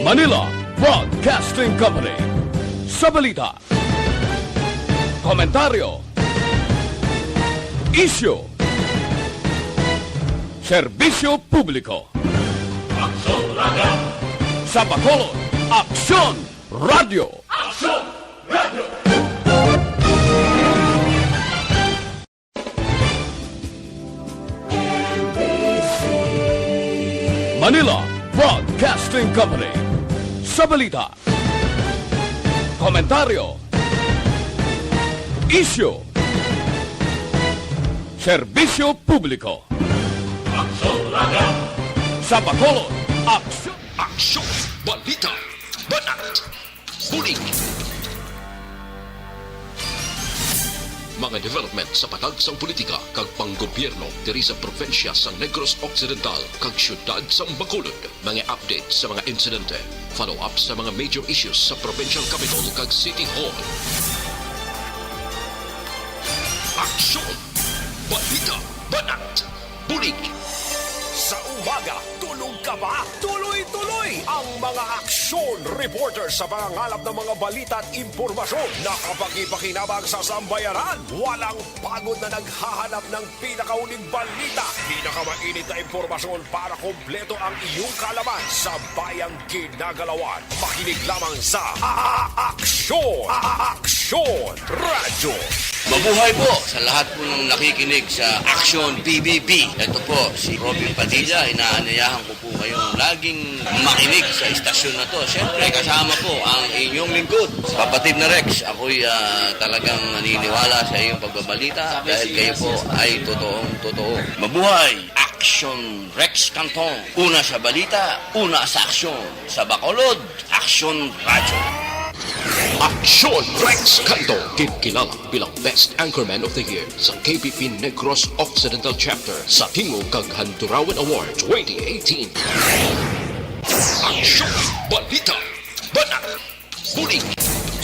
Manila Broadcasting Company. Sa balita, komentaryo, isyu, serbisyo publiko. Aksyon Radio! Sa Bacolod, Aksyon Radio! Aksyon Radio! Manila Broadcasting Company. Sa balita, komentaryo, isyu, serbisyo publiko. Aksyon Radio! Sa Bacolod, Aksyon! Aksyon! Balita! Banat! Bulig! Mga development sa patagsang politika kag panggobyerno diri sa propensya sa Negros Occidental kag syudad sa Bacolod. Mga update sa mga insidente, follow up sa mga major issues sa provincial capital kag City Hall. Aksyon! Balita! Banat! Bulig! Sa umaga, tulog ka ba? Tuloy-tuloy ang mga aksyon reporter sa mga ngalap ng mga balita at impormasyon na kapag-ipakinabang sa sambayaran. Walang pagod na naghahanap ng pinakauling balita. Pinakamainit na impormasyon para kompleto ang iyong kalaman sa bayang kinagalawan. Makinig lamang sa Aksyon! Aksyon Radio! Mabuhay po sa lahat po ng nakikinig sa Aksyon PBB. Ito po si Robin Padilla. Inaanayahan ko po kayong laging makinig sa istasyon na to. Siyempre kasama po ang inyong lingkod, kapatid na Rex. Ako'y talagang naniniwala sa iyong pagbabalita dahil kayo po ay totoong-totoo. Mabuhay! Aksyon Rex Canton. Una sa balita, una sa aksyon. Sa Bacolod, Aksyon Radio. Aksyon Rex Canto, kilala bilang Best Anchorman of the Year sa KPP Negros Occidental Chapter sa Tingog kag Handurawan Award 2018. Aksyon Balita Banat Bulig!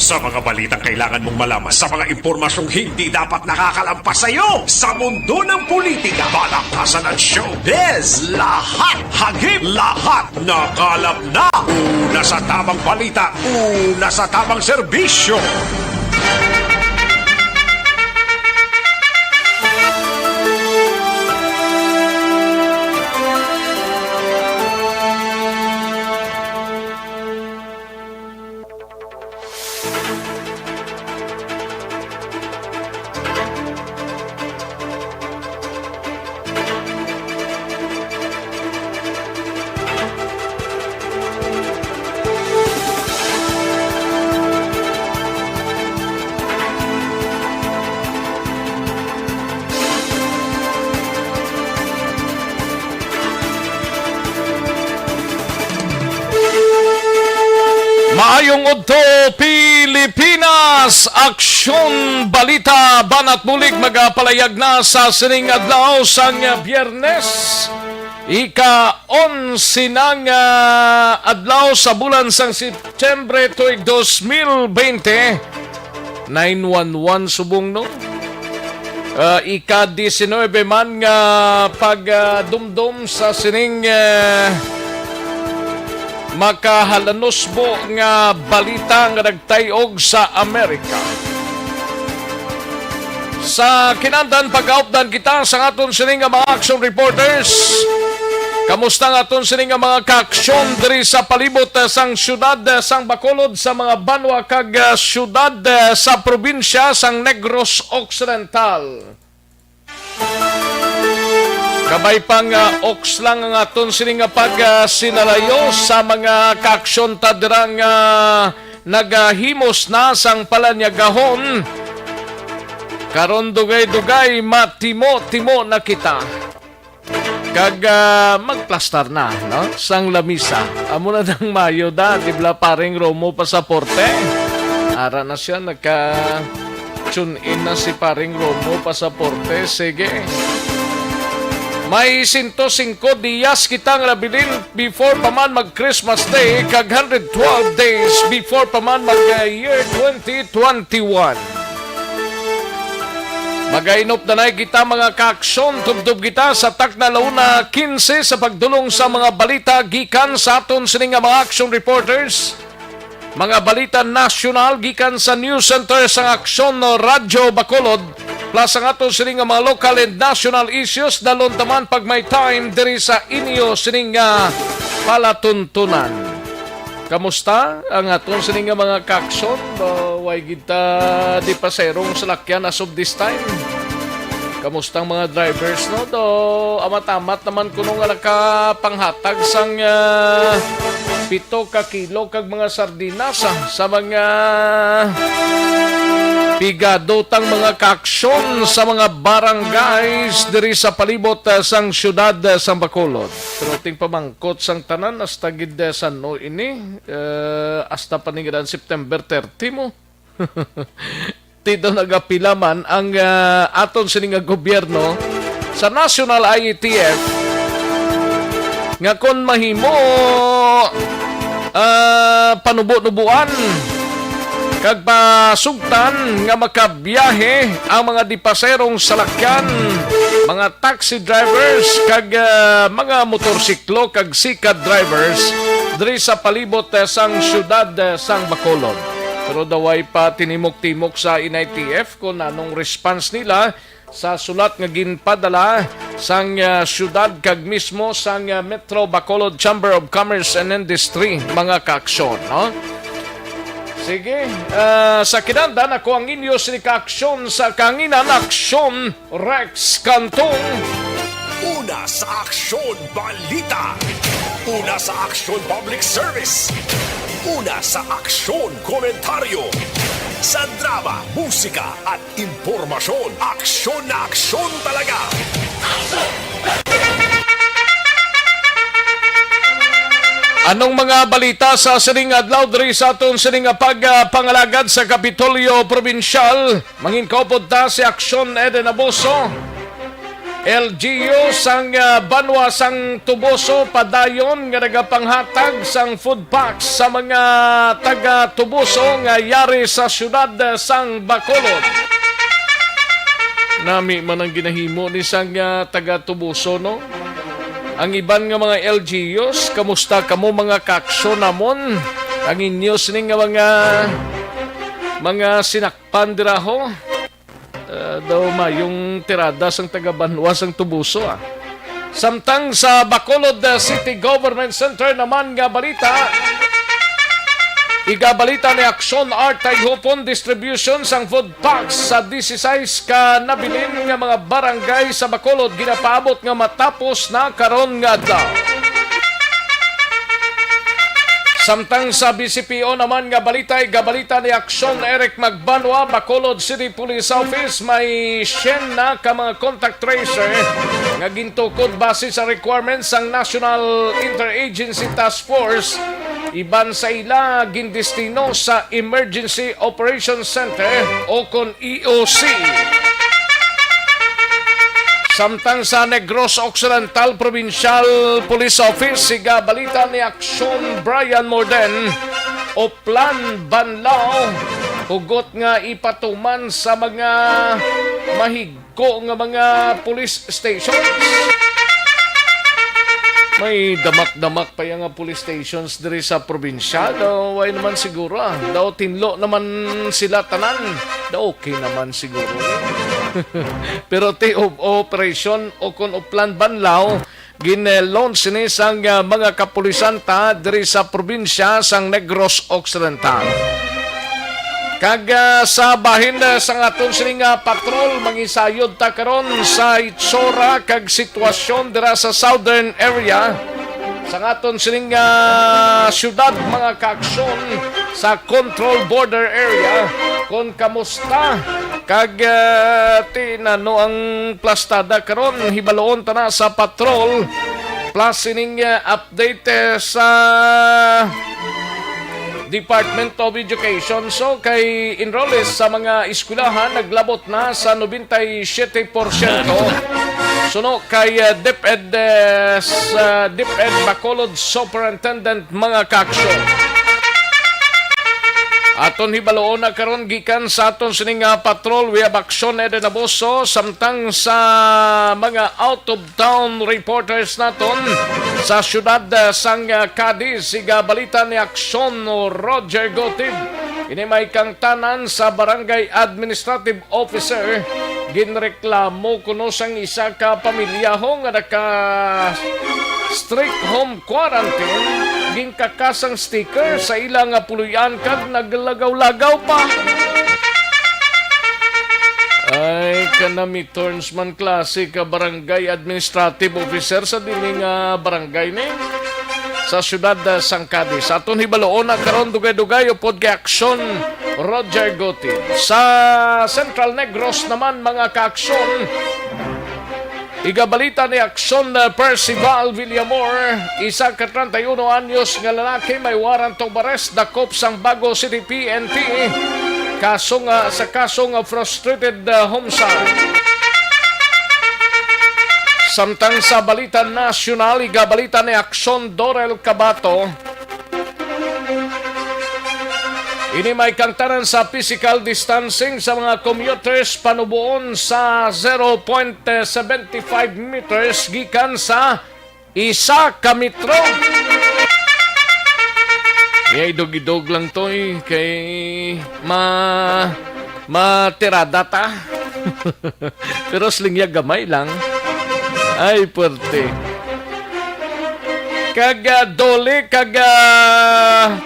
Sa mga balitang kailangan mong malaman, sa mga impormasyong hindi dapat nakakalampas sa iyo, sa mundo ng politika, balakasan at showbiz, lahat hagip, lahat nakalap na. Una sa tamang balita, una sa tamang serbisyo. Maayong udto Pilipinas, Aksyon Balita Banat Bulig magapalayag na sa sining adlaw sang Biyernes. Ika-11 ng adlaw sa bulan sang Setyembre tuig 2020. 911 subong no. Ika-19 man nga pagdumdum sa sining makahalanosbo nga balita nga nagtayog sa Amerika. Sa kinandan pag-aupdan kita sa aton sining nga mga action reporters. Kamusta nga aton sining nga mga kaaksyon diri sa palibot sang syudad sang Bacolod, sa mga banwa kag syudad sa probinsya sang Negros Occidental. Kabay pang oks lang ang aton sining nga pag-sinalayo sa mga kaaksyon tadirang naghimos na sang palanyagahon. Karon dugay-dugay matimo-timo na kita. Kag magplastar na, no? Sang lamisa. Amo na ng Mayo da, dibla paring Romo Pasaporte. Ara na siya, nagka-tune in na si paring Romo Pasaporte. Sige. May 105 diyas kitang labilin before pa man mag-Christmas Day, kag 112 days before pa man mag-year 2021. Magainop na kita mga kaaksyon, tubtob kita sa takna launa 15 sa pagdulong sa mga balita gikan sa aton sining nga mga action reporters. Mga balita nasyonal gikan sa News Center sa Aksyon no Radyo Bacolod. Plus ang aton sining nga mga local and national issues dalon taman pag may time diri sa inyo sining nga palatuntunan. Kamusta ang aton sining nga mga kaaksyon? Way kita di paserong salakyan as of this time. Kamusta ang mga drivers no? Do amat-amat naman kuno nga nakapanghatag sang 7 ka kilo kag mga sardinas sa mga pigado tang mga kaaksyon sa mga barangays diri sa palibot sang syudad sa Bacolod. Pero ting pamangkot sang tanan hasta gid sa no ini hasta paningadan September 30 mo. Tito nagapila man ang aton sining nga gobyerno sa National IETF nga kon mahimo panubo-nubuan kag pasugtan nga makabiyahe ang mga dipaserong salakyan, mga taxi drivers kag mga motorsiklo kag sikad drivers diri sa palibot sang syudad sang Bacolod. Pero daway pa tinimok-timok sa NITF kung anong response nila sa sulat nga ginpadala sang syudad kag mismo sang Metro Bacolod Chamber of Commerce and Industry mga kaaksyon, no? Sige, sa kinanda ako ang inyo sinikaaksyon sa kanginan aksyon Rex Cantong. Una sa Aksyon Balita. Una sa Aksyon Public Service. Una sa Aksyon Komentaryo. Sa drama, musika at impormasyon. Aksyon na aksyon talaga. Anong mga balita sa sining adlaw diri sa aton sining pagpangalagad sa Kapitolyo Provincial? Mangin kaupod ta si Aksyon Eden Abuso. LGU sang banwa sang Tuboso padayon nga nagapanghatag sang food packs sa mga taga Tuboso nga yari sa syudad sang Bacolod. Nami man ang ginahimo ni sang taga Tuboso, no? Ang iban nga mga LGUs, kamusta kamo mga kaaksyon namon? Ang inyo sining nga mga sinakpan diraho? Daw yung tirada sang taga-Banwa sang Tubuso. Samtang sa Bacolod City Government Center naman nga balita, igabalita ni Aksyon Art Hopon distribution sang food packs sa 16 ka nabilin nga mga barangay sa Bacolod ginapaabot nga matapos na karon nga adlaw. Samtang sa BCPO naman nga balita, igabalita ni Aksyon Eric Magbanwa, Bacolod City Police Office, may 100 na ka mga contact tracer nga gintukod base sa requirements sang National Interagency Task Force. Iban sa ila gindestino sa Emergency Operations Center o kon EOC. Samtang sa Negros Occidental Provincial Police Office, siga balita ni Aksyon Brian Morden, Oplan Banlao, hugot nga ipatuman sa mga mahigko nga mga police stations. May damak-damak pa yung police stations diri sa probinsya. Daw, ay naman siguro. Daw, tinlo naman sila tanan. Daw, okay naman siguro. Pero ti operation o kon Oplan Banlao, gin-launch ni sang mga kapulisan ta diri sa probinsya sang Negros Occidental. Kag sa bahin sa aton sining patrol mangisayod ta karon sa itsura kag sitwasyon dira sa southern area sa aton sining syudad mga kaaksyon sa control border area kon kamusta kag tinano ang plastada karon hibaloon ta na sa patrol plus sining update sa Department of Education. So, kay enrollees sa mga eskwelahan, naglabot na sa 97%. Suno kay DepEd sa DepEd Bacolod Superintendent mga kaaksyon. Aton hibaloon na karon gikan sa aton sining patrol we have action eden abuso samtang sa mga out of town reporters naton sa syudad sang Cadiz siga balita ni aksyon no Roger Gotib. Ini may kang tanan sa barangay administrative officer ginreklamo kuno sang isa ka pamilya ho nga naka strict home quarantine ginkakasang sticker sa ilang puluyan kag naglagaw-lagaw pa. Ay, kanami turns man klase ka barangay administrative officer sa dining barangay ni sa syudad sang Cadiz. Aton hibaloon na karon dugay-dugay upod kay aksyon Roger Gotib. Sa Central Negros naman mga kaaksyon, igabalita ni aksyon Percival Villamor, isa ka 31 anyos nga lalaki may warrant of arrest dakop sang Bago City PNP sa kasong frustrated homicide. Samtang sa balita nasyonal, igabalita ni aksyon Dorel Cabato, ini may kangtanan sa physical distancing sa mga commuters panubuon sa 0.75 meters gikan sa isa ka metro. Idog-idog lang to kay matirada ta. Pero slingya gamay lang. Ay, puwerte. Dole,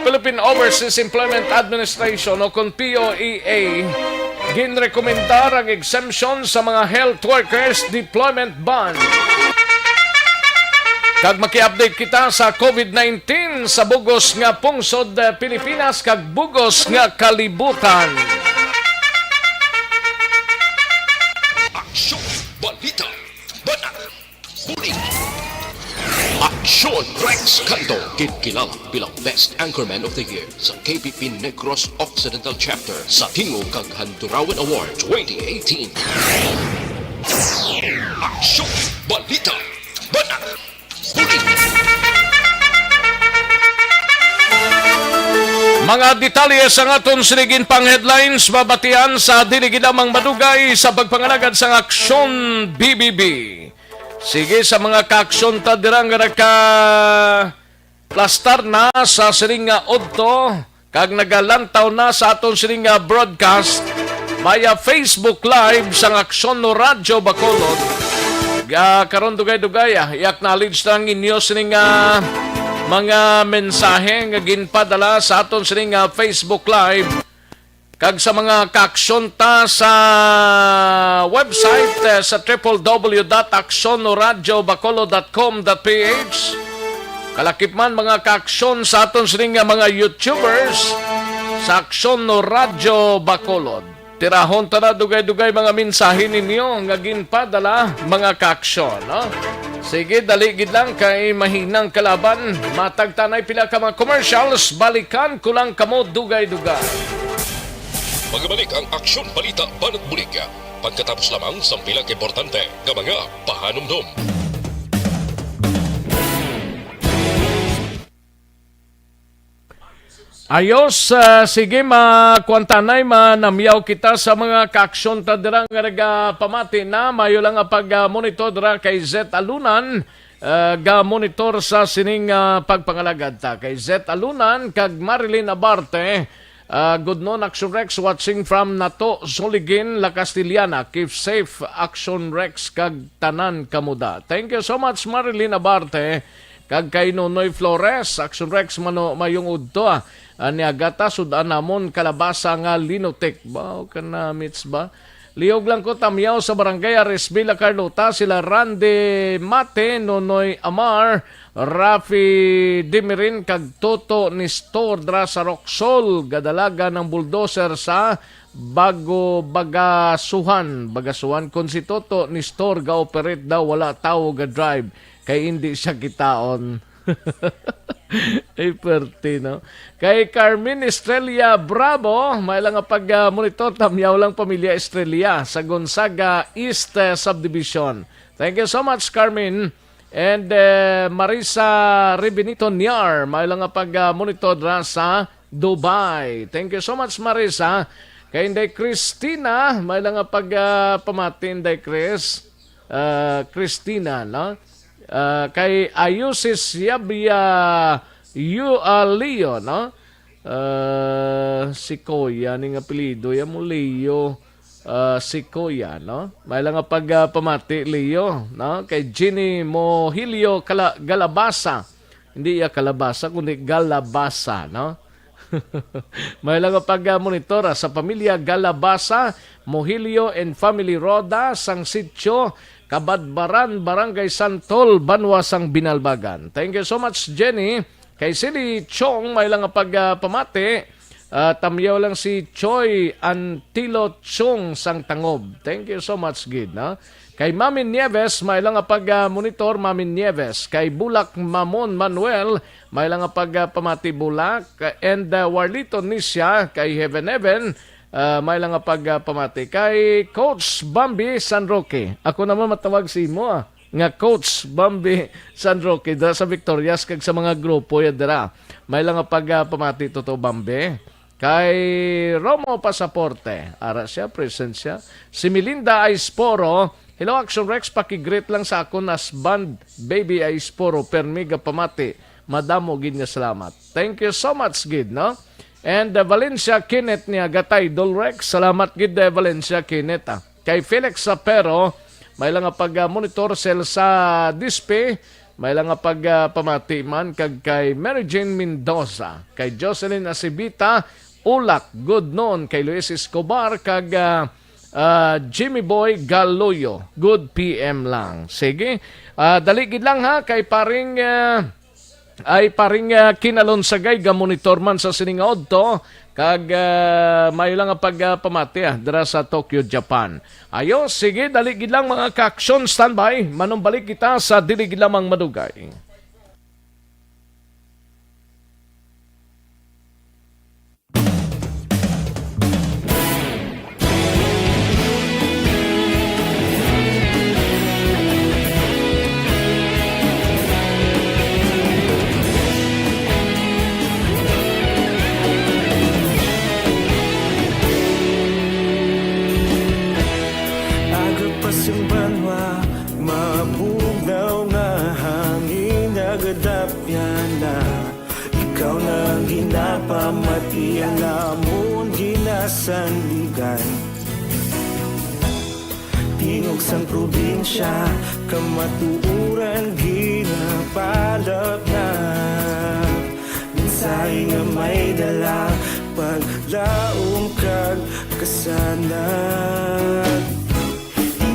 Philippine Overseas Employment Administration o kung POEA, ginrekomendar ang exemption sa mga health workers deployment ban. Kag maki-update kita sa COVID-19 sa bugos nga pungsod Pilipinas kag bugos nga kalibutan. Aksyon, balita, banat, huli. Aksyon Rex Canto, kilala bilang Best Anchorman of the Year sa KPP Negros Occidental Chapter sa Tingog kag Handurawan Award 2018. Aksyon, balita, banat, huli. Mga detalye sa aton sinigin pang headlines babatian sa dinigidamang madugay sa pagpangalagad sa aksyon BBB. Sige sa mga kaaksyon ta dirang ka plastar na sa siringa odto kag nagalantaw na sa aton siringa broadcast via Facebook Live sa aksyon no Radyo Bacolod. Karon dugay-dugay i-acknowledge lang inyo sininga mga mensahe nga ginpadala sa aton sininga Facebook Live kag sa mga kaaksyon ta sa website sa www.aksyonoradyobacolod.com.ph. Kalakip man mga kaaksyon sa aton sininga mga YouTubers sa Aksyon no Radyo Bacolod. Tirahon ta na dugay-dugay mga mensahe ninyo nga ginpadala mga kaaksyon, no? Sige, daligid lang kay mahinang kalaban. Matagtanay pila ka mga commercials, balikan ko lang kamo dugay-dugay. Magbalik ang aksyon balita banat bulig. Pagkatapos lamang sa pilang importante nga mga pahanumdum. Ayos, sige makwantanay manamyaw kita sa mga kaaksyon ta dirang nga pamati na mayo lang pag-monitor dira kay Z Alunan. Ga-monitor sa sining pagpangalagad ta kay Z Alunan kag Marilyn Abarte. Good noon, Action Rex, watching from Nato, Soligin, La Castillana. Keep safe, Action Rex, kag tanan kamuda. Thank you so much, Marilyn Abarte. Kag kay Nonoy Flores, Action Rex, mayong udto. Niagata, sudan namon, kalabasa nga linotek. Ba, kanamits ba? Liog lang ko tamyaw sa barangay Aresvilla, Carlota. Sila Randy Mate, Nonoy Amar, Rafi Dimirin, kag Toto Nistor dra sa Roxol, gadalaga ng bulldozer sa Bagasuhan kun si Toto Nistor ga-operate daw wala tao ga-drive kay hindi siya kitaon. Ay perti, no? Kay Carmen Estrella Bravo, may lang pag-monitor tamyaw lang pamilya Estrella sa Gonzaga East Subdivision. Thank you so much, Carmen. And Marisa Ribinito Niar, may lang pag-monitor sa Dubai. Thank you so much, Marisa. Kay Inday Christina, may lang nga pamati, Inday Chris. Christina, no? Kay Ayusis Yabia Leo, no? Si Koya, ning apelido, yan mo Leo. Si Koya, no? May lang nga pamati, Leo, no? Kay Ginny Mohilio Galabasa. Hindi ya kalabasa, kundi galabasa, no? May lang pag-monitora sa pamilya Galabasa, Mohilio and Family Roda, sang sitio, Kabadbaran, Barangay Santol, Banwa, sang Binalbagan. Thank you so much, Jenny. Kay Sili Chong, may lang pamati. Tamyaw lang si Choi Antilo Chong, sang Tangob. Thank you so much, Gid, no? Kay Mami Nieves, may lang pag-monitor, Mami Nieves. Kay Bulak Mamon Manuel, may lang pamati Bulak. And Warlito Nisha, kay Heaven Heaven, may lang pamati. Kay Coach Bambi San Roque. Ako naman matawag si mo, nga Coach Bambi San Roque, dara sa Victorias, kag sa mga grupo, yadara. May lang pamati, totoo Bambi. Kay Romo Pasaporte, ara siya, present siya. Si Melinda Aisporo, hello Action Rex, pakigreet lang sa akon as band Baby Aisporo, permiga pamati. Madamo gid nga salamat. Thank you so much, gid, no? And Valencia Kenneth niya Gatay Dolrex, salamat gid Valencia Kenneth. Kay Felix Sapero, may lang pag-monitor sel sa dispe, may lang pamati man kag kay Mary Jane Mendoza, kay Jocelyn Acibita, Ulak, good noon, kay Luis Escobar, kag Jimmy Boy Galoyo, good PM lang. Sige, daligid lang ha, kay paring kinalon sagay ga monitor man sa siningod to, kag may lang pamati dara sa Tokyo, Japan. Ayo, sige, daligid lang mga ka-action, standby, manumbalik kita sa diligid lamang madugay. Banwa, mabugnaw nga hangin nagadapyan na ikaw nang ginapamati ang amon ginasandigan. Tingog sang probinsya, kamatuuran ginapalap na minsay nga may dala paglaong kag kasanag.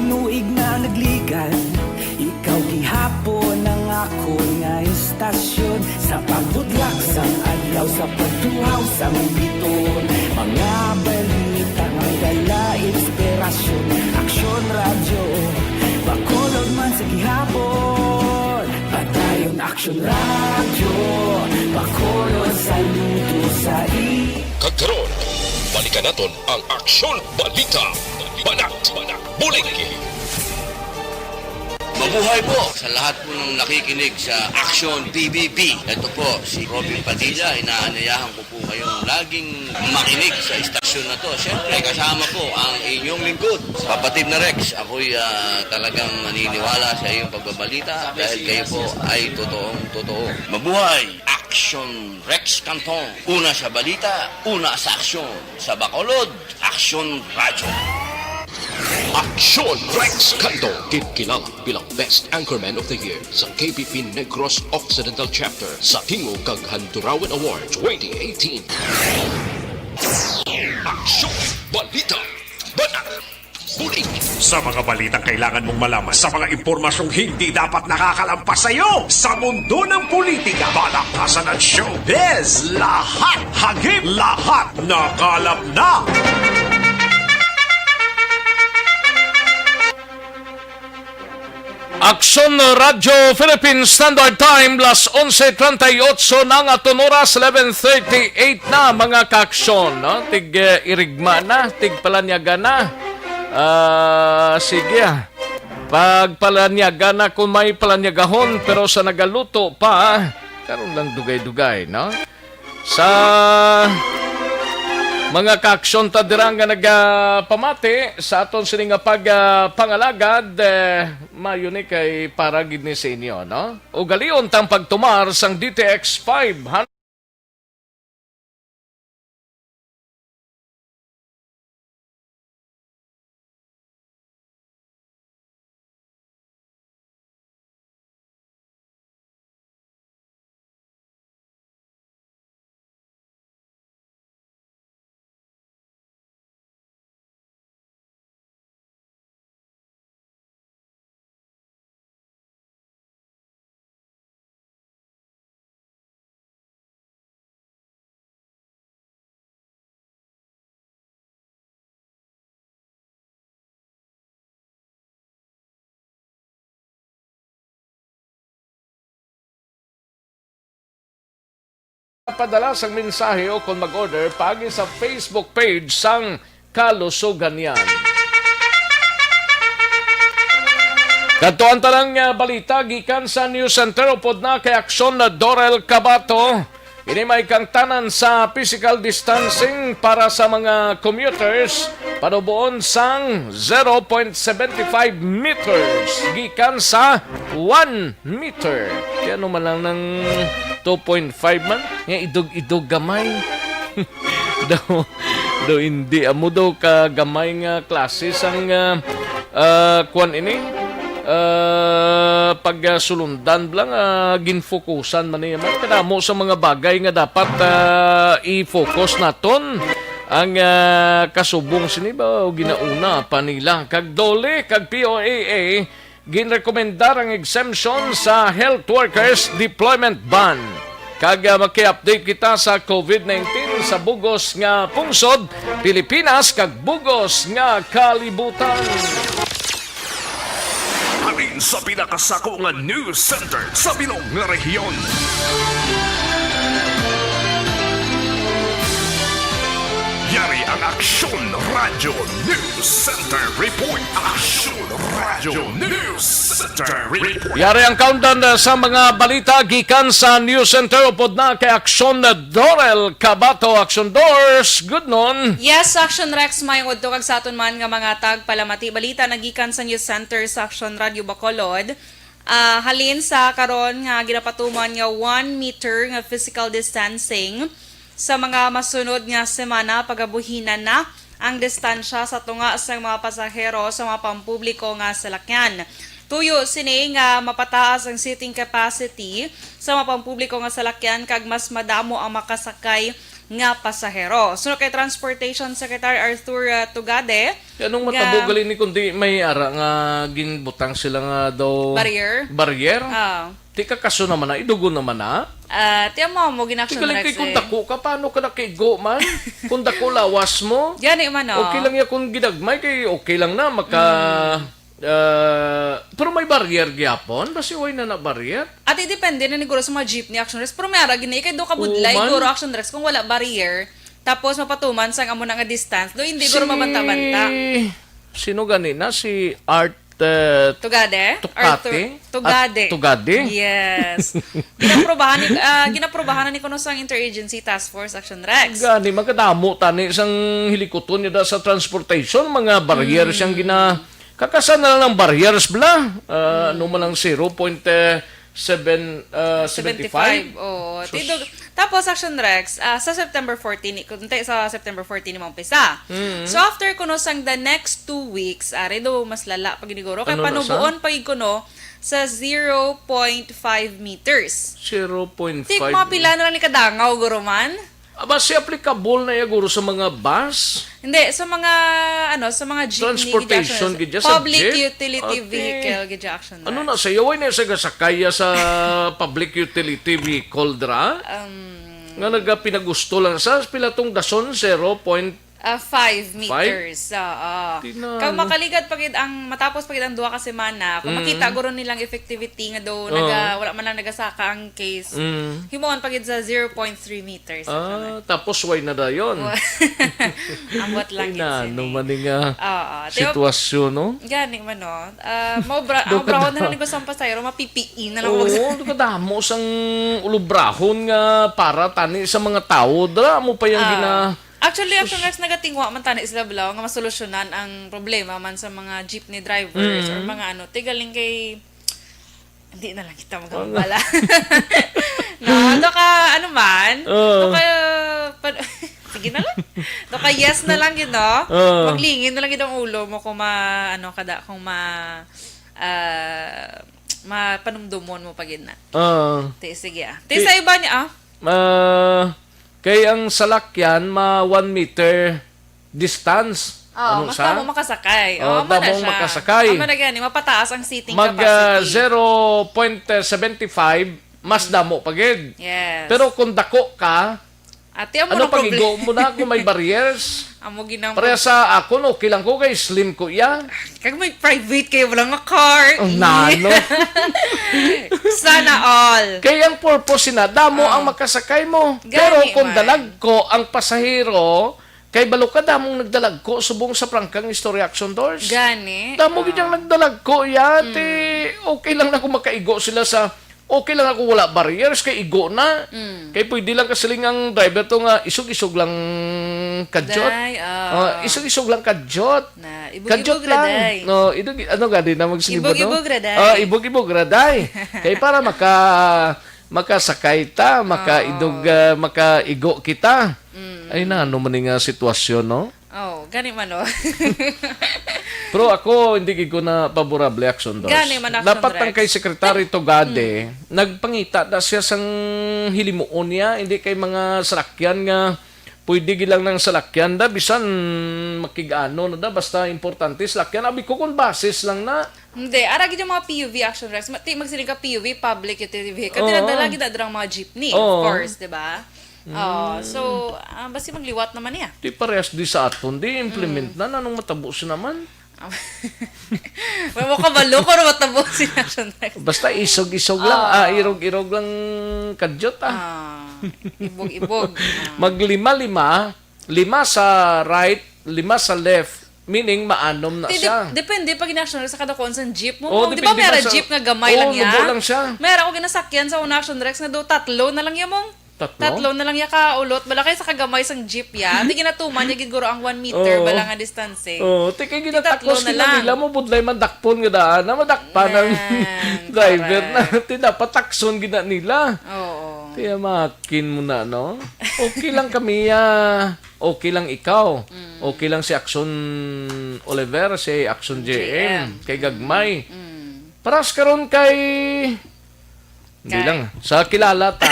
Tinuig na nagligan, ikaw gihapon ang ako nga istasyon. Sa pagbudlak sang adlaw, sa pagtuhaw sa biton, mga balita ang dala inspirasyon. Aksyon radyo, bakolod man sa gihapon. Patayon aksyon radyo, bakolod sa luto sa Kagkaroon, balikan naton ang Aksyon Balita. Banat, bulig. Mabuhay po sa lahat po ng nakikinig sa Action PBB. Ito po si Robin Padilla. Inaanayahan ko po kayong laging makinig sa istasyon na to. Siyempre kasama po ang inyong lingkod, kapatid na Rex. Ako'y talagang naniniwala sa iyong pagbabalita dahil kayo po ay totoong-totoo. Mabuhay! Action Rex Canton. Una sa balita, una sa aksyon. Sa Bacolod, Action Radyo. Aksyon Rex Canto, kilala bilang Best Anchorman of the Year sa KBP Negros Occidental Chapter sa Tingog kag Handurawan Award 2018. Aksyon Balita. Banat. Bulig. Sa mga balitang kailangan mong malaman, sa mga impormasyong hindi dapat nakakalampas sa iyo, sa mundo ng politika, balakasan at showbiz, lahat hagip, lahat nakalap na. Aksyon Radyo Philippines Standard Time, las 11:38 na nga oras, 11:38 na mga kaaksyon, no? Tig irigma na, tig palanyaga na. Sige, pag palanyaga na kung may palanyagahon, pero sa nagaluto pa, karon lang dugay-dugay, no? sa mga kaaksyon ta dira nga nagapamati sa aton sini nga pangalagad mayo ni kay para gid ni sa inyo, no? O galion tang pagtumar sang DTX 500 padala sang mensahe o kung mag-order pagi sa Facebook page sang Kalusugan yan. Katuan talang balita gikan sa News Center upod na kay aksyon na Dorel Cabato. Ini may kangtanan sa physical distancing para sa mga commuters panubuon sang 0.75 meters gikan sa 1 meter. Kaya naman lang ng 2.5 man. Nga idog-idog gamay. daw hindi. Amo daw ka gamay nga klase sang kuan ini. Pagsulundan lang ginfokusan man niya. Kadamo sa mga bagay nga dapat i-focus naton. Ang kasubong siniba o ginauna pa nila. Kag dole, kag POAA, ginrekomendar ang exemption sa health workers deployment ban. Kag maki-update kita sa COVID-19 sa bugos nga pungsod, Pilipinas, kag bugos nga kalibutan. Halin sa pinakasako nga news center sa bilog nga rehiyon. Yari ang Aksyon Radio News Center Report. Aksyon Radio News Center Report. Yari ang countdown sa mga balita gikan sa News Center upod na kay Aksyon na Dorel Cabato. Aksyon Doors, good noon. Yes, Action Rex, may udto kag sa aton man nga mga tagpalamati balita nagikan sa News Center sa Action Radio Bacolod. Halin sa karon nga ginapatuman nga 1 meter nga physical distancing sa mga masunod nga semana pagabuhinan na ang distansya sa tunga sa mga pasahero sa mga pampubliko nga salakyan. Tuyo sini nga mapataas ang seating capacity sa mga pampubliko nga salakyan kag mas madamo ang makasakay nga pasahero. Sunod kay Transportation Secretary Arthur Tugade. Anong matabugalin ni kundi may ara nga ginbutang sila nga daw barrier? Ti ka kaso naman na, idugo naman na. Tiyan mo gin-action Tigaling Rex kay kung dako ka, paano ka nakigo man? Kung dako lawas mo, Diyan man o. okay lang ya kung ginagmay, kay okay lang na, pero may barrier gyapon? Basi way na barrier? At depende na niguro sa mga jeepney Action Rex. Pero may ara ginay kay do ka budlay man. guro Action Rex kung wala barrier. Tapos mapatuman sang amo na nga distance. Do hindi guro mabanta-banta. Sino ganina? Si Art Tugade? Tukate? Tugade. Tugade? Yes. Ginaprobahan ni kuno sang Interagency Task Force Action Rex. Gani, magkadamo tani isang hilikoton niya da sa transportation, mga barriers siyang kakasan na lang ng barriers bla. Ano man lang 0.75. Oh, tapos Action Rex sa September 14 kunti sa September 14 ni umpisa. So after kuno sang the next 2 weeks, are do mas lala pag giniguro kay Ano na panubuon pag kuno sa 0.5 meters. 0.5. Tik mapila na lang ni kadangaw guro man. Aba, si applicable na yaguro sa mga bus? Hindi, sa mga sa mga jeepney Transportation, gidya gidya sa public jeep? utility Okay. vehicle gidya Action Rex. Ano na, sayo ay na sa sakaya sa public utility vehicle dra? Nga pinagusto lang sa pilatong dason 0.5 5 meters. Di na, Kung ano. makaligad pagid ang matapos pagid ang duha ka semana, kung makita guro nilang effectivity nga do wala man lang nagasaka ang case. Himuon pagid sa 0.3 meters. Tapos why na dayon? Ambot lang yun. Ano man nga Teo, sitwasyon, no? gani man no. Ang brahon na lang ko sa pasayro, mapipiin na lang Oo, ko. kadamo sang ulubrahon nga para tani sa mga tao. Dara mo pa yung Actually, Action Rex nagatingwa man tani sila balaw nga masolusyonan ang problema man sa mga jeepney drivers or mga tigaling kay hindi na lang kita magkabala. No, do ka ano man, do ka sige na lang. Do ka yes na lang yun, no? Maglingin na lang yun ang ulo mo kung mapanumdumon mo pag yun na. Sige Ti sa iba niya, kay ang salakyan, 1 meter distance. Anong mas mo makasakay. damong makasakay. Mapataas ang seating Mag capacity. 0.75, mas damo pagid. Yes. Pero kung dako ka, Ate, ano pagigo mo na kung may barriers? Amo ginang Pareha sa ako, no, okay lang ko kay slim ko yan. kag may private kayo wala nga car. Nano. Sana all. Kaya ang purpose na, damo ang makasakay mo. Gani Pero kung man. dalag ko ang pasahero, kay balo ka damong nagdalag ko subong sa prangkang Story Action Doors. Gani. Damo gidyang nagdalag ko yan. Okay lang na kung makaigo sila sa okay lang ako wala barriers kay igo na. Kay pwede lang kasiling ang driver to nga isog-isog lang kadyot. Day, Isog-isog lang kadyot. Na, Kadyot ibog-ibog lang. raday. No, ano gadi na magsigibo no? Ibog-ibog raday. Ibog-ibog raday. Kay para makasakay ta, makaigo kita. Ay na, ano man nga sitwasyon, no? Gani man no. Pero ako, hindi ko na paborable Action Doors. Gani man Action Dapat ang Rex. kay Secretary Togade, nagpangita na siya sang hilimuon niya, hindi kay mga salakyan nga, pwede gilang ng salakyan da, bisan makigano na da, basta importante salakyan. Abi ko kung basis lang na. Hindi, aragi yung mga PUV Action Rex. Magsiling ka PUV, public utility vehicle. Tinadala gid adrang mga jeepney, of course, 'di ba? So, basta magliwat naman niya. Di parehas di sa aton, di implement na, nanong matabo siya naman. May mo kabalo ko na matabo si Action Rex. Basta isog-isog lang, irog-irog lang kadyot Ibog-ibog. Maglima-lima, 5 sa right, 5 sa left, meaning maanom na siya. Depende pag in-Action Rex sa kada consent jeep mo. Oh, Di ba depende mayroon ba sa- jeep nga gamay lang Oh, yan? nubo lang siya. Mayroon ako ginasakyan sa unang Action Rex nga do 3 na lang yan mong. Tatlo? Na lang ya ka ulot. Bala kayo sa kagamay sang jeep ya. Hindi ginatuman niya giguro ang 1 meter. Bala nga distancing. Tika ginatakos Tatlo na nila lang. nila mo budlay man dakpon nga daan na madakpa ng driver na tinapatakson gina nila. Oo. Kaya makin mo na, no? Okay lang kami, okay lang ikaw. Okay lang si Action Oliver, si Action JM, kay Gagmay. Paras karon kay... Hindi Kay- lang, sa kilala ta.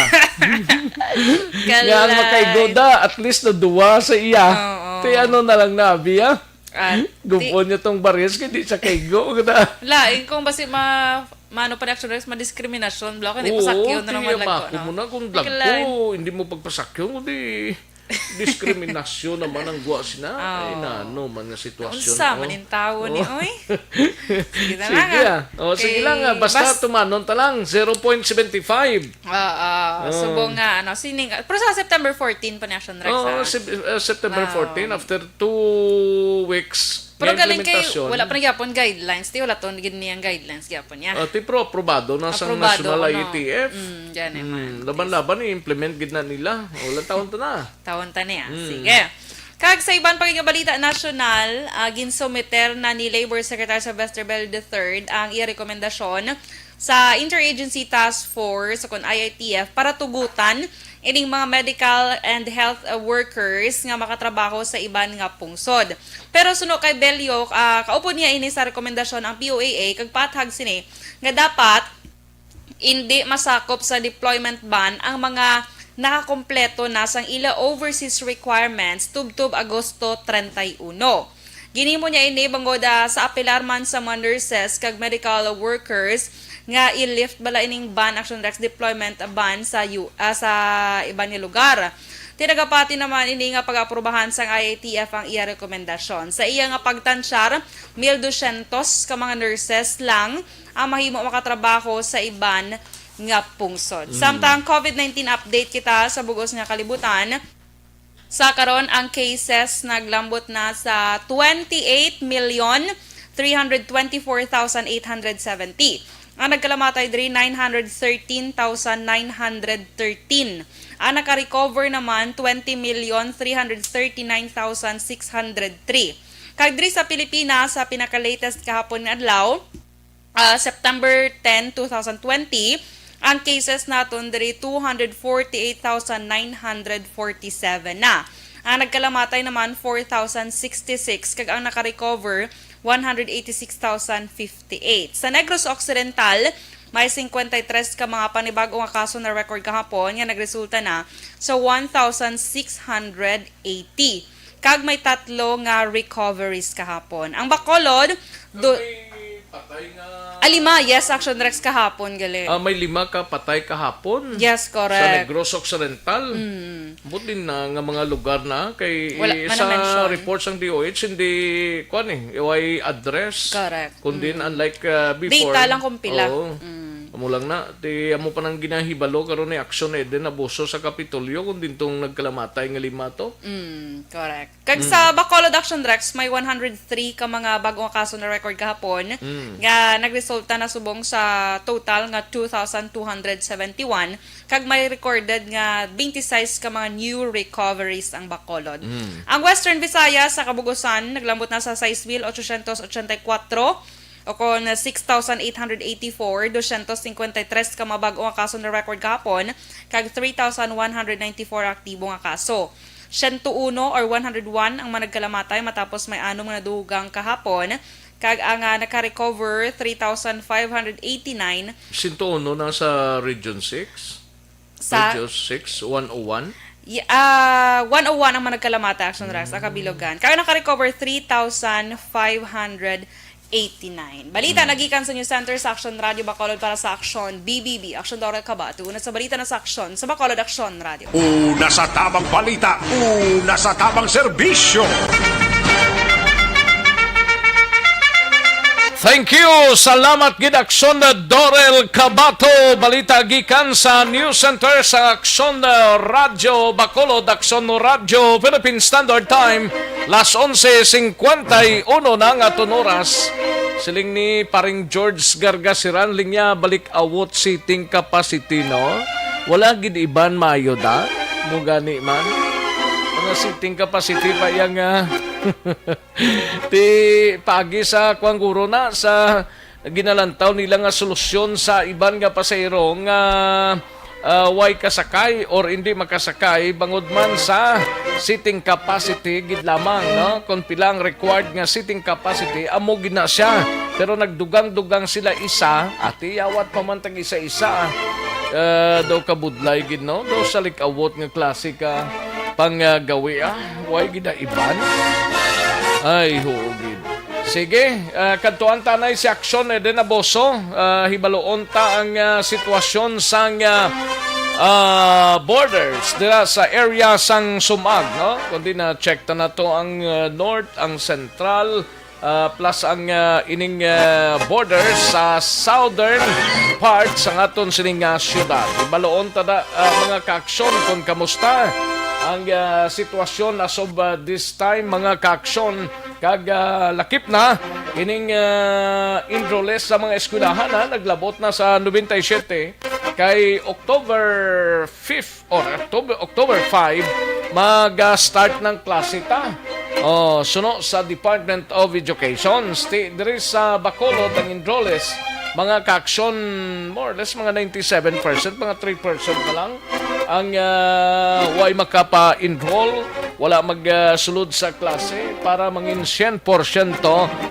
Kalay. Yan, makaigoda, at least na duwa sa iya. Kaya ano na lang nabi, Gupon niya tong barriers, kaya di siya kaigo. Lain kung basi maano pa na Action Rex, madiskriminasyon. Bala ko, hindi pasakyo na naman lang ko. mo na kung lag ko, hindi mo pagpasakyo, kundi diskriminasyon naman ang guwa sina. Ay na, ano man nga sitwasyon. Unsa man in tawo ni oy. Sige na Sige lang. sige lang basta tumanon ta lang, 0.75. Subo nga, sining. Pero sa September 14 pa ni Action Rex, September 14, after 2 weeks, Pero nga galing kay, implementasyon. wala pa na gyapon guidelines. Wala to, niyang guidelines gyapon niya. Pero aprobado na sa Aprobado, National ano? IETF. Diyan naman. Laban-laban, i-implement gid na nila. Wala taon to na. Tawon ta niya. Sige. Kag sa ibang pagkabalita nasyonal, ginsumiter na ni Labor Secretary Sylvester Bell III ang i-rekomendasyon sa Interagency Task Force o IITF para tugutan ining mga medical and health workers nga makatrabaho sa iban nga pungsod. Pero suno kay Bello, kaupo niya ini sa rekomendasyon ang POAA kag pathag sini nga dapat hindi masakop sa deployment ban ang mga nakakompleto na sang ila overseas requirements tubtub Agosto 31. Ginimo niya ini bangod sa apelar man sa mga nurses kag medical workers nga i-lift bala ining ban Action Rex deployment ban sa iban nga lugar. Tinagapati naman ini nga pag-aprobahan sang IATF ang iya rekomendasyon. Sa iya nga pagtansyar, 1,200 ka mga nurses lang ang mahimo makatrabaho sa iban nga pungsod. Samtang COVID-19 update kita sa bugos nga kalibutan, sa karon ang cases naglambot na sa 28,324,870. Ang nagkalamatay diri 913,913. Ang naka-recover naman 20,339,603. Kag diri sa Pilipinas sa pinaka-latest kahapon nga adlaw, September 10, 2020, ang cases naton diri 248,947 na. Ang nagkalamatay naman 4,066 kag ang naka-recover 186,058. Sa Negros Occidental, may 53 ka mga panibagong nga kaso na record kahapon nga nagresulta na sa 1,680. Kag may 3 nga recoveries kahapon. Ang Bacolod, Patay nga. Alima, yes, Action Rex kahapon, gali. May 5 ka patay kahapon. Yes, Sa correct. Negros Occidental. Buti na nga mga lugar na kay Wala man sa na-mention. reports ng DOH hindi kuan iway address. Correct. Kundi unlike before. Data lang kung pila. Oo. Amo lang na ti amo pa nang ginahibalo karon ni action din abuso sa Kapitolyo kun dintong nagkalamatay nga 5 to. Correct. Kag sa Bacolod Action Rex, may 103 ka mga bagong kaso na record kahapon nga nagresulta na subong sa total nga 2,271 kag may recorded nga 26 ka mga new recoveries ang Bacolod. Ang Western Visayas sa Kabugusan naglambot na sa 6,884 o kon 6,884, 253 ka mabag-o nga kaso na record kahapon, kag 3,194 aktibo nga kaso. 101 or 101 ang managkalamatay matapos may anong nga dugang kahapon, kag ang naka-recover 3,589 Sinto no na sa Region 6. sa Region 6 101. 101 ang managkalamatay Action Rex sa Kabilogan. Kag naka-recover 3,589. Balita nagikan sa News Center sa Action Radio Bacolod para sa Action BBB, Action Dora Kabatu. Una sa balita na sa Action sa Bacolod Action Radio. Una sa tamang balita, una sa tamang serbisyo. Thank you! Salamat gid Aksyon Dorel Cabato. Balita gikan sa News Center sa Aksyon Radio Bacolod, Aksyon Radio Philippine Standard Time. Las 11:51 na nga oras. Siling ni paring George Gargasiran linya balik awot seating capacity no. Wala gid iban maayo da. Mo gani man. Mga seating capacity pa yang ti pagi sa kwanguro na sa ginalantaw nila nga solusyon sa iban nga pasayro nga way kasakay or hindi makasakay bangod man sa seating capacity gid lamang no kung pilang required nga seating capacity amo gid na siya pero nagdugang-dugang sila isa at iyawat pa man tag isa-isa daw kabudlay gid no daw sa likawot nga klase ka panggawi way gid na iban ay hugid. Sige, kantuan tanay si Aksyon din na boso. Hibaloon ta ang sitwasyon sang borders dira sa area sang Sumag, no? Kundi na check ta na to ang north, ang central, plus ang ining borders sa southern part sa aton sining syudad. Hibaloon ta da mga kaaksyon kung kamusta ang sitwasyon as of this time mga kaaksyon kag lakip na ining enrollees sa mga eskwelahan naglabot na sa 97 kay October 5 or October 5 mag-start ng klase ta. Suno sa Department of Education diri sa Bacolod ang enrollees mga kaaksyon more or less mga 97%, mga 3% na lang ang way makapa-enroll, wala magsulod sa klase para mangin 100%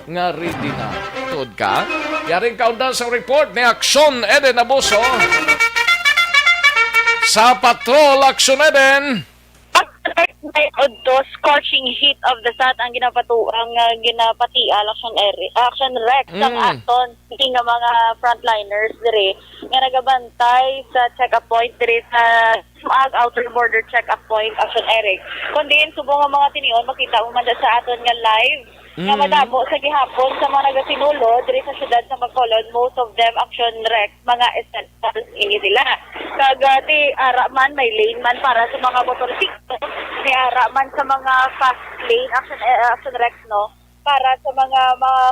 nga ready na. Tuod ka? Yaring kaundan sa report ni Aksyon Eden Abuso sa Patrol Aksyon Eden. may odto scorching heat of the sun ang ginapatuang ginapatial action Rex ang aton nga mga frontliners dire nga nagabantay sa check-up point dire sa outer border check-up point action Eric kundi subong nga mga tinion makita mo man sa aton nga live nga madamo sa gihapon sa mga nagasinulo diri sa syudad sa Bacolod, most of them action Rex mga essentials ini sila kagati ara man may lane man para sa mga motorsiklo ni ara man sa mga fast lane action Rex no para sa mga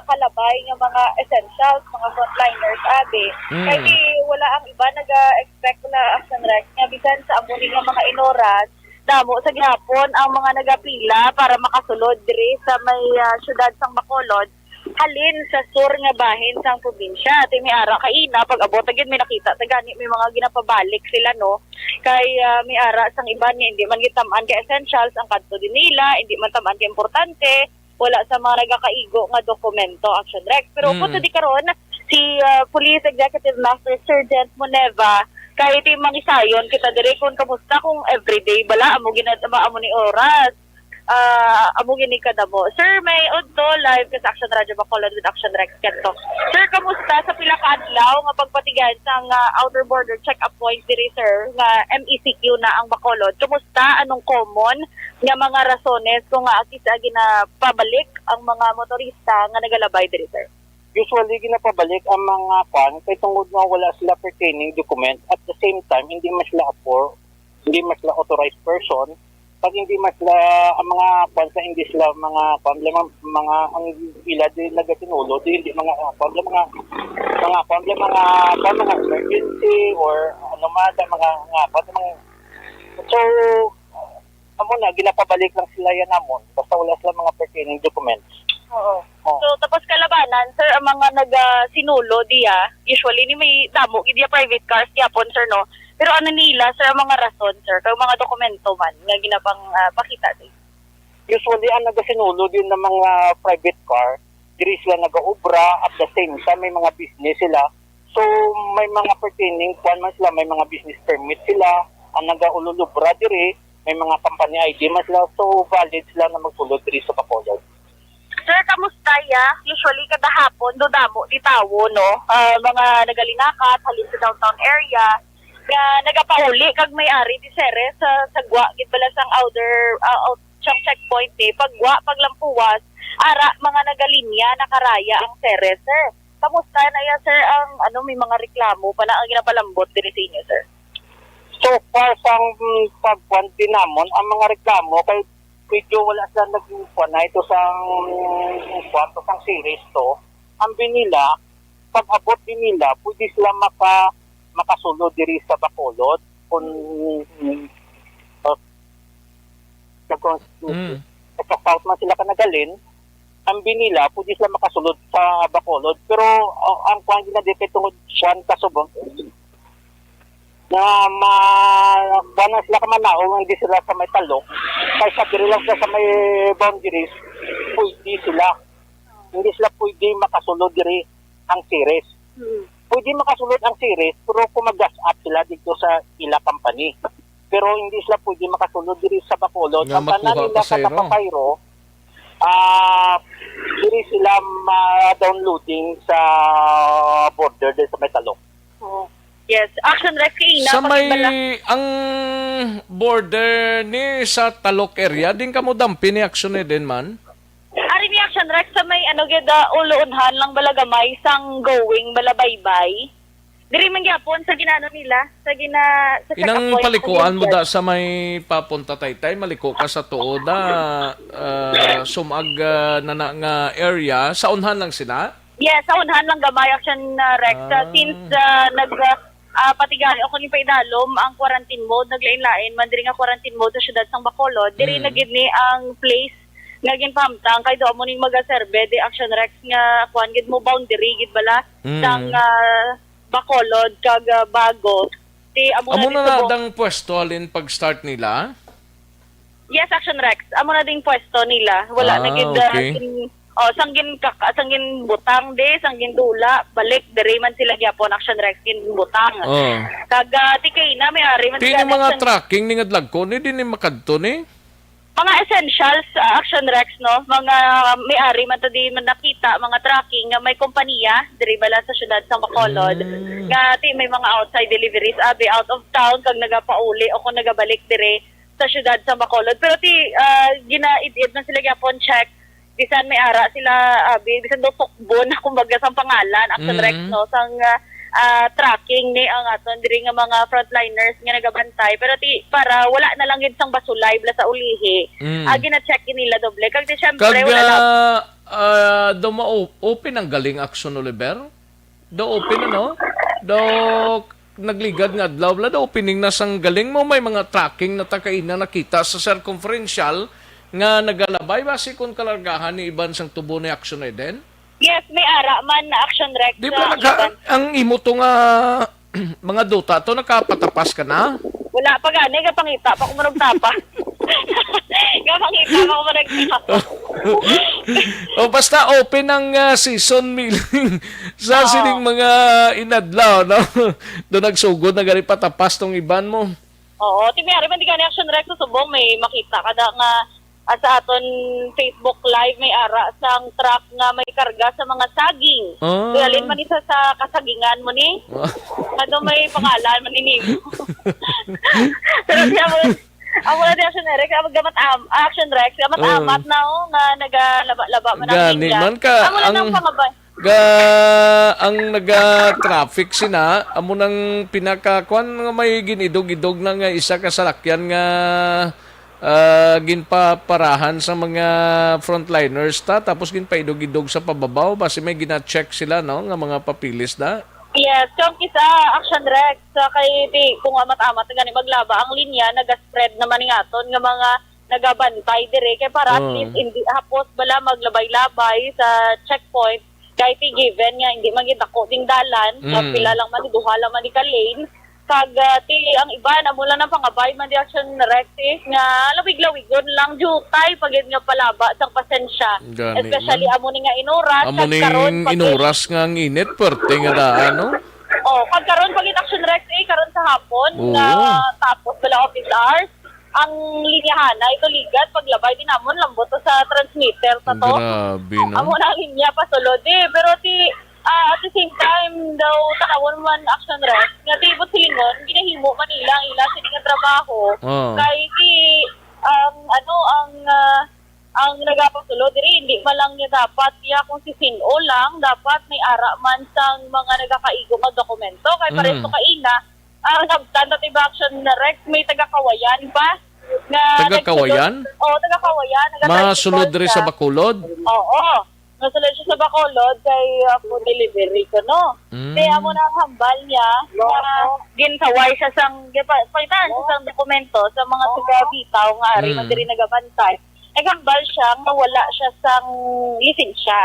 kalabay nga mga essentials mga frontliners abi kay wala ang iba naga-expect na action Rex nga bisan sa amuni nga mga inoras damo sa gihapon ang mga nagapila para makasulod diri sa may syudad sang Bacolod halin sa sur nga bahin sang probinsya ti miara kaina pag abot agid may nakita sa gani may mga ginapabalik sila no kay miara sang iban nga hindi man gitamaan ka essentials ang kadto din nila hindi man tamaan ka importante wala sa mga nagakaigo nga dokumento action Rex pero puto di karon si Police Executive Master Sergeant Moneva kahit yung mga isayon, kita dire kung kamusta kung everyday bala, amo amo ni oras, amo gini kadamo. Sir, may udto live sa Action Radio Bacolod with Action Rex Kento. Sir, kamusta sa pila ka adlaw nga pagpatigan sang outer border check-up point diri sir, nga MECQ na ang Bacolod. Kamusta anong common nga mga rasones kung kisa ginapabalik ang mga motorista nga nagalabay diri sir? Usually ginapabalik ang mga kay tungod nga wala sila pertaining document at the same time hindi mas sila authorized person pag hindi mas sila ang mga sa hindi sila mga ang ila di nagatinulo di hindi mga emergency or ano man mga so amo na ginapabalik lang sila yan namon basta wala sila mga pertaining documents. Oo. So tapos kalabanan sir ang mga nagasinulo diya usually ni may damo gid private cars gyapon sir no pero ano nila sir ang mga rason sir kay mga dokumento man nga ginapang pakita sir. Usually ang nagasinulo din ng mga private car diri sila nagaobra at the same time may mga business sila so may mga pertaining man sila may mga business permit sila ang nagaululubra diri may mga company ID man sila so valid sila na magsulod diri sa Bacolod. Sir, kamusta ya? Usually kada hapon do damo di tawo no. Mga nagalinakat halin sa downtown area nga nagapahuli kag may-ari di sere sa gwa gid bala sang outer siyang checkpoint pagwa paglampuwas ara mga nagalinya nakaraya ang sere sir. Kamusta na ya sir ang may mga reklamo pa na ang ginapalambot diri sa inyo sir? So far sang pagkuan din namon ang mga reklamo kay medyo wala sila nag-inform na ito kwarto sang series to. Ang binila, pag abot din nila, pwede sila makasulod diri sa Bacolod kung sa-south man sila kanagalin, ang binila, pwede sila makasulod sa Bacolod. Pero ang kwan ginadipit tungod siyan kasubong, na na sila kamanaong hindi sila sa may talok kaysa diri lang sila sa may boundaries pwede sila hindi sila pwede makasulod diri ang series pwede makasulod ang series pero kung mag-gas up sila dito sa ila company pero hindi sila pwede makasulod diri sa Bacolod ang tanan nila sa Tapapayro diri sila downloading sa border din sa may talok. Yes, Action Rex kaina sa may ang border ni sa Talok area din kamo dampi ni action din man. Ari ni Action Rex sa may uloonhan lang balagamay sang going balabaybay. Diri man gyapon sa ginano nila sa inang palikuan mo da sa may papunta Taytay maliko ka sa tuod sumag na nga area sa unhan lang sina. Yes, sa unhan lang gamay Action Rex since patigali ako ni paidalom ang quarantine mode naglain-lain man diri nga quarantine mode sa syudad sang Bacolod diri na gid ni ang place nga ginpamtang kay do mo ning magaserbe di Action Rex nga kuan gid mo boundary gid bala sang Bacolod kag Bago ti amo na dang pwesto alin pag start nila. Yes, Action Rex amo na ding pwesto nila wala na gid sanggin butang sanggin dula balik diri man sila gyapon Action Rex kin butang kag tikay na may ari man mga tracking ni ngadlag ko ni din makadto ni mga essentials action rex no, mga may-ari man to di man nakita mga tracking nga may kompanya diri bala sa syudad sa Bacolod nga ti may mga outside deliveries abi out of town kag nagapauli o kung nagabalik diri sa syudad sa Bacolod pero ti gina-idid na sila gyapon check bisan may ara sila abi bisan do tukbo na kumbaga sa pangalan action rex no sang tracking ni ang aton diri nga mga frontliners nga nagabantay pero ti para wala na lang gid sang basulay bla sa ulihi gina-check nila doble kag di syempre Kag wala lang do open ang galing action Oliver? Do open ano? Do nagligad nga adlaw bla do opening na sang galing mo may mga tracking na takaina nakita sa circumferential nga nagalabay basi kun kalargahan ni iban sang tubo ni action na din? yes may ara man na action rex Di ba ang imo to nga mga duta to nakapatapas ka na? wala pa gani kapangita pa ko marog tapa kapangita pa ko marog tapa O basta open ang season milling sa sining mga inadlaw no. Do nagsugod na gari patapas tong iban mo. oo ti may ari man di gani action rex sa subong may makita kada nga sa aton Facebook live may ara sang truck nga may karga sa mga saging. Dalin man isa sa kasagingan mo ni. Ano may pangalan man ini. Pero siya mo ang wala di action rex action rex amat na nga nagalaba-laba man ang Gani man ka ang pangabay. Ang naga-traffic sina amo nang pinakakuan nga may ginidog-idog na nga isa ka salakyan nga ginpaparahan sa mga frontliners ta tapos ginpaidog-idog sa pababaw basi may gina-check sila no nga mga papilis da. Yes, kung kisa action rex kay di kung amat-amat gani maglaba ang linya naga-spread naman ni aton nga mga nagabantay dire kay para at least hindi hapos bala maglabay-labay sa checkpoint kay ti given nga hindi man gid ako ding dalan pila lang man duha lang man ka lane kag ti ang iba na mula ng pangabay man di action rex nga lawig-lawigon lang jutay pagid nga palaba sang pasensya Gani especially amo ni nga inuras amo ning inuras nga ang init perte nga daan no. Pag karon pag action rex karon sa hapon nga tapos bala office hours ang linyahan ito ligat paglabay din namon lambot to sa transmitter sa to. Grabe no. Amo na linya pa sulod pero ti at the same time daw tanawon man action rex nga tibot silingon ginahimo man nila ang ila sa nga trabaho kay ti ang nagapasulod diri hindi man lang niya dapat tiya kung si Sino lang dapat may ara man sang mga nagakaigo nga dokumento kay pareho kaina ang nagtanda ti action rex may taga-kawayan pa nga Taga-Kawayan? taga-kawayan Masulod diri sa Bacolod? Oo. Nasulod siya sa Bacolod kay ako delivery ko, no? Kaya mo na ang hambal niya, ginsaway siya sang, palitan siya sang dokumento sa mga taga-bitaw nga ari, man diri nagabantay. Hambal siya nga wala siya sang lisensya.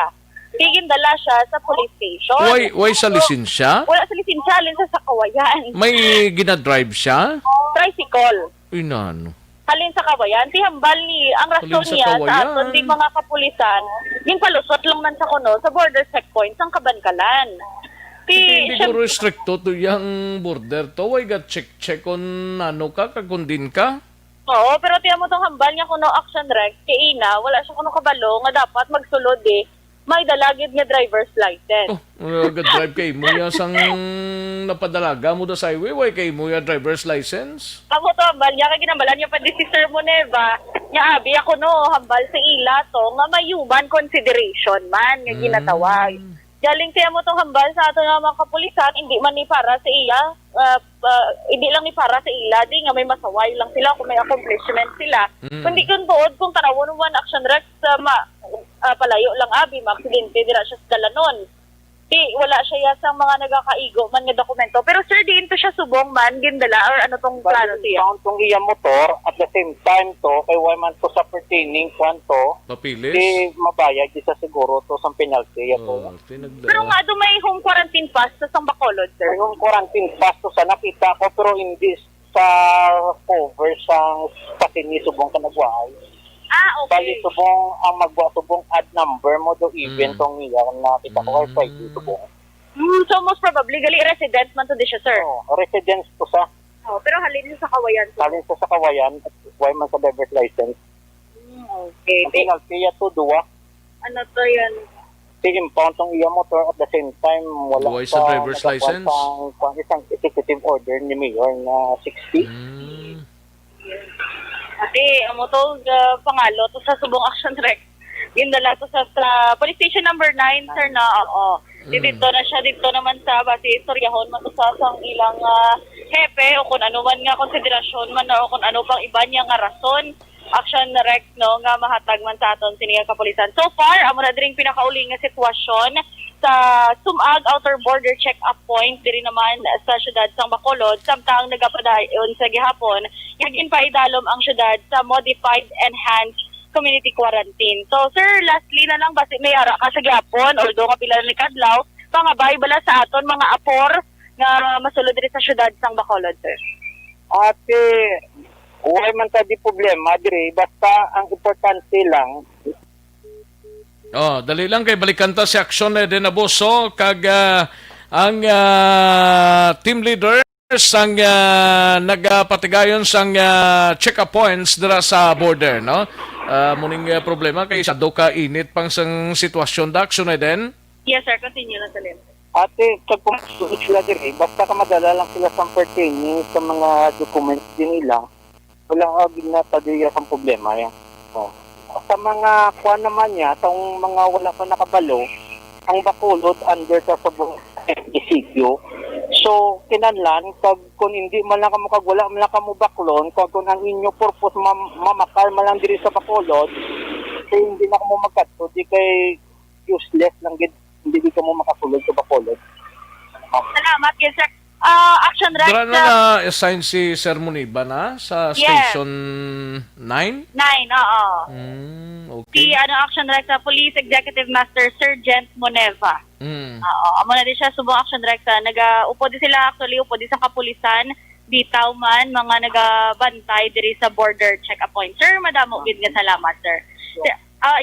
Tigin dala siya sa police station. Why sa lisensya? Wala sa lisensya, alin sa Kawayan. May ginadrive siya? Tricycle. Inano? Halin sa Kawayan, ti hambal ni ang rason Halin sa niya Kawayan. sa aton ding mga kapulisan, yung palusot lang man sa kuno sa border checkpoint sang Kabankalan. Hindi ko restricto to yung border to. Why got check on ano ka, kagundin ka? Oo, pero tiyan mo tong hambal niya kuno action rex kay ina, wala siya kuno kabalo nga dapat magsulod may dalagid nga driver's license. Drive kay mo ya sang napadalaga mo da sa highway. Why kay mo ya driver's license? Amo to hambal niya kay ginambalan niya pa di si Sir Moneva. Nya abi ako no hambal sa ila to nga may human consideration man nga ginatawag. Galing tiyan mo tong hambal sa ato nga mga kapulisan hindi man ni para sa iya hindi lang ni para sa ila di nga may masaway lang sila kung may accomplishment sila. Kundi kun tuod kung tanawon man action rex palayo lang abi maaksidente dira siya sa dalanon. Di wala siya sang mga nagakaigo man nga dokumento. Pero sir diin to siya subong man gindala or ano tong plano siya. Found tong iya motor at the same time to kay why man to sa pertaining kwanto Papilis? di mabayad di sa siguro to sa penalty Oh, Pero nga do may home quarantine pass sa sang Bacolod sir. yung quarantine pass to sa nakita ko pero hindi sa cover sang patini subong kanagwaay. Bali Okay. subong ang magwa subong add number mo do even tong iya nakita ko kay Friday subong. So most probably gali resident man to di siya sir. Residence to sa Pero halin sa Kawayan sir. salin sa Kawayan at why man sa driver's license. Okay. Ang penalty ya to duwa. Ano to yan? Sige, impound tong iya motor at the same time wala Buhay sa driver's license? Pang isang executive order ni Mayor na 60. Kasi amo to pangalo to sa subong action rec. Gindala to sa police station number 9 sir na oo. Dito na siya dito naman sa base istoryahon man to sa sang ilang hepe o kung ano man nga konsiderasyon man o kung ano pang iba niya nga rason action rec no nga mahatag man sa aton sinigang kapulisan. So far amo na diring pinakauli nga sitwasyon sa Sumag Outer Border Check-up Point diri naman sa syudad sang Bacolod samtang nagapadayon sa gihapon yagin pa idalom ang syudad sa modified enhanced community quarantine. So sir, lastly na lang basi may ara ka sa gihapon although kapila ni kadlaw pangabay bala sa aton mga apor nga masulod diri sa syudad sang Bacolod sir. Ate, huwag man ta di problema dire basta ang importante lang Dali lang kay balikan ta si Aksyon din na boso kag ang team leaders ang nagapatigayon sang check-up points dira sa border, no? Muning problema kay sa ka init pang sang sitwasyon da Aksyon din. Yes sir, continue na sa ate pag pumunta sila dire basta ka madala lang sila sa pertaining sa mga documents din nila wala agad na tadiya ang problema yan. Sa mga kuha naman niya, itong mga wala pa nakabalo, ang Bacolod under sa subong isipyo. So, kinanlan, kung hindi man lang kamo kagwala, man lang kamo baklon, kung ang inyo purpose mamakal man lang diri sa Bacolod, so hindi na kamo magkatso, di kay useless lang, hindi di kamo makasulod sa Bacolod. Salamat yes sir. Action rec Dira na assign si Sir Muniba na sa Yes. Station 9? 9, oo. Okay. Si Action Rec sa Police Executive Master Sergeant Moneva. Oo, amo na din siya subong Action Rec sa upo di sila actually upo di sa kapulisan bitaw man mga nagabantay diri sa border check-up point. Sir, madamo gid nga salamat sir.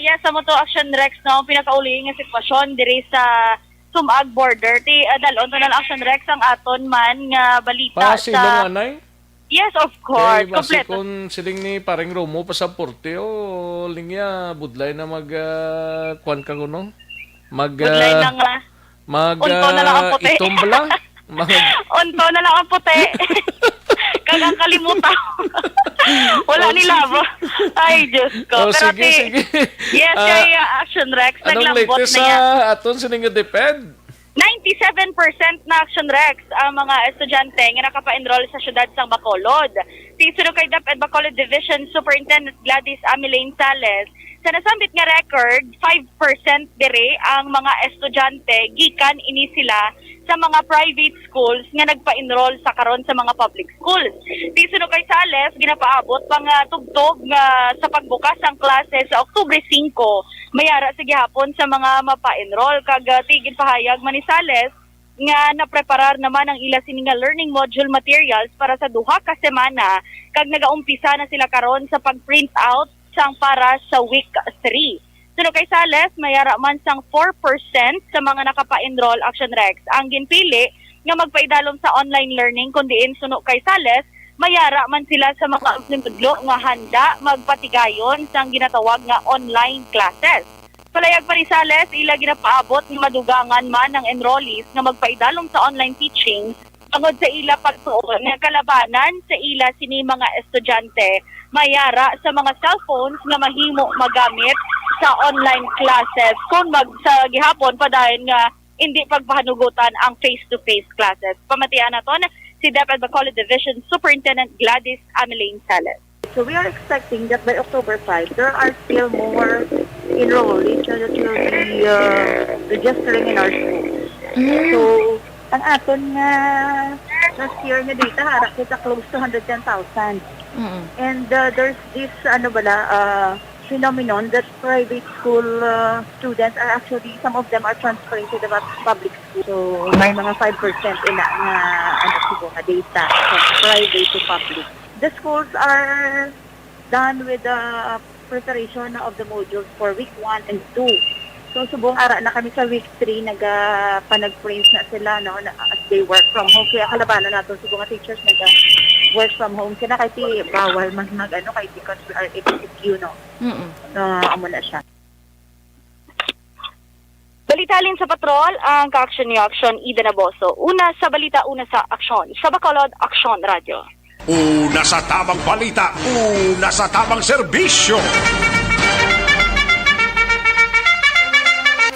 Yes, amo to Action Rec no pinakauli nga sitwasyon diri sa Sumag border ti dalon to na Action Rec ang aton man nga balita Pasilong anay? Yes, of course. Kaya basi Kompleto. kung siling ni paring Romo pasaporte o lingya budlay na mag kuan ka kuno Budlay na nga. Unto na lang ang puti. itom bala Unto na lang ang puti. Kagang kalimutan. Wala nila ba? Ay, Diyos ko. Pero sige. yes, kaya Action Rex, Anong naglambot latest na niya. sa aton sining nga depend? 97% na Action Rex ang mga estudyante nga nakapa-enroll sa syudad sang Bacolod. Si Surukay DepEd Bacolod Division Superintendent Gladys Amilaine Sales, sa nasambit nga record, 5% dire ang mga estudyante gikan ini sila sa mga private schools nga nagpa-enroll sa karon sa mga public schools. Si Surukay Sales ginapaabot pang tugtog nga sa pagbukas ang klase sa Oktubre 5 mayara sa gihapon sa mga mapa-enroll kag tigid pahayag man ni Sales nga napreparar naman ang ila sini nga learning module materials para sa duha ka semana kag nagaumpisa na sila karon sa pag-print out sang para sa week 3. Suno kay Sales, mayara man sang 4% sa mga nakapa-enroll Action Rex ang ginpili nga magpaidalom sa online learning kundiin suno kay Sales mayara man sila sa mga implemento nga handa magpatigayon sang ginatawag nga online classes. Palayag pa ni Sales, ila ginapaabot nga madugangan man ng enrollees nga magpaidalom sa online teaching tungod sa ila pagtuon nga kalabanan sa ila sini mga estudyante mayara sa mga cellphones nga mahimo magamit sa online classes kung sa gihapon padayon nga hindi pagpahanugutan ang face-to-face classes. Pamatian naton si DepEd Bacolod Division Superintendent Gladys Amilaine Sales. So we are expecting that by October 5, there are still more enrollees that will be registering in our schools. So, ang aton nga last year nga data, harap kita close to 110,000. And there's this, phenomenon that private school students are actually, some of them are transferring to the public school. So, may mga 5% ina nga data from private to public. The schools are done with the preparation of the modules for week 1 and 2. So, subong ara na kami sa week 3, panag-print na sila, no, as they work from home. Kaya kalabanan natin, subong nga teachers work from home sila kasi bawal mag ano kay because we are MCQ no. Amo na siya. Balitalin sa patrol ang ka-action ni Action Ida Naboso. Una sa balita, una sa aksyon. Sa Bacolod, Action Radio. Una sa tamang balita, una sa tamang serbisyo.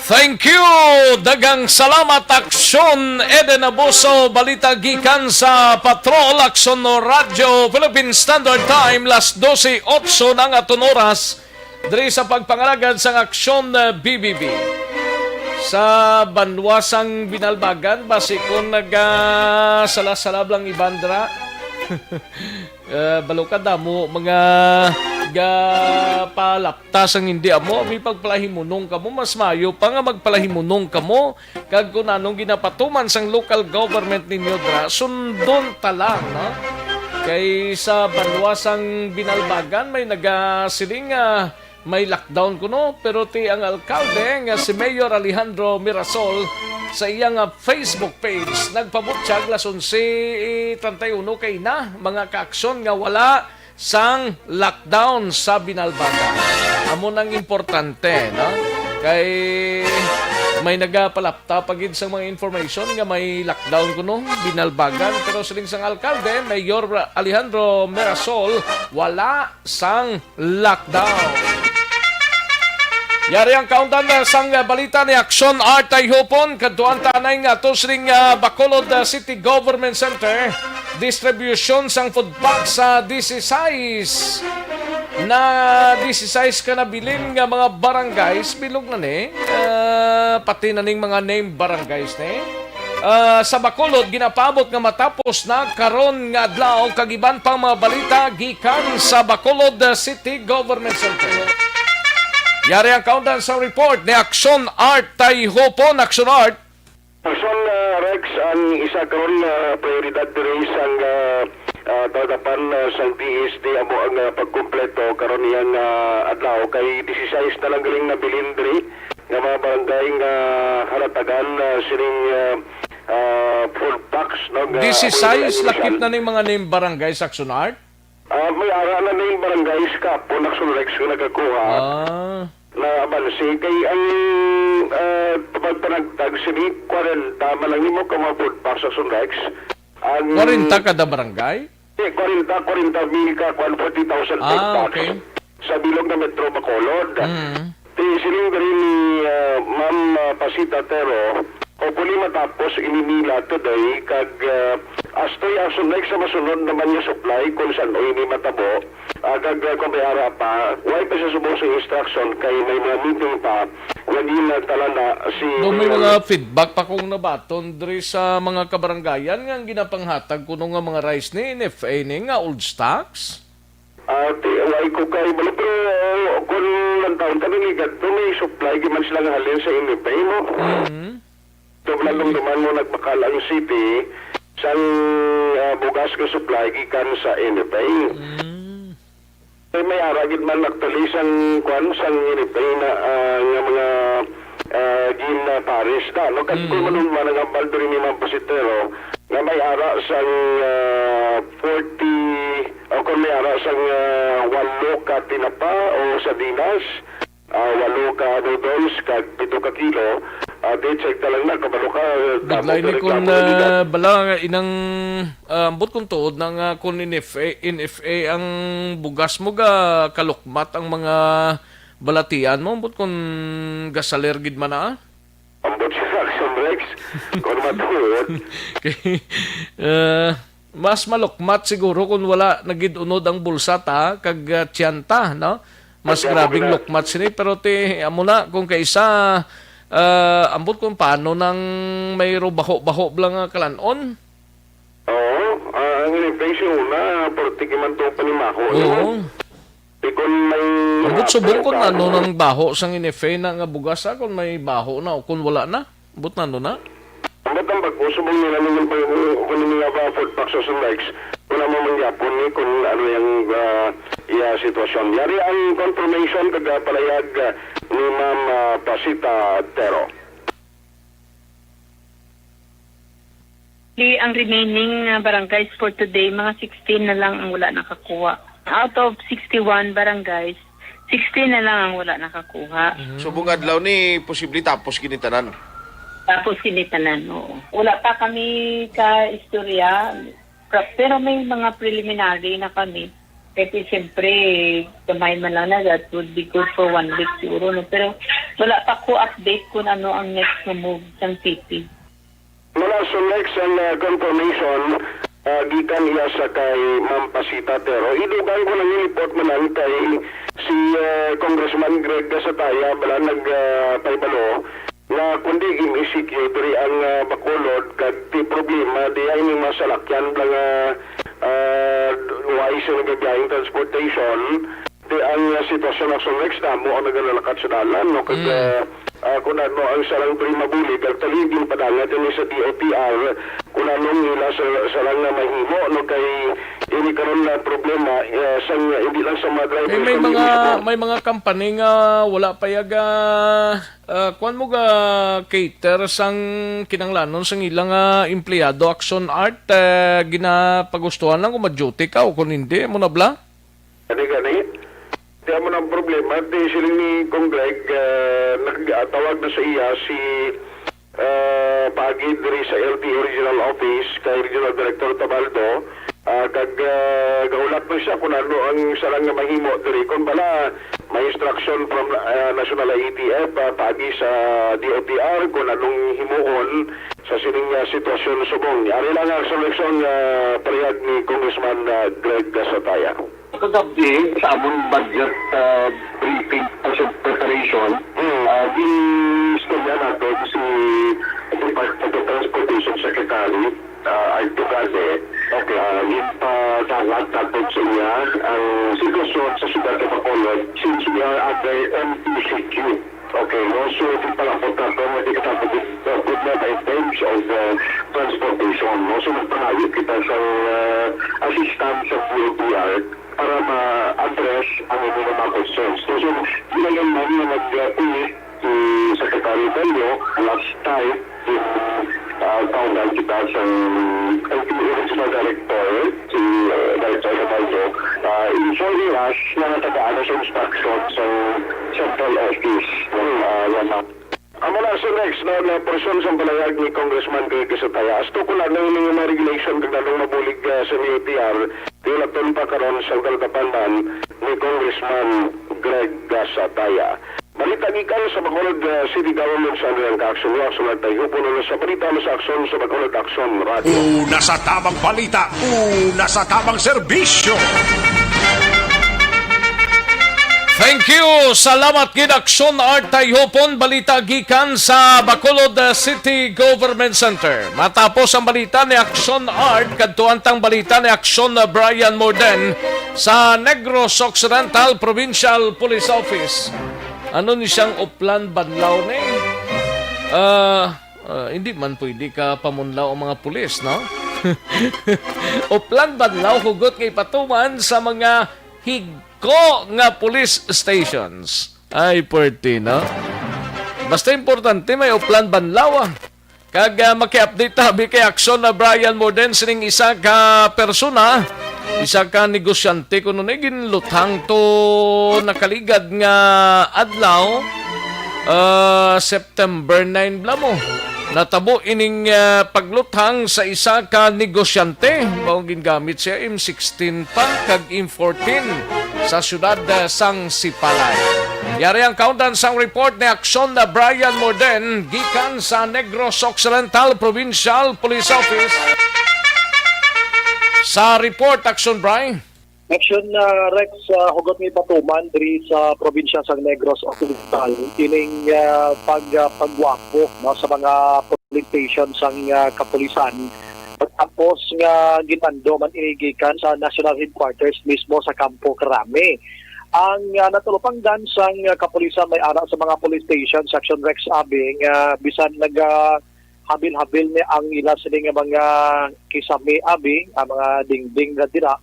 Thank you! Dagang salamat Aksyon Eden Abuso, balita gikan sa Patrol Aksyon no Radio Philippine Standard Time las 12:08 ng aton oras diri sa pagpangalagad sa Aksyon BBB. Sa banwasang binalbagan, basi kung nag-salas-salab lang ibandra, balukad mo, mga palaptas ang hindi amo, may pagpalahimunong ka mo, mas mayo pa nga magpalahimunong ka mo, kag kung anong ginapatuman sang local government ninyo dra, sundon talang, no? Kay sa banwasang binalbagan, may nagasiling may lockdown kuno, pero ti ang alkalde nga si Mayor Alejandro Mirasol sa iyang Facebook page nagpabutyag las 11:31 kay na mga kaaksyon nga wala sang lockdown sa binalbagan. Amo nang importante, no? Kay may nagapalapta pagid sa mga information nga may lockdown kuno binalbagan, pero siling sang alkalde Mayor Alejandro Mirasol wala sang lockdown. Yari ang kaundan sang balita ni Action Art ay hupon kadtuan tanay nga to siling Bacolod City Government Center distribution sang food pack sa 16 ka nabilin nga mga barangays bilog na ni pati na ning mga name barangays ni sa Bacolod ginapabot nga matapos na karon nga adlaw kagiban pang mga balita gikan sa Bacolod City Government Center. Yari ang countdown sa report ni Action Art Tayhopon. Action Art. Action Rex, ang isa karon prioridad diri sang tadapan sa DSD amo ang pagkumpleto karon niyang adlaw kay 16 na lang galing na bilin diri nga mga barangay nga halatagan sining full packs no. 16 lakip na ning mga name barangay sa Action Art. May ara na ning barangay sa po Action Rex nga nagakuha. Na abalsi kay ang pagpanagtag sini 40 malang nimo ka mga food packs sa Action Rex. 40 kada barangay? 40 mil ka 40,000 packs okay. Sa bilog na Metro Bacolod. Siling rin ni Ma'am Pasita Tero o kung matapos ininila today kag astoy ason like sa masunod naman yung supply kung saan o ini matabo kag kung may ara pa why pa siya subong sa instruction kay may mga meeting pa hindi na tala na si may mga feedback pa kung nabaton diri sa mga kabaranggayan nga ginapanghatag kuno nga mga rice ni NFA ni nga old stocks. Why ko kay bali pero kung lang taon tanong igad may supply giman sila nga halin sa NFA mo. Lalong duman mo nagbakal ang city sang bugas ko supply gikan sa NFA. May aragid man actually sang kwan sang NFA na nga mga gin Paris na no kan ko man nga balduri ni Ma'am Pasitero nga may ara sang 40 o kung may ara sang 8 ka tinapa o sardinas 8 ka noodles kag 7 ka kilo. Check talang na kabalo ka Bigla ni kun bala inang ambot kun tuod nang kun NFA ang bugas mo ga kalukmat ang mga balatian mo ambot kun gasaler gid man na. Ambot siya Action Rex kun matuod. Mas malukmat siguro kung wala nagid unod ang bulsa ta kag tiyanta no. Mas grabing lukmat sini pero ti amo na kung kaisa ambot kung paano nang mayro baho-baho lang kalanon. Oo, ang inflation na portiki man to panimaho. Oo. Kung may ambot subong kung ano nang baho sang NFA na nga bugas kung may baho na o kung wala na. Ambot na na. Ambot ang bago subong nila naman pa kung nila ba food packs sa likes. Wala mo mangyapon ni kung ano yung sitwasyon. Yari ang confirmation kagapalayag ni Ma'am Pasita Tero. Ang remaining barangays for today, mga 16 na lang ang wala nakakuha. Out of 61 barangays, 16 na lang ang wala nakakuha. So bung adlaw ni posible tapos kinitanan. Tapos sinitanan, oo. Wala pa kami ka-istorya, pero may mga preliminary na kami. Kasi siyempre, kamay man lang na, that would be good for 1 week siguro. No? Pero wala pa ko update kung ano ang next na move ng city. Mula sa next ang confirmation, gikan iya sa kay Ma'am Pasita Tero. Idugan ko lang yung report mo lang kay si Congressman Greg Gasataya, bala nagpaibalo, na kundi im-security ang Bacolod kag ti problema di ay ni masalakyan lang wais na nagagayang transportation di ang sitwasyon ng next na mo ang nagalalakat sa dalan no kag kung ano ang sarang primabuli kag taligin padanga din sa DOTR kung anong nila sa lang na mahimo no kay ini karon na problema hindi lang sa mga drivers may mga company nga wala payaga kuan mo ga cater sang kinanglanon sang ilang empleyado Action Art ginapagustuhan lang kung ma-duty ka o kung hindi mo na bla gani kaya mo ng problema, di siling ni Kong Greg, nagtawag na sa iya si Pagi diri sa LTO Regional Office, kay Regional Director Tabaldo, kag gaulat mo siya kung ano ang sarang nga mahimo diri. Kung bala, may instruction from National ATF, Pagi sa DOTR, kung anong himuon sa sining sitwasyon subong. Ari lang ang seleksyon parehag ni Congressman Greg Gasataya. Kagabi, sa among budget briefing preparation, istorya natin si Department of Transportation Secretary Arto Gade. Okay. Ipatangat natin sa niya ang sitwasyon sa Sudan ng Bacolod since we are under MPCQ. Okay, so ito pala po natin, hindi ka tapos problema in terms of transportation. So nagpanayo kita sa assistance sa POTR para ma-address ang inyong mga concerns. So, ginagawa namin na nag-uwi si Secretary Bello last time taungan kita sa Regional Director, si Director Cabaldo, informing us na natagaan na sa instruction sa Central Office ng Amala sa next na person sa palayag ni Congressman Greg Gasataya. Asto ko lang ng mga regulation kag dalong mabulig sa NUTR dilaton pa karon sa kaltapanan ni Congressman Greg Gasataya. Balita gikan sa Bacolod City Government sa Andreang Action News sa tayo puno na sa balita sa aksyon sa Bacolod Action Radio. Una sa tamang balita, una sa tamang serbisyo. Thank you. Salamat gid Action Art Tayhopon balita gikan sa Bacolod City Government Center. Matapos ang balita ni Action Art kadtuantang balita ni Action Brian Morden sa Negros Occidental Provincial Police Office. Ano ni siyang Uplan Banlaw ni? Hindi man pwede ka pamunlaw ang mga pulis, no? Uplan Banlaw hugot kay patuman sa mga higko nga police stations. Ay, puwerte, no? Basta importante, may Uplan Banlaw, Kag maki-update tabi kay Action na Brian Morden sining isa ka persona, isa ka negosyante kuno na ginluthang to nakaligad nga adlaw September 9 blamo. Natabo ining pagluthang sa isa ka negosyante mao gingamit siya M16 pa kag M14 sa syudad sang Sipalay. Yari ang countdown sang report ni Action na Brian Morden gikan sa Negros Occidental Provincial Police Office. Sa report, Action Brian. Action Rex hugot ni patuman diri sa probinsya sa Negros Occidental kining pagwapo no, sa mga police station sang kapulisan. Tapos nga ginando man inigikan sa National Headquarters mismo sa Campo Crame. Ang natulupanggan sang kapulisan may ara sa mga police station sa Action Rex abing bisan habil-habil ni ang ila sining mga kisame abing ang mga dingding na dira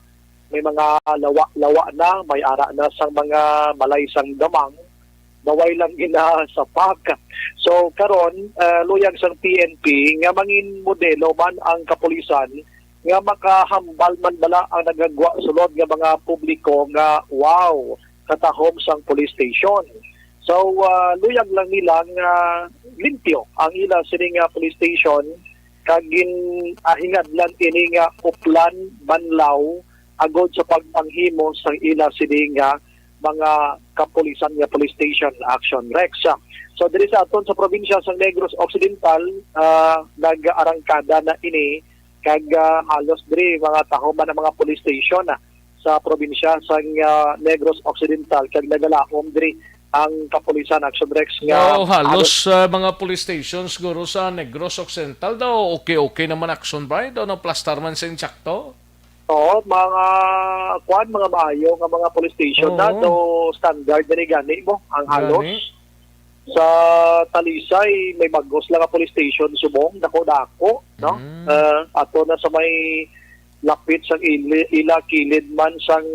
may mga lawa na may ara na sang mga malaysang damang naway lang gina sa PAC. So karon luyag sang PNP nga mangin modelo man ang kapulisan nga makahambal man bala ang nagagwa sulod nga mga publiko nga wow katahom sang police station. So luyag lang nila nga limpyo ang ila sini nga police station kagin hingadlan ini nga uplan banlaw agod sa pagpanghimo sang ila sini nga mga kapulisan nga police station action Rex. So diri sa aton sa probinsya sa Negros Occidental nag-arangkada na ini kag halos diri mga taho man ang mga police station sa probinsya sa Negros Occidental kag nagalahom diri ang kapulisan action Rex nga halos mga police stations siguro sa Negros Occidental daw okay naman action Bride no plastar man sa insakto. Oo, mga maayo nga mga police station na to standard na gani mo ang halos. Sa Talisay may bagos lang nga police station subong dako-dako no. Ato na sa may lapit sa ila kilid man sang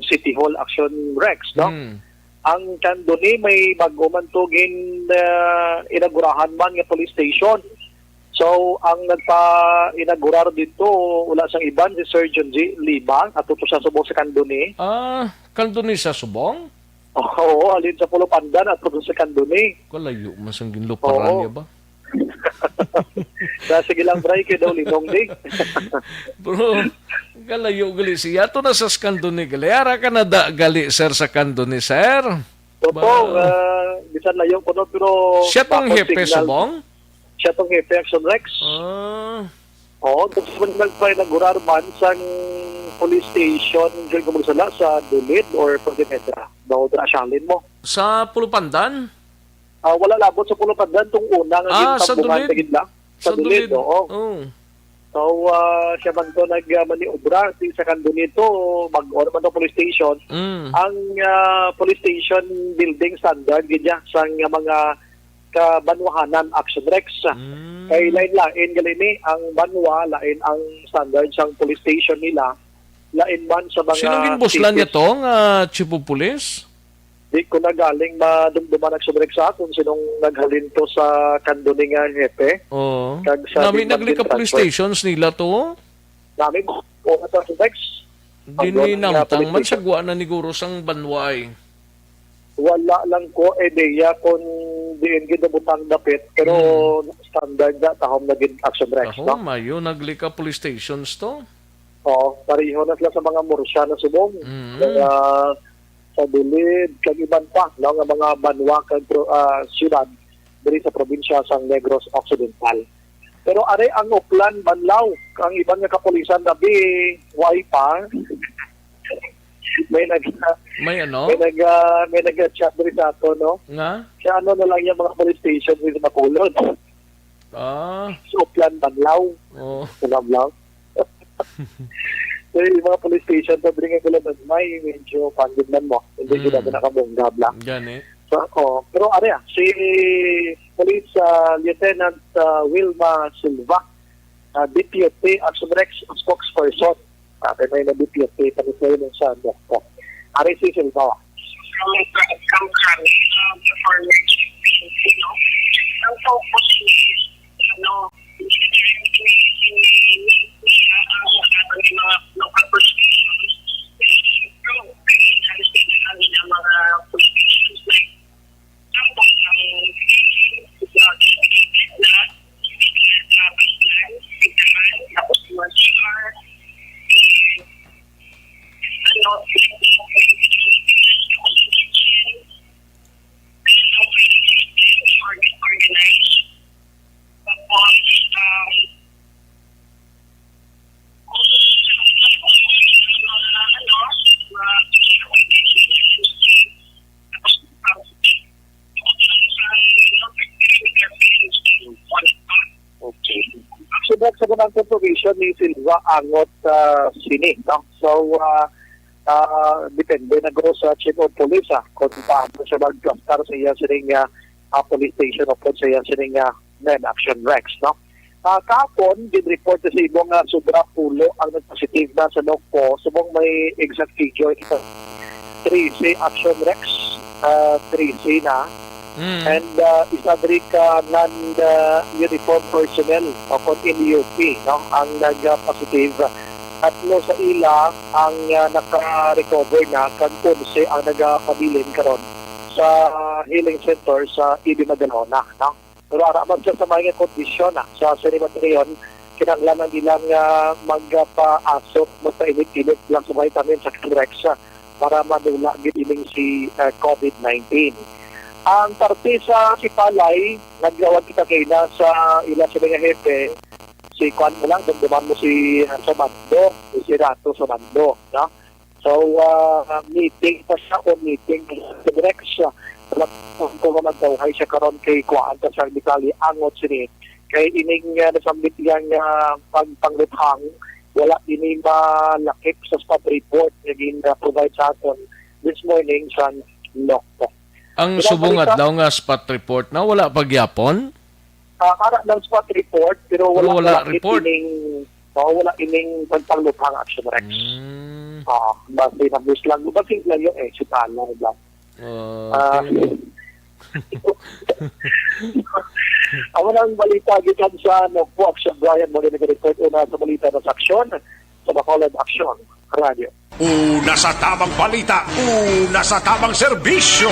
City Hall action Rex no. Ang Candoni may bago man to inagurahan man nga police station. So, ang nagpa-inaugurar dito, wala sang iban, si Surgeon G. Libang, at ito sa Subong sa Candoni. Candoni sa Subong? Oo, alin sa Pulo Pandan at ito sa Candoni. Kalayo, masang ginluparan niya ba? Sige lang, Bray, kayo daw linong di. Bro, kalayo gali siya. Ito na sa Candoni gali. Ara ka na gali, sir, sa Candoni, sir? Totoo, bisan layo ko no, pero... Siya tong hepe, Subong? Siya itong hepe action Rex. Oo, tapos nagpa-inaugurar man sa police station dyan kumursala sa Dulid or Pagdimedra. Daw na asyalin mo. Sa Pulupandan? Wala labot sa Pulupandan itong unang sa Dulid? Sa Dulid, oo. So, siya man ito nag-maniobra sa Candoni ito, mag-on man ito police station. Ang police station building standard, ganyan, sa mga kabanwahanan action Rex. Kay lain galini ang banwa lain ang standard sang police station nila lain man sa mga sinong ginbuslan niya to nga chief of police? Di ko na galing madumduman action Rex sa kung sinong naghalin to sa Candoni nga hepe. Nami naglika police stations nila to? Nami ko sa Rex. Dininamtang man sagwa na ni Guro sang banway. Wala lang ko ideya kung diin ginabutang dapit pero standard na tahom na gin action Rex. Mayo naglika police stations to? Oo, pareho na sila sa mga mursya na subong. Sa Dulid, kag iban pa, no, nga mga banwa kag siyudad diri sa probinsya sa Negros Occidental. Pero are ang uplan banlaw, ang iban nga kapulisan dabi way pa. may nag-chat diri sa ato, no? Nga? Kaya ano na lang yung mga police station with Makulod. So, plan banlaw. Banlaw. So, yung mga police station, pabringin ko lang may medyo panggitnan mo. Hindi sila na nakabongga. Gani. So, pero si Police Lieutenant Wilma Silva, Deputy Action Rex spokesperson. May na-deputy pa rin ng sa Doko. Ari si Silva. From kami, former GP, ang focus is, ang mga local police stations, improve ang mga police stations like tapos ang tapos yung CR organized. Tapos, okay. So, sa ganang provision ni Silva angot sini, no? So, depende na guro sa chief of police kung paano siya mag-draftar sa iya sining police station o sa iya sining men action Rex, no? Kahapon, din-report sa ibong sobra pulo ang nag-positive na sa NOCPO. Subong may exact figure ito. 13 action Rex 13 na. And isa diri ka non-uniform personnel o in UP, no? Ang nag-positive. Tatlo sa ila ang naka-recover na, kag 11 ang nagpabilin karon sa healing center sa EB Magalona, no? Pero araman siya sa mga kondisyon sa sanimateriyon, kinanglanan nilang magpa-asok, magpa-init-init lang sa vitamin sa Rexa para madula giling si COVID-19. Ang parte sa Sipalay, naglawag kita kayo na sa ila sa mga hepe, si Juan mo lang, dumduman mo si Samando, si Rato Samando. No? So, meeting pa siya o meeting sa Rexa. Kung magdawhay siya karon kay Kuan sa Sarmitali, angot siya kay ining nasambit yang pagpanglithang, wala ini malakip sa spot report na provide sa aton this morning sa Lokpo. Ang subungat daw nga spot report na wala pagyapon? Para ng spot report pero wala report. Wala ining pagpanglithang action Rex. Basta nabus lang. Basing lang yung sitala lang. Ako nang balita gikan sa Nagpo Action Brian mo nag-report una sa balita ng aksyon sa Bacolod Action Radio. Una sa tamang balita, una sa tamang serbisyo.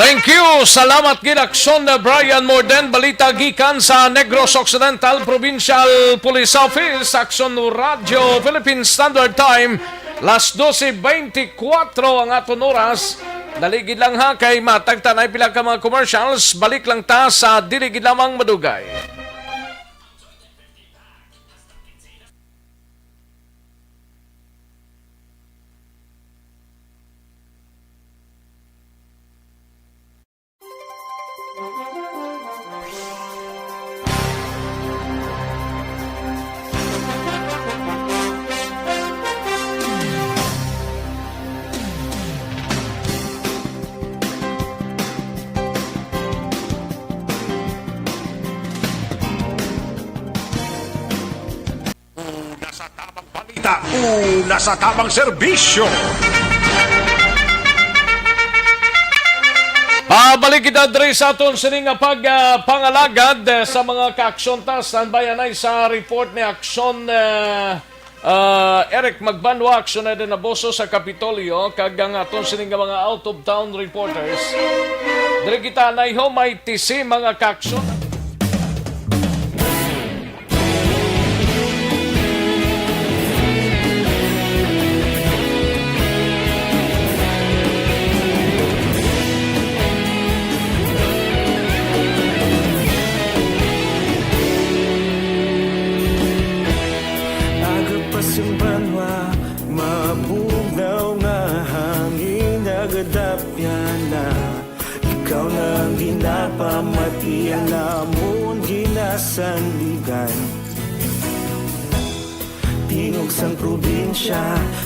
Thank you! Salamat ginaksyon na Brian Morden. Balita gikan sa Negros Occidental Provincial Police Office. Aksyon Radio Philippine Standard Time. Las 12:24 ang aton oras. Daligid lang ha kay matagtanay pila ka mga commercials. Balik lang ta sa diligid lamang madugay. Una sa tamang serbisyo. Pabalik kita diri sa aton sining pangalagad sa mga kaaksyon ta. Standby anay sa report ni aksyon Eric Magbanwa, aksyon na din na boso sa Kapitolyo, kag ang aton sining mga out of town reporters. Diri kita anay ho may tisi mga kaaksyon. Simbanwa, mabugnaw nga hangin nagadapyan na ikaw nang ginapamatian namon ginasandigan. Tingog sang probinsya,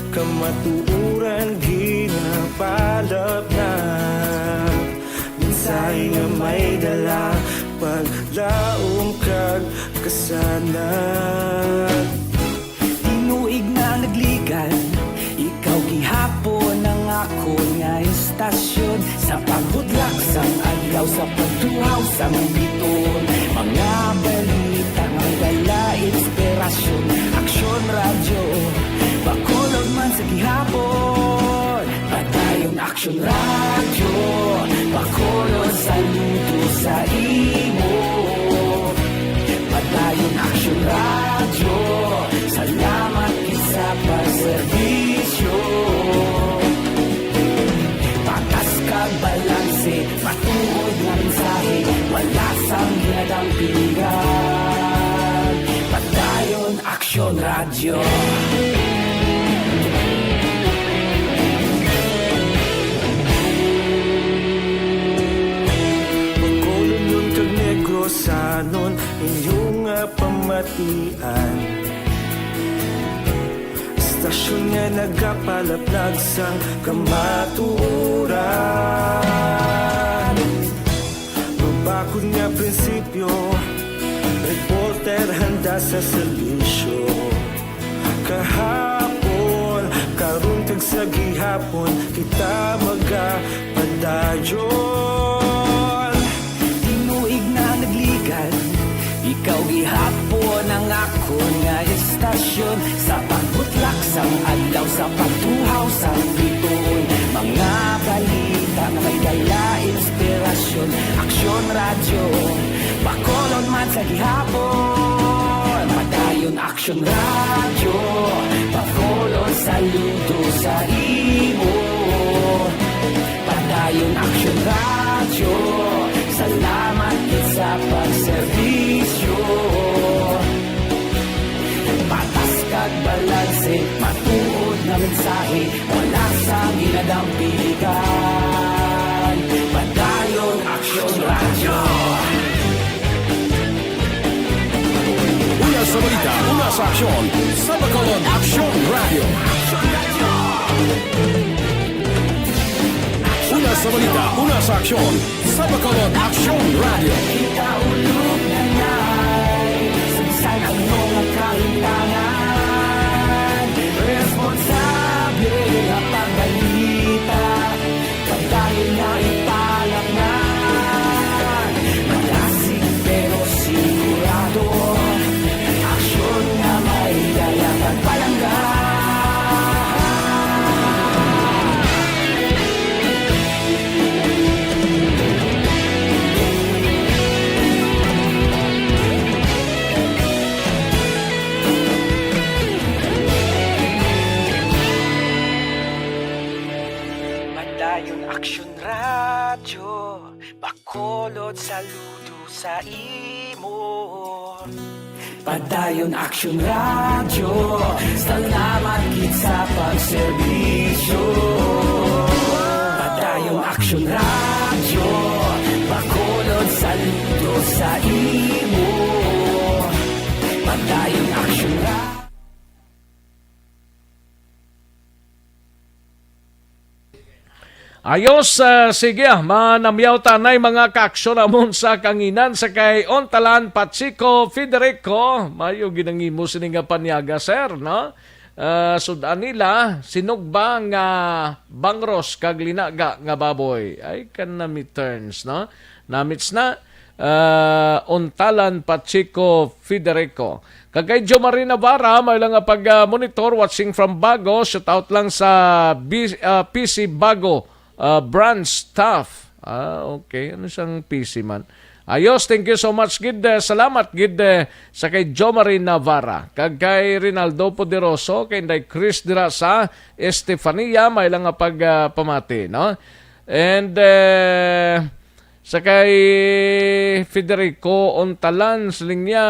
kamatuuran ginapalap na minsay nga may dala paglaom kag kasanan. Tinuig na nagligan, ikaw gihapon ang ako nga istasyon. Sa paghudlak sang adlaw, sa pagtuhaw sang biton, mga balita nga dala inspirasyon. Aksyon radyo, Bacolod man sa gihapon. Padayon aksyon radyo, Bacolod saludo sa imo. Padayon aksyon radyo, salamat isa pagserbisyo. Patas kag balanse, matuod nga mensahe, wala sang ginadang piligan. Padayon aksyon radyo. Bacolod nun kag Negros sanon inyong pamatian. Istasyon nga nagapalaplag sang kamatuoran. Mabakod nga prinsipyo, reporter handa sa serbisyo. Kahapon, karon kag sa gihapon kita magapadayon. Tinuig na nagligan, ikaw gihapon ang ako nga estasyon. Sa pagbutlak sang adlaw, sa pagtuhaw sang bituon, mga balita na may dala inspirasyon. Aksyon radyo, Bacolod man sa gihapon. Padayon Aksyon radyo, Bacolod saludo sa imo. Padayon Aksyon radyo, salamat sa pagserbisyo. Patas kag balanse, matuod na mensahe, wala sa ginadampigan. Padayon Aksyon radyo. Una sa balita, una sa aksyon, sa Bacolod Aksyon Radio. Una sa balita, una sa aksyon, sa Bacolod Aksyon Radio. Ikaulog na na'y sagsay ang mga kahintangan. Responsable ang pagbalita, pagdahil na ipalak na. Malasig pero sigurado, aksyon na may dalang pagpalangga. Padayon Aksyon radyo, Bacolod saludo sa imo. Padayon Aksyon radyo, salamat gid sa pagserbisyo. Padayon Aksyon radyo, Bacolod saludo sa imo. Padayon Aksyon radyo. Ayos, sige, manamyaw tanay mga kaaksyon amon sa kanginan sa kay Ontalan Patsico Federico. Mayo ginangimo sini nga panyaga, sir, no? Sudan nila, sinugba nga bangros kag linaga nga baboy. Ay, kan na turns, no? Namits na, Ontalan Patsico Federico. Kagay Jo Marina Vara, may lang nga pag-monitor, watching from Bago, shout out lang sa PC Bago. Brand staff. Okay. Ano siyang PC man? Ayos, thank you so much, gid. Salamat, gid, sa kay Jo Marie Navarra. Kag kay Rinaldo Poderoso, kay Chris Dirasa, Estefania, may lang nga pamati, no? And, sa kay Federico Ontalan, siling niya,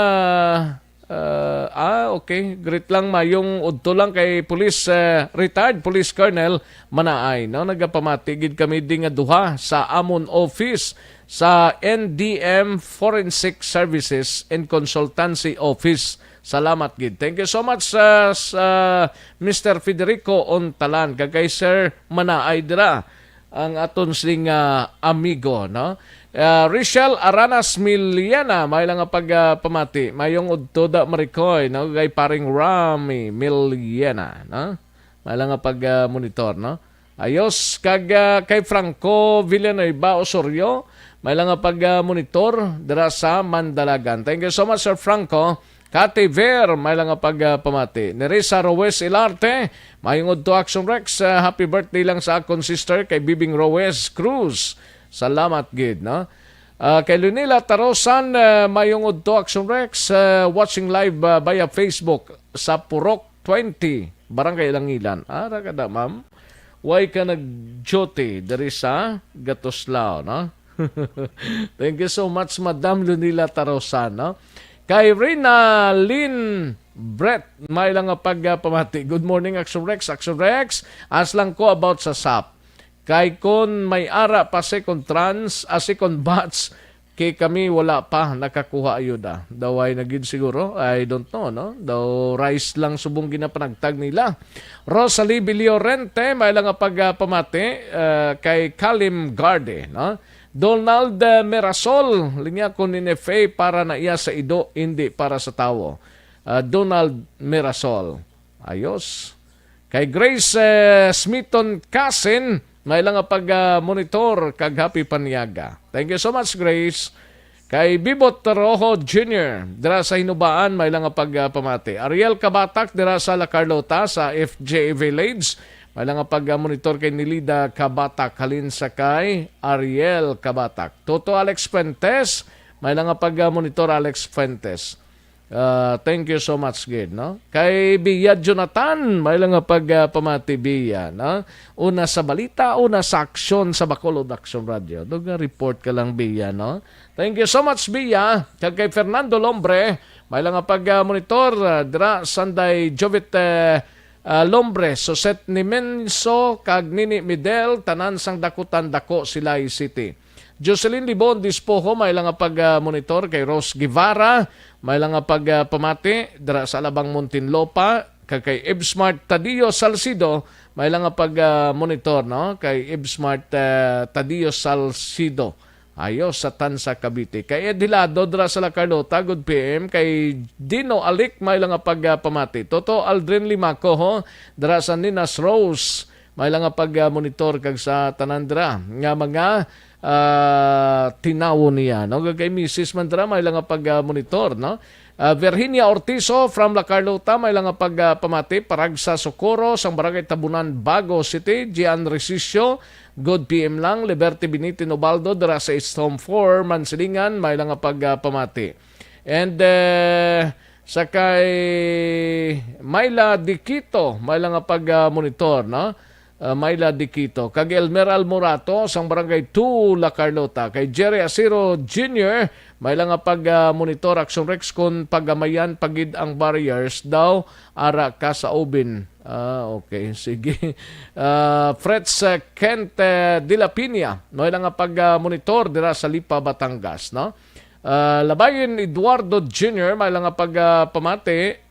okay. Great lang mayong udto lang kay police, retired police colonel Manaay, no? Nagapamatigid kami din nga duha sa amon office sa NDM Forensic Services and Consultancy Office. Salamat gid. Thank you so much sa Mr. Federico Ontalan kay Sir Manaay dira ang aton sing amigo, no? Richelle Aranas Miliana, may lang nga pagpamati. Mayong udto da Maricoy, no? Kay paring Rami Miliana, no? May lang nga pag-monitor, no? Ayos, kag kay Franco Villanueva Osorio, may lang nga pag-monitor dira sa Mandalagan. Thank you so much, Sir Franco. Kati Ver, may lang nga pagpamati. Nerissa Roes Ilarte, mayong udto Action Rex. Happy birthday lang sa akong sister kay Bibing Roes Cruz. Salamat, gid, no? Kay Lunila Tarosan, mayong udto Action Rex, watching live via Facebook sa Purok 20, Barangay Langilan. Ara ka da, ma'am? Why ka nag-jote dari sa Gatoslao, no? Thank you so much, Madam Lunila Tarosan, no? Kay Rina Lynn Brett, may lang nga pagpamati. Good morning, Action Rex. Action Rex, as lang ko about sa SAP. Kay kon may ara pa second trans, second batch, kay kami wala pa nakakuha ayuda. Daw ay nagid siguro, I don't know, no? Daw rice lang subong ginapanagtag nila. Rosalie Villorente, may lang nga pagpamati kay Kalim Garde, no? Donald Merasol, linya ko ni NFA para na iya sa ido, hindi para sa tawo. Donald Merasol. Ayos. Kay Grace Smithon Kasin, may lang pag-monitor kag happy paniaga. Thank you so much, Grace. Kay Bibot Rojo Jr., dira sa Hinubaan, may lang pagpamati. Ariel Kabatak, dira sa La Carlota, sa FJ Village, may lang pag-monitor kay Nilida Kabatak, halin sa kay Ariel Kabatak. Toto Alex Fuentes, may lang pag-monitor Alex Fuentes. Thank you so much, Gid, no? Kay Bia Jonathan, may lang pagpamati Bia, no? Una sa balita, una sa aksyon sa Bacolod Action Radio. Doga report ka lang, Bia, no? Thank you so much, Bia. Kay Fernando Lombre, may lang pag-monitor dira Sanday Jovet Lombre, Soset ni Menso, kag Nini Midel, tanan sang dakutan dako Silay City. Jocelyn Libon Dispoho, may lang pag-monitor kay Rose Guevara, may lang pagpamati dira sa Alabang Muntinlupa, kay Ibsmart Tadio Salcido, may lang pag-monitor, no? Kay Ibsmart Tadio Salcido. Ayos sa Tansa Cavite. Kay Edilado dira sa La Carlota, good PM. Kay Dino Alik, may lang pagpamati. Toto Aldrin Limaco, ho, dira sa Ninas Rose, may lang pag-monitor kag sa Tanandra. Nga mga tinawo niya, no? Kay Mrs. Mandra, may lang pag-monitor, no? Virginia Ortizo from La Carlota, may lang pagpamati. Paragsa Socorro, sang Barangay Tabunan, Bago City. Gian Resisio, good PM lang. Liberty Binitin Ubaldo, dira sa East Home 4, Mansilingan, may lang pagpamati. And sa kay Myla Diquito, may lang pag-monitor, no? Myla Diquito. Kag Elmer Almorato, sang Barangay 2, La Carlota. Kay Jerry Asiro Jr., may lang pag-monitor Action Rex kung pagamayan pagid ang barriers daw ara ka sa Obin. Okay, sige. Freds Kent de la Piña, may lang pag-monitor dira sa Lipa, Batangas, no? Labayin Eduardo Jr., may lang pagpamati.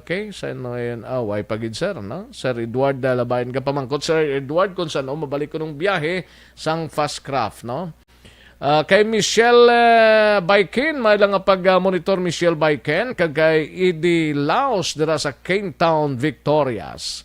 Okay, saan yun? Why pagid, sir, no? Sir Edward, labayin ka pamangkot. Sir Edward, kung saan mabalik ko nung biyahe sang fast craft, no? Kay Michelle Baiken, may lang pag-monitor Michelle Baiken. Kay Edie Laos, dira sa Cane Town, Victorias.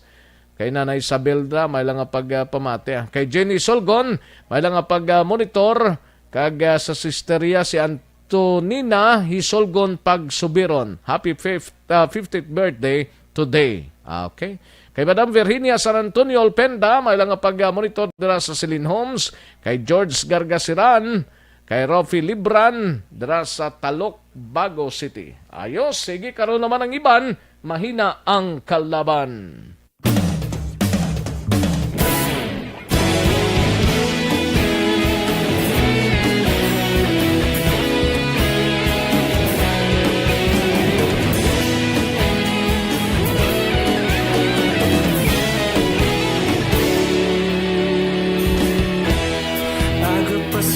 Kay Nanay Isabelda, may lang pagpamati. Kay Jenny Solgon, may lang pag-monitor. Kag sa sisteria si Antonina Hisolgon Pagsubiron. Happy 50th birthday today. Okay. Kay Madam Virginia San Antonio Olpenda, may lang pag-monitor dira sa Celine Homes. Kay George Gargasiran, kay Rofi Libran, dira sa Talok, Bago City. Ayos, sige, karon naman ang iban, mahina ang kalaban.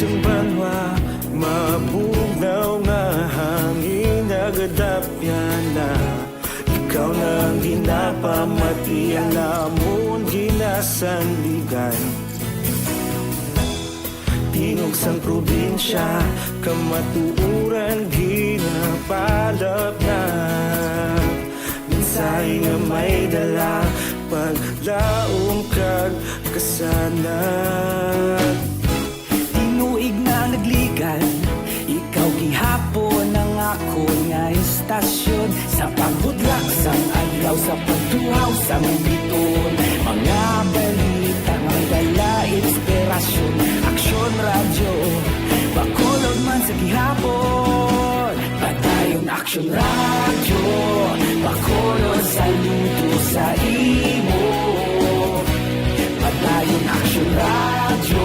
Banwa, mabugaw nga hangin nagadapyan na. Ikaw nang ginapamati, alamon ginasandigan. Tingog sang probinsya, kamatuuran ginapalap na. Minsay nga may dala, paglaong kag kasanat. Nagligan, ikaw gihapon ang ako nga istasyon sa pagbudlak sang adlaw sa pagtuhaw sang biton. Mga balita nga dala inspirasyon, Aksyon Radio, Bacolod man sa gihapon. Padayon Aksyon Radio, Bacolod saludo sa imo. Padayon Aksyon Radio,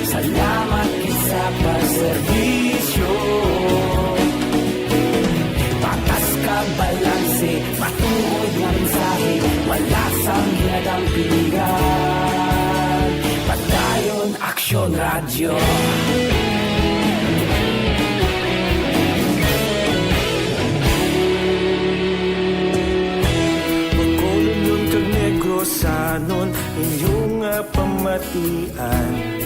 salamat sa pagserbisyo. Patas ka balanse, matuod ng mensahe, wala sang hinadang pilihan. Padayon Aksyon Radio. Bacolod nun kag Negros sanon, inyong pamatian.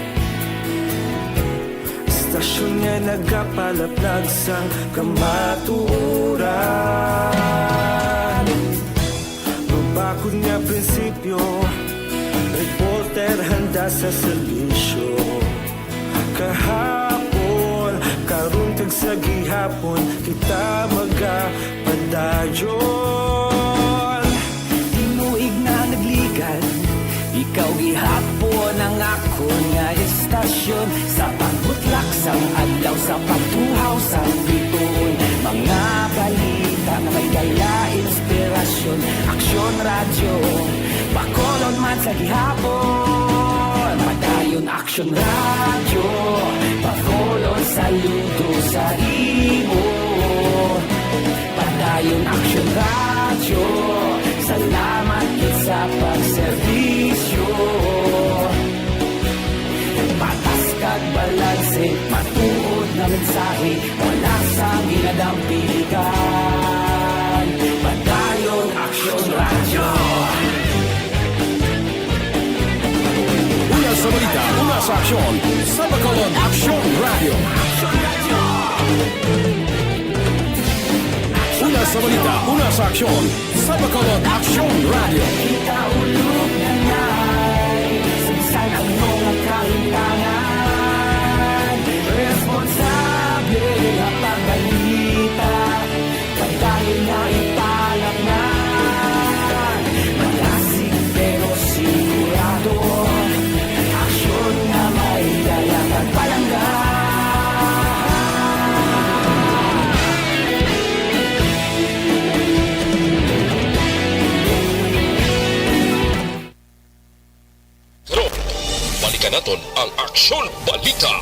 Istasyon nga nagapalaplag sang kamaturan. Bakod nga prinsipyo, reporter handa sa serbisyo. Kahapon, karong tag sa gihapon, kita magapadayon. Tinuig na nagligan, ikaw gihapon ang ako nga estasyon. Sa pagbutlak sa adlaw, sa pagtuhaw sa bituon, mga balita na may dala inspirasyon. Aksyon radyo, Bacolod man sa gihapon. Padayon Aksyon radyo, Bacolod saludo sa imo. Padayon Aksyon radyo, salamat kit sa pagserbisyo. Patas kag balanse, matuod na mensahe, wala sa ginadampigan. Padayon Aksyon radyo. Una sa balita, una sa aksyon, sa Bacolod Aksyon Radio. Una sa balita, una sa aksyon, sa Bacolod Aksyon Radio. Kita ulog na ngay, sinsan ang mga kahintangan. Responsable na pagbalita, pagdahil na ipalak na. Malasig pero sigurado, aksyon na may dalang at palangga. Pero, balikan natin ang Aksyon Balita.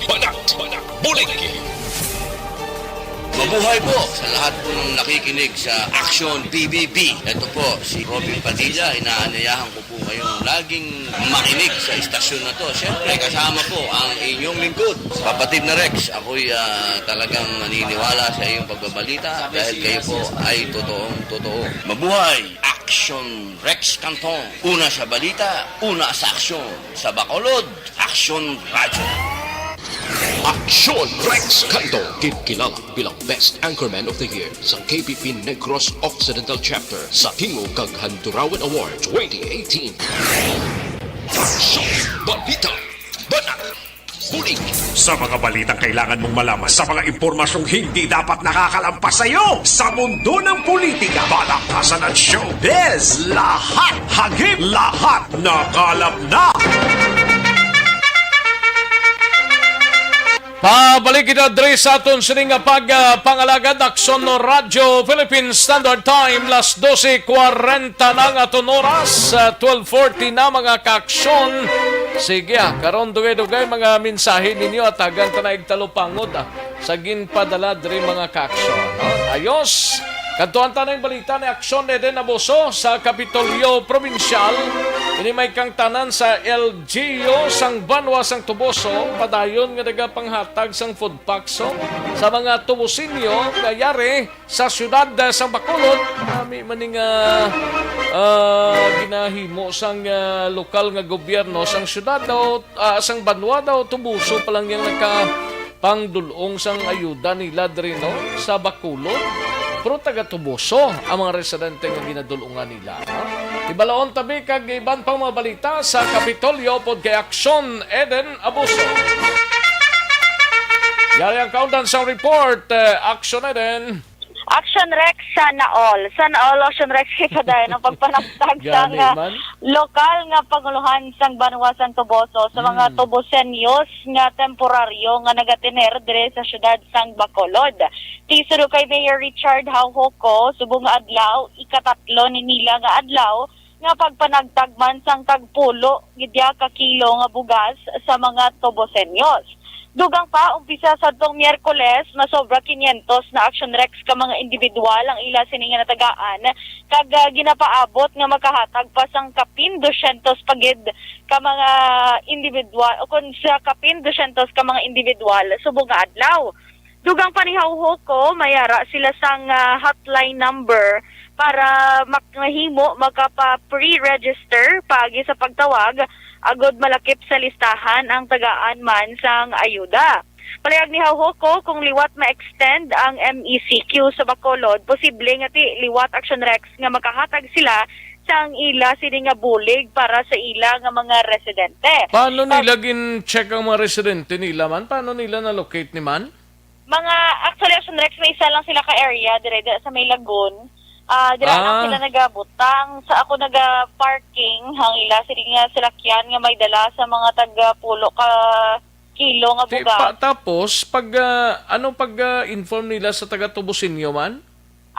Banat, bulig. Mabuhay po sa lahat po ng nakikinig sa Action PBB. Ito po si Robin Padilla. Inaanyayahan ko po kayong laging makinig sa istasyon na to. Siyempre kasama po ang inyong lingkod. Kapatid na Rex, ako'y talagang naniniwala sa iyong pagbabalita dahil kayo po ay totoo. Mabuhay Action Rex Canton. Una sa balita, una sa aksyon. Sa Bacolod, Action Radio. Aksyon Rex Canto, kilala bilang Best Anchorman of the Year sa KPP Negros Occidental Chapter sa Tingog kag Handurawan Award 2018. Aksyon Balita, Banat, bulig. Sa mga balitang kailangan mong malaman, sa mga impormasyong hindi dapat nakakalampas sa iyo, sa mundo ng politika, balakasan at showbiz, lahat hagip, lahat nakalap na. Pabalik kita diri sa aton sining pag-pangalagad Aksyon no Radyo Philippine Standard Time las 12:40 na nga aton oras, 12:40 na mga kaaksyon. Sige karon dugay-dugay mga mensahe ninyo at agan tanay talupangod sa ginpadala diri mga kaaksyon. Ayos. Kantuan tanay balita ni Aksyon Eden Abuso sa Kapitolyo Provincial. Ini may kang tanan sa LGU sang Banwa sang Tuboso, padayon nga nagapanghatag sang food pakso sa mga tubusinyo kayari sa siyudad sang Bacolod. Kami maning ginahimo sang lokal nga gobyerno sang siyudad daw, sang Banwa daw Tuboso pa lang yung pangdulong sang ayuda nila diri no sa Bacolod. Pero taga-Tuboso ang mga residente nga ginadulungan nila. Ibalaon tabi kag iban pang mga balita sa Kapitolyo pod kay Aksyon Eden Abuso. Yari ang countdown sa report, Aksyon Eden. Action Rex, sana all. Sana all Action Rex kay padayon ang pagpanagtag sa lokal nga panguluhan sang Banwa San Tuboso sa mga Tubosenyos nga temporaryo nga nagatiner dire sa syudad sang Bacolod. Tisuro kay Mayor Richard Hauhoko, subong nga adlaw, ikatatlo ni nila nga adlaw nga pagpanagtagman sang tagpulo gidya ka kilo nga bugas sa mga Tubosenyos. Dugang pa, umpisa sa itong Miyerkules, masobra 500 na Action Rex ka mga individual ang ila sining nga natagaan, kag ginapaabot nga makahatag pa sang kapin 200 pagid ka mga individual, o kung sa kapin 200 ka mga individual, subong nga adlaw. Dugang pa ni Hauhoko, mayara sila sang hotline number para mahimo makapa-pre-register pagi sa pagtawag, agod malakip sa listahan ang tagaan man sang ayuda. Palayag ni Hauhoko, kung liwat ma-extend ang MECQ sa Bacolod, posible nga ti liwat Action Rex nga makahatag sila sang ila sini nga bulig para sa ila nga mga residente. Paano nila gin-check ang mga residente nila man? Paano nila na-locate ni man? Mga, actually, Action Rex, may isa lang sila ka area, dire sa may lagoon. Dira lang sila nagabutang. Sa ako naga-parking, hang ila, sila silakyan nga may dala sa mga taga-pulo ka kilo nga buga. Tapos, pag-inform nila sa taga-Tubusinyo man?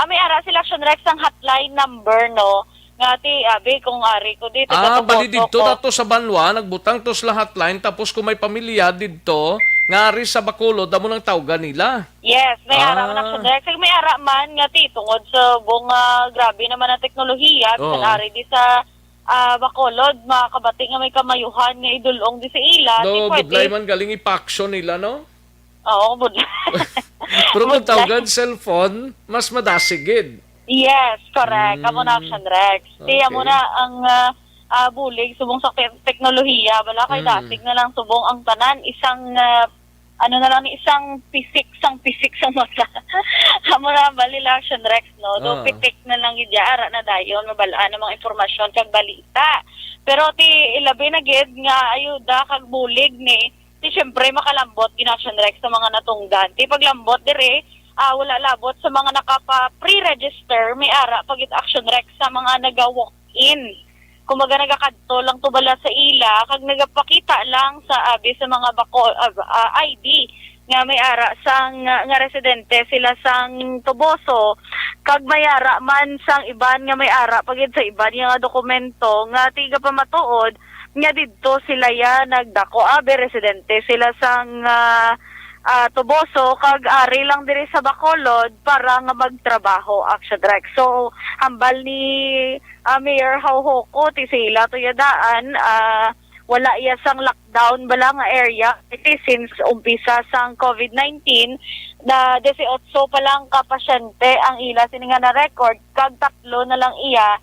May ara sila Action Rex ang hotline number, no? Nga abi, kung ari ko dito. Bali dito, dato sa Banwa, nagbutang to sa hotline, tapos kung may pamilya dito, nga ari sa Bacolod, damo ng tawgan nila. Yes, may ara man Action Rex. May ara man nga tungod sa buong grabe naman ang teknolohiya. Bisan ari di sa Bacolod, makabati nga may kamayuhan nga idulong di sa ila. Budlay man galing ipaksyon nila, no? Oo, budlay. Pero kung tawgan cellphone, mas madasigid. Yes, correct. Amo na Action Rex. Tiya mo na ang bulig, subong sa teknolohiya. Wala kay dasig na lang subong ang tanan. Isang, isang pisik sang mata. Amo na balila Action Rex, no? Do pitik na lang ara na dayon, mabalaan ng mga informasyon kag balita. Pero ilabi na gid nga ayuda kag bulig ni, siyempre makalambot gin Action Rex sa mga natungdan. Paglambot dire, wala labot sa mga nakapa-pre-register, may ara pagit Action Rex sa mga naga-walk-in. Kumaga nagakadto lang to bala sa ila, kag nagapakita lang sa sa mga ID nga may ara sang nga residente sila sang Toboso, kag may ara man sang iban nga may ara pagit sa iban nga dokumento nga tiga pa matuod nga didto sila nagdako residente sila sang Toboso, kag ari lang diri sa Bacolod para nga magtrabaho Action Rex. So hambal ni Mayor Hauhoko ti sila to yadaan, wala iya sang lockdown bala nga area since umpisa sang COVID-19 na 18 pa lang ka pasyente ang ila sininga na record, kag 3 na lang iya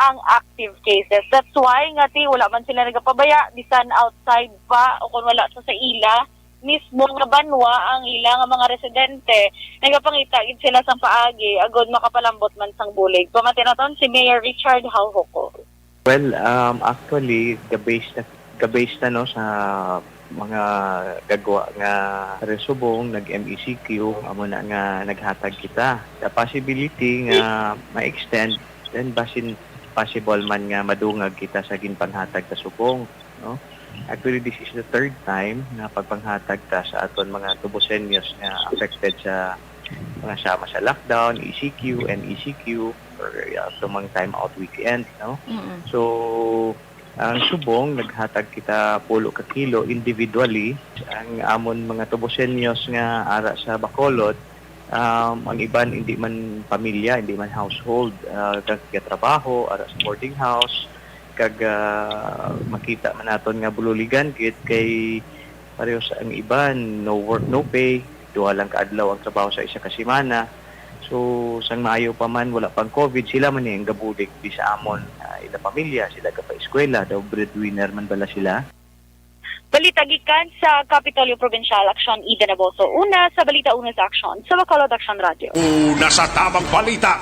ang active cases. That's why nga wala man sila nagapabaya bisan outside pa o kung wala sa ila mismo nga Banwa ang ilang mga residente nagapangitagid sila sang paagi agod makapalambot man sang bulig. Pamatinaton si Mayor Richard Hauhoko. Well, actually gabase na no sa mga gagawa nga resubong nag-MECQ amo na nga naghatag kita. The possibility nga ma-extend then basin possible man nga madungag kita sa ginpanghatag ta subong, no? Actually, this is the 3rd time na pagpanghatag ta sa aton mga Tubusenyos nga affected sa mga sama sa lockdown, ECQ, and ECQ, or tumang time out weekend, no? So, ang subong, naghatag kita 10 ka kilo individually. Ang amon mga Tubusenyos nga ara sa Bacolod, ang iban hindi man pamilya, hindi man household, kagtrabaho, ara sa boarding house, kag makita man naton nga bululigan kit kay pareho sa ang iban no work no pay, duha lang ka adlaw ang trabaho sa isa ka semana. So sang maayo pa man wala pang COVID, sila man ang gabulig di sa amon ila pamilya, sila ka pa eskwela, daw breadwinner man bala sila. Balita gikan sa Kapitolyo Provincial Action Ida Naboso. Una sa Balita Una sa Action sa Bacolod Action Radio. Una sa tamang balita,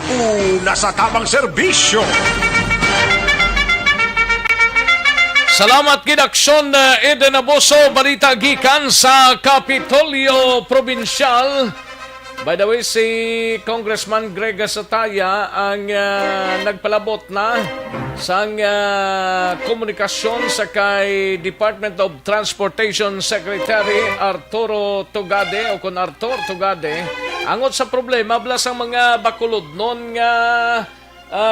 una sa tamang serbisyo. Salamat gidaksyon Eden Abuso, balita gikan sa Kapitolyo Provincial. By the way, si Congressman Greg Sataya ang nagpalabot na sa komunikasyon sa kay Department of Transportation Secretary Arturo Tugade o kun Artur Tugade angot sa problema blas ang mga Bacolod noon nga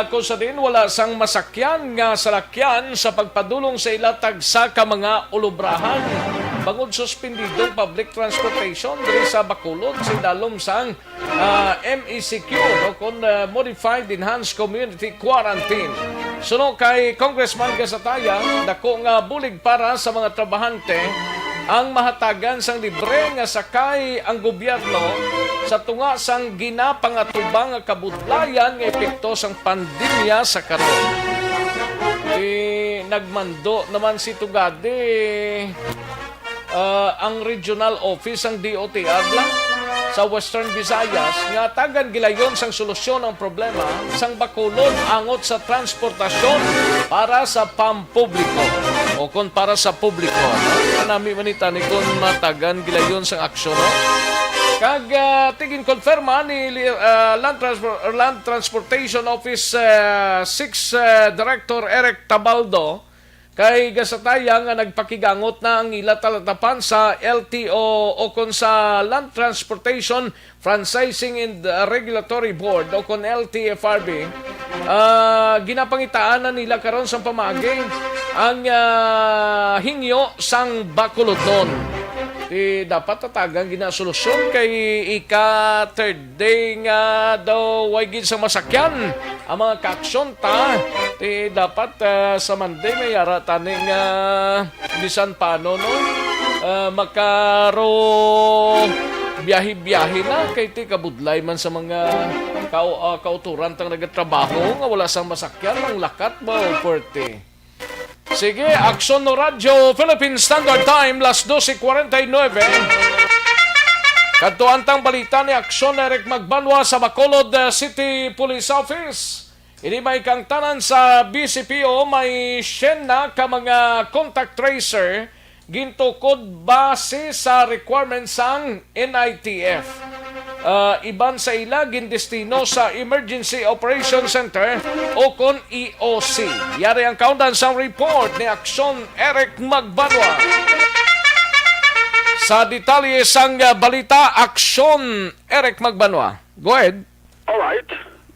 kung sa din wala sang masakyan nga salakyan sa pagpadulong sa ilatag sa ka mga ulubrahan. Bangod suspendidong public transportation diri sa Bacolod sa dalom sang MECQ no kon Modified Enhanced Community Quarantine. Suno kay Congressman Gasataya, dako nga bulig para sa mga trabahante ang mahatagan sang libre nga sakay ang gobyerno sa tunga sang ginapangatubang nga kabudlayan nga epekto sang pandemya sa karon. Nagmando naman si Tugade ang regional office ang DOTR lang sa Western Visayas nga tagan gilayon sang solusyon ang problema sang Bacolod angot sa transportasyon para sa pampubliko o kon para sa publiko. Kanami manita ni kon matagan gilayon sang aksyon. Kag tigin konfirma ni Land Transportation Office 6 Director Eric Tabaldo kay gasataya nga nagpakigangot na ang ila talatapan sa LTO o kon sa Land Transportation Franchising and Regulatory Board o kon LTFRB. Ginapangitaan na nila karon sa pamagi ang hingyo sang Bacolodon. Dapat tatagang ginasolusyon kay ika-third day nga daw way gid sa masakyan ang mga kaaksyon ta. Dapat sa Monday may yara taning bisan paano no makaro biyahe-biyahe na kay ti kabudlay man sa mga kauturan tang nagatrabaho nga wala sang masakyan ang lakat ba o perte. Sige, Aksyon no Radyo, Philippine Standard Time, las 12:49. Kadtuantang balita ni Aksyon Eric Magbanwa sa Bacolod City Police Office. Ini may kang tanan sa BCPO, may na ka mga contact tracer gintukod base sa requirements sang NITF. Iban sa ila gindestino sa Emergency Operation Center o kon EOC. Yari ang kaundan sa report ni Aksyon Eric Magbanwa. Sa detalye sang balita, Aksyon Eric Magbanwa. Go ahead. Alright.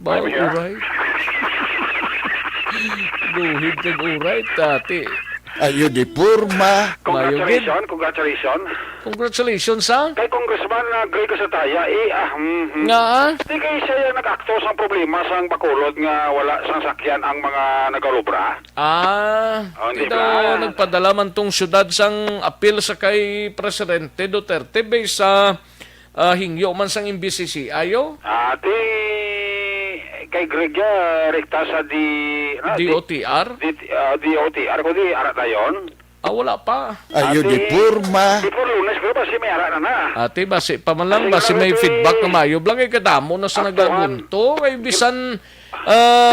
I'm here. Alright. Guhid kag alright, tati. Ayo di Purma. Congratulations sa kay Congressman Greg Sataya nga di kay siya nag-akto sang problema sang Bacolod nga wala sang sakyan ang mga nagalubra. Ito nagpadala man tong syudad sang apil sa kay Presidente Duterte based sa hingyo man sang MBCC ayo kay Greg rekta sa DOTR DOTR ko di arat dayon. Wala pa. Ayo di Purma. Before Lunes pero basi may arat na. Ate basi pa man lang basi may feedback na mayo blangay kadamo na sa nagagunto kay bisan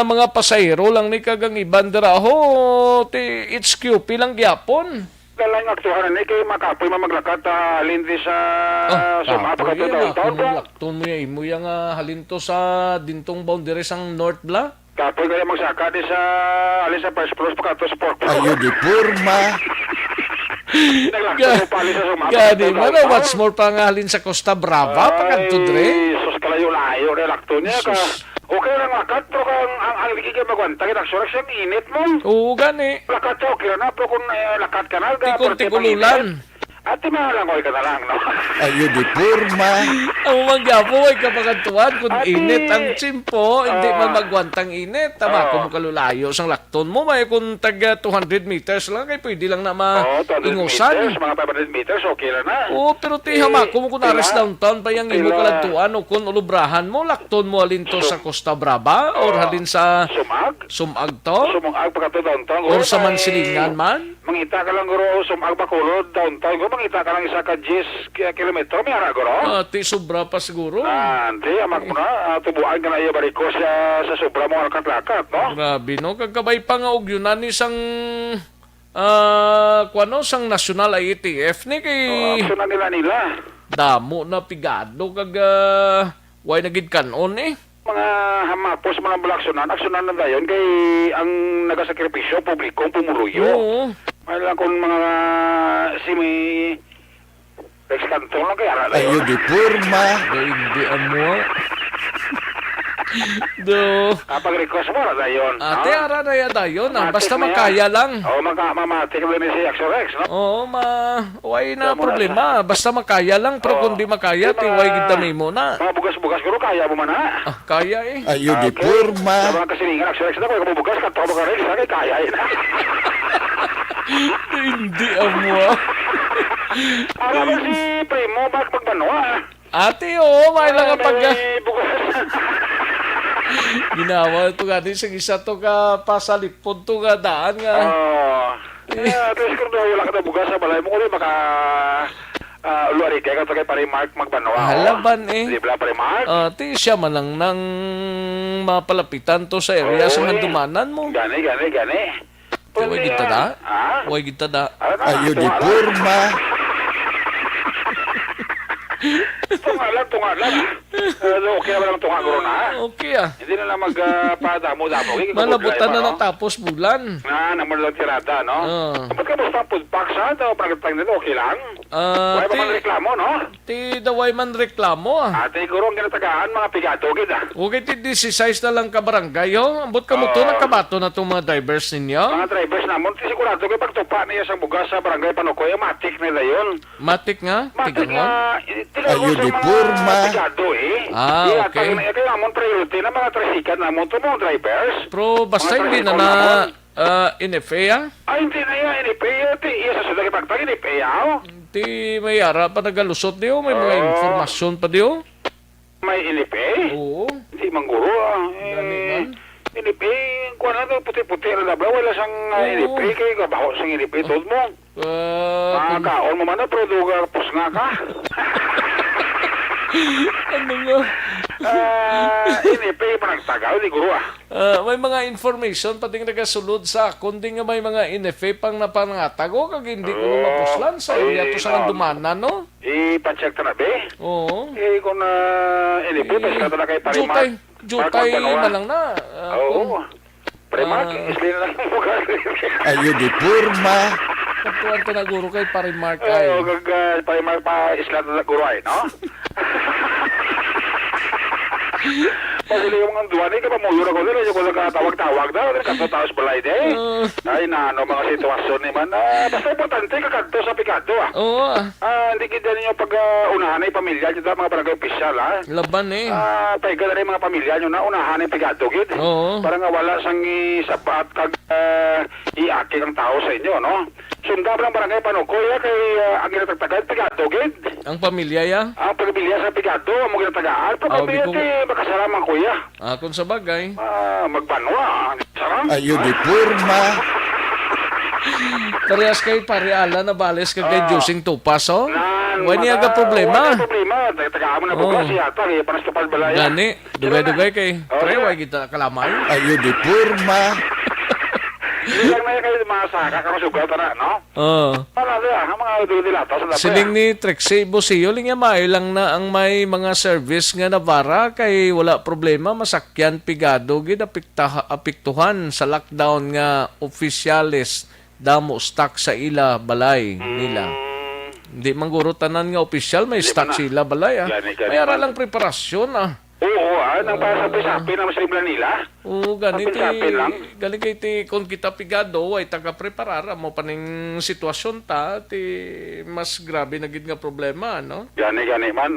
mga pasahero lang ni kagang ibandera ho ti HQP lang gyapon. Dalang aktuhan ni kay makapoy mamaglakat halindi sa sumapa ka downtown. Lakton mo yan mo yang halinto sa dintong boundary sang North Bla. Kapoy kaya magsaka di sa alin sa first floor pagkato sa pork. Ayo di Purma. Gadi mo na what's more pa nga halin sa Costa Brava pagkadto dre. Sus kalayo-layo re lakto niya ka. Okay lang lakat pero kung ang ligi ka magwanta kita siya init mo. Oo gani. Lakat siya okay na pero kung lakat ka na tikululan. Ate mahalangoy ka na lang, no? Ayo di Purma. Ang magyapo ay kapagantuan kung init ang tsimpo, hindi man magwantang init. Tama, kung kalulayo sang lakton mo, may kung taga 200 meters lang, kay pwede lang na maingusan. Mga 500 meters, okay lang na. Pero tihama, kung aras downtown pa yung imo kalantuan o kung ulubrahan mo, lakton mo halin to sa Costa Brava or halin sa Sumag to? Sumag pagkato downtown. Or sa Mansilingan man? Mangita ka lang guro Sumag Bacolod downtown. Mangita ka lang isa ka 10 kilometro, may ara guro? Ti sobra pa siguro. Hindi, amak mo na. Tubuan ka na iya bariko sa sobra mo lakat-lakat, no? Grabe, no? Kagkabay pa nga og yunan ni sang sang national IETF ni kay aksyonan nila. Damo na pigado kag way nagid kanon Mga hamapos man ang aksyonan na dayon kay ang nagasakripisyo publikong pumuruyo. Oo. May lang kung mga simi Rex Cantón lang kaya ara. Ayo di Purma. Hindi amo. Do. Kapag request mo, dayon. Ate, ara na yan dayon. Basta makaya lang. Oo, mamatik mo rin si Axel Rex, no? Oo, way na problema. Basta makaya lang. Pero kung di makaya, tiway kita mo na. Mga bugas-bugas ko, kaya mo man ha? Kaya Ayo di Purma. Mga kasilingan, Axel Rex na, kung bugas ka, tawag ka rin, kaya na. Hindi amo. Alam mo si Primo, bakit magbanwa? Ate, may lang kapag ginawa ito nga din sa isa to ka pasalipod to nga daan nga. Tapos kung wala ka na bugas sa balay mo, baka Luari kaya kay pare Mark magbanwa. Halaban eh. Di ba pare Mark? Ti siya man lang nang mapalapitan to sa area sa handumanan mo. Gani. Huwag kita da. Huwag kita da. Ayo di porma. Tunga lang. Okay naman ang tunga ko na. Okay ah. Hindi na lang magpadamo-damo. Malabutan na natapos bulan. Naman lang tirada, no? Ba't ka basta food packs ha? Pagkatang nito, okay lang? Wala pa man reklamo, no? Ti daway man reklamo ah. Ate, guro ang ginatagaan, mga pigato, gid ah. Okay, ti 16 na lang ka barangay ho. Ambot ka mo to, nakabato na itong mga drivers ninyo. Mga drivers namon, sigurado kayo pagtupa niya sa bugas sa barangay Panukoy, matik nila yun. Matik nga? Matik nga. Ayo di porma. Pigado eh. Okay. Ito namon priority na mga trasikat namon to mga drivers. Pero basta Mga hindi na tricycle namon. NFA ah. Hindi na yan, NFA. Iya sa sudah kipagtag, NFA yaw. Ti may ara pa nagalusot diyo. May mga informasyon pa diyo. May NFA? Oo. Hindi mangguro ah. NFA, kuha na ito, puti-puti na dabla. Wala sang NFA kay kabaho sang NFA tod mo. Kaon mo man na, pero duga pusnga ka. Ano nga? NFA panagtagaw, di guro ah. May mga information pating nagasulod sa kundi nga may mga NFA pang napanangatago kag hindi ko na mapuslan sa area to sa dumana no. I-pacheck ta na be. Oo. Kung NFA pa sila kay Parimat. Jutay na lang na. Oo. Parimat, isli na lang mo ka. Ayo di porma. Katuan ka na guro kay Parimark ay. Oo, kag Parimat pa isla na guro ay, no? Pagili yung mga duwan eh, kapamuyur ako nila, yung kung tawag-tawag na, katataos balay de. Ay na, ano mga sitwasyon naman. Basta importante, kakanto sa pikado ah. Oo hindi kita ninyo pag unahan ay pamilya, dito mga barangay opisyal ah. Laban eh. Paiga na rin mga pamilya nyo na unahan ay pikado gid. Oo. Para nga wala sang isapat kag iaki ang tao sa inyo, no? Sunda ba ng barangay Panukoy kay ang ginatagtagan, pikado gid. Ang pamilya ya? Ang pamilya sa pikado, ang mga ginatagaan. Pagpamilya ti makasalaman kuya. Kung sa bagay. Magbanwa. Sarang. Ayo di porma. Parehas kay pariala na bales kag kay Josing Tupas oh. Wala niya ga problema. Wala problema. Tagaan mo na bukas yata. Panas kapal balaya. Gani. Dugay-dugay kay. Pre, wala kita kalamay. Ayo di porma. Ilang na kayo masaka ka masugal tara, no? Para dia, ang mga dudilata sa dapat. Siling ni Trixie Busio, linya mailang na ang may mga service nga navara kay wala problema masakyan pigado gid apektuhan sa lockdown nga opisyales damo stock sa ila balay nila. Hindi mangguro tanan nga opisyal may stock sila balay ah. May ara lang preparasyon ah. Oo, nang para sapi-sapi na masalimlan nila. Oo, ganiti. Sapi-sapi lang. Galing kay ti kung kita pigado ay taga-preparara mo paning sitwasyon ta ti mas grabe na gid nga problema, no? Gani man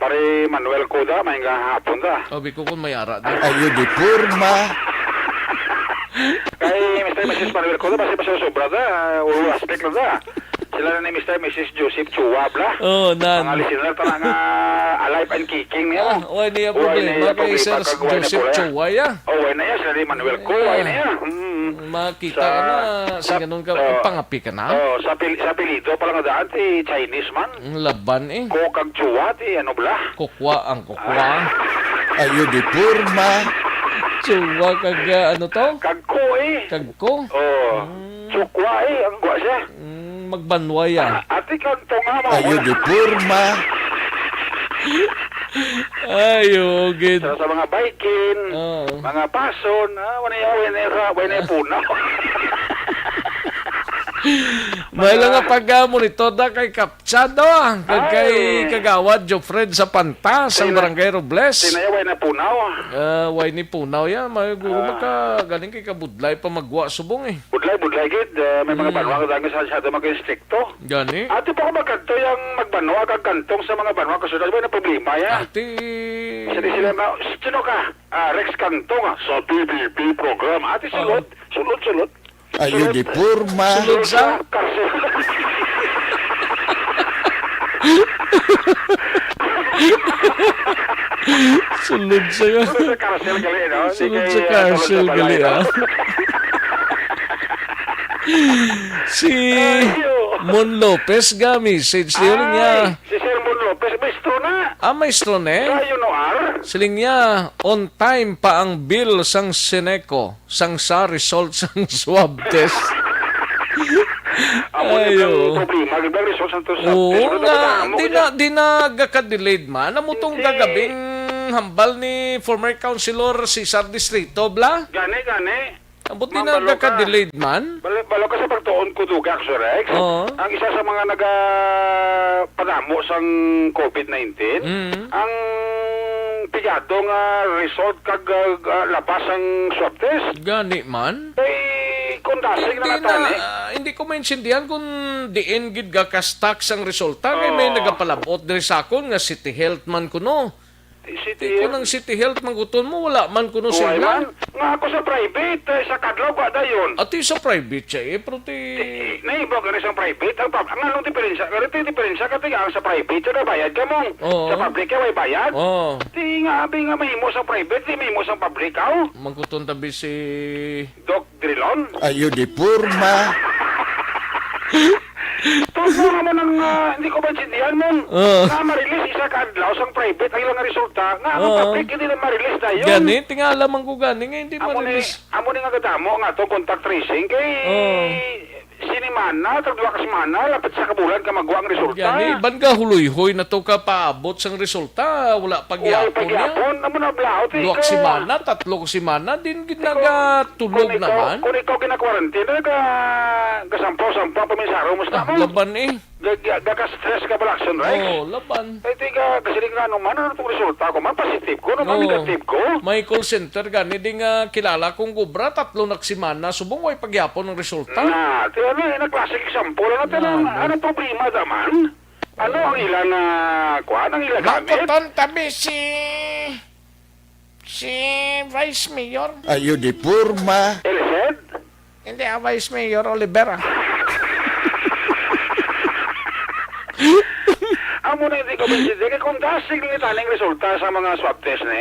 pare Manuel Koda may nga hapon da. Obi ko kung may ara da. Ayo di porma. Kay Mr. and Mrs. Manuel Koda basta sobra da, ulo aspect na da. Sila na ni Mr. and Mrs. Joseph Chuwabla. Nan. Mga listener ta nga alive and kicking niya. Wala niya problema kay Sir Joseph Chuwaya. Wala na yan. Sila ni Manuel Ko. Wala na yan. Makita ka na. Sa ganun ka. Pangapi ka na. Sa apelido pala nga daan, ti Chinese man. Laban eh. Kokag Chuwa, ti ano bla? Kokwa ang kokwa. Ayo di porma. Chuwa kag ano to? Kagko eh. Kagko? Chukwa eh. Ang gwa siya. Magbanwaya. Ati kanto nga mga. Ayo di porma. Ayo, gid. Sa mga bikin, mga pason, wala punaw. May lang nga pag-monitor na kay Kapsado, kay Kagawad Jofred sa Panta, sa Barangay Robles. Sinayaway na punaw. Way ni punaw yan. May guro galing kay kabudlay pa magwa subong eh. Budlay gid. May mga banwa ka dami sa mag-instricto. Gani. Ate pa ko magkanto yung magbanwa kag kantong sa mga banwa kasunod ba na problema ya? Ate. Sino sila na, sino ka? Rex Kantong sa PBB program. Ate sulod. Ayo di porma. Sulod sa? Sulod sa ka. Sulod sa karsel gali, no? Sulod sa karsel gali, ah. Si Mon Lopez ga message yun niya. Si Sir Mon Lopez, maestro na. Maestro ne? Sa UNOR. Siling niya, on time pa ang bill sang Seneco, sang sa result sang swab test. Amo yung problema, ganda result sa swab test. Oo nga, di na gaka-delayed man. Namutong gagabing hambal ni former councilor Cesar Distrito, bla? Gani. Abot din na gaka-delayed man. Balo ka sa pagtuon ko dugak, Sir Rex. Ang isa sa mga nagapadamo sang COVID-19, ang piyado nga result kag labas ang swab test. Gani man? Kung dasig na natani. Hindi ko maintindihan kung diin gid gaka-stack sang resulta. Kaya may nagapalabot diri sa akon nga City Health man kuno. Kung ang City Health mangguton mo, wala man kuno sila. Nga ako sa private, sa kadlaw ba dayon? At sa private siya pero Naibo ka rin sa private. Ang anong diferensya? Ganito yung diferensya kasi ang sa private, siya bayad ka mo. Sa public ka, may bayad. Di nga, may mo sa private, di may mo sa public ka. Mangguton tabi si Doc Drilon. Ayo di purma. Tuto naman ang hindi ko maintindihan mo. Nga ma-release isa kadlaw sang private ang ilang resulta. Nga ang public hindi na ma-release na yun. Gani, tingala man ko gani nga hindi ma-release. Amo ni nga katamo nga to contact tracing kay sinimana, tagduwa ka semana, lapit sa kabulan ka magawa ang resulta. Gani, ban ka huloy-hoy na to ka paabot sang resulta. Wala pagyapon niya. Amo na blaot. 2 semana, 3 semana, din ginagatulog naman. Kung ikaw kina-quarantine, gasampo-sampo pamisaro mo sa mo. Laban Gaka-stress ka ba action, right? Laban. Ay, tiga, kasi nga naman, ano itong resulta ko? Man, positive ko, naman negative ko. May call center, gani, di nga kilala kong gubra, 3 na semana, subong way pagyapon ng resulta. Tiyan na, klasik example, anong problema naman? Ano ang ilang, ang ilang gamit? Makuton tabi si Vice Mayor. Ayo di purma. Elised? Hindi, Vice Mayor Olivera. Amo na hindi ko maintindihan. Kung dasig ni taning resulta sa mga swab test na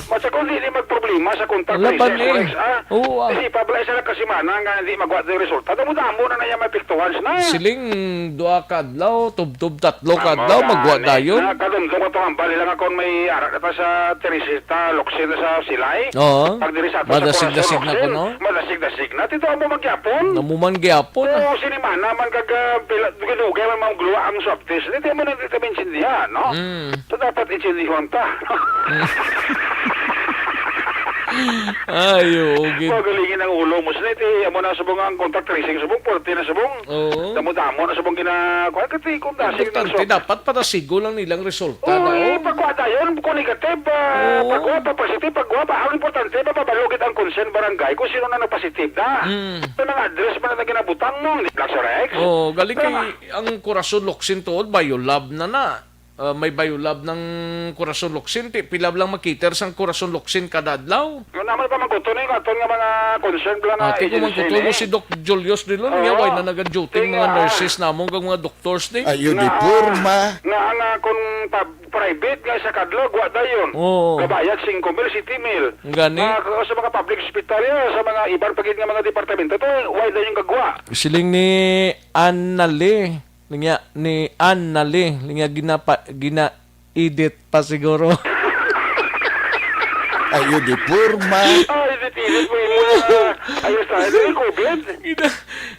Basta kung hindi magproblema sa contact tracing, kasi pabla isa lang kasi mana nga hindi magwat yung resulta. Damo na na yung may pictuals na. Siling 2 kadlaw, tub-tub 3 kadlaw, magwat dayon. Kadumdum ko itong hambal lang ako may arak na pa sa Teresita, Loksin sa Silay. Pag diri sa madasig-dasig na ko, no? Madasig-dasig na. Tito mo magyapon. Namuman gyapon. Oo, sinimana man dugay man gluwa ang swab test. Hindi mo na dito maintindihan, no? So dapat intindihan ta. Ayo, Magalingin ang ulo mo. Siniti, amo na subong ang contact tracing, subong, porti na subong. Damo-damo na subong ginakuha. Kasi kung dasig ng swab. Dapat patasigo lang nilang resulta. Pagkuha yun, kung negative, pagkuha pa positive, pagkuha pa. Ang importante, papabalugit ang concern barangay kung sino na positive na. Ito ng address pa na ginabutang mo. Laxorex. Galing kay ang Corazon Locsin tuod, Biolab na. May Biolab ng Corazon Locsin. Pilab lang makiter sang Corazon Locsin kadadlaw. Yung naman pa magkuto na yung aton nga mga concern lang na agency. Kung magkuto mo si Doc Julius Dillon, way na nag-duty mga nurses namong kang mga doctors din. Ayo di purma. Nga kung private nga sa kadlaw, guwa dayon. Kabayad 5,000, 70,000. Gani. Sa mga public hospital sa mga ibang pagit nga mga departamento to, way dayon kagwa. Siling ni Annale. Ni Annale. Gina-edit pa siguro. Ayo di purma. Edit mo ayos tayo. Ito COVID.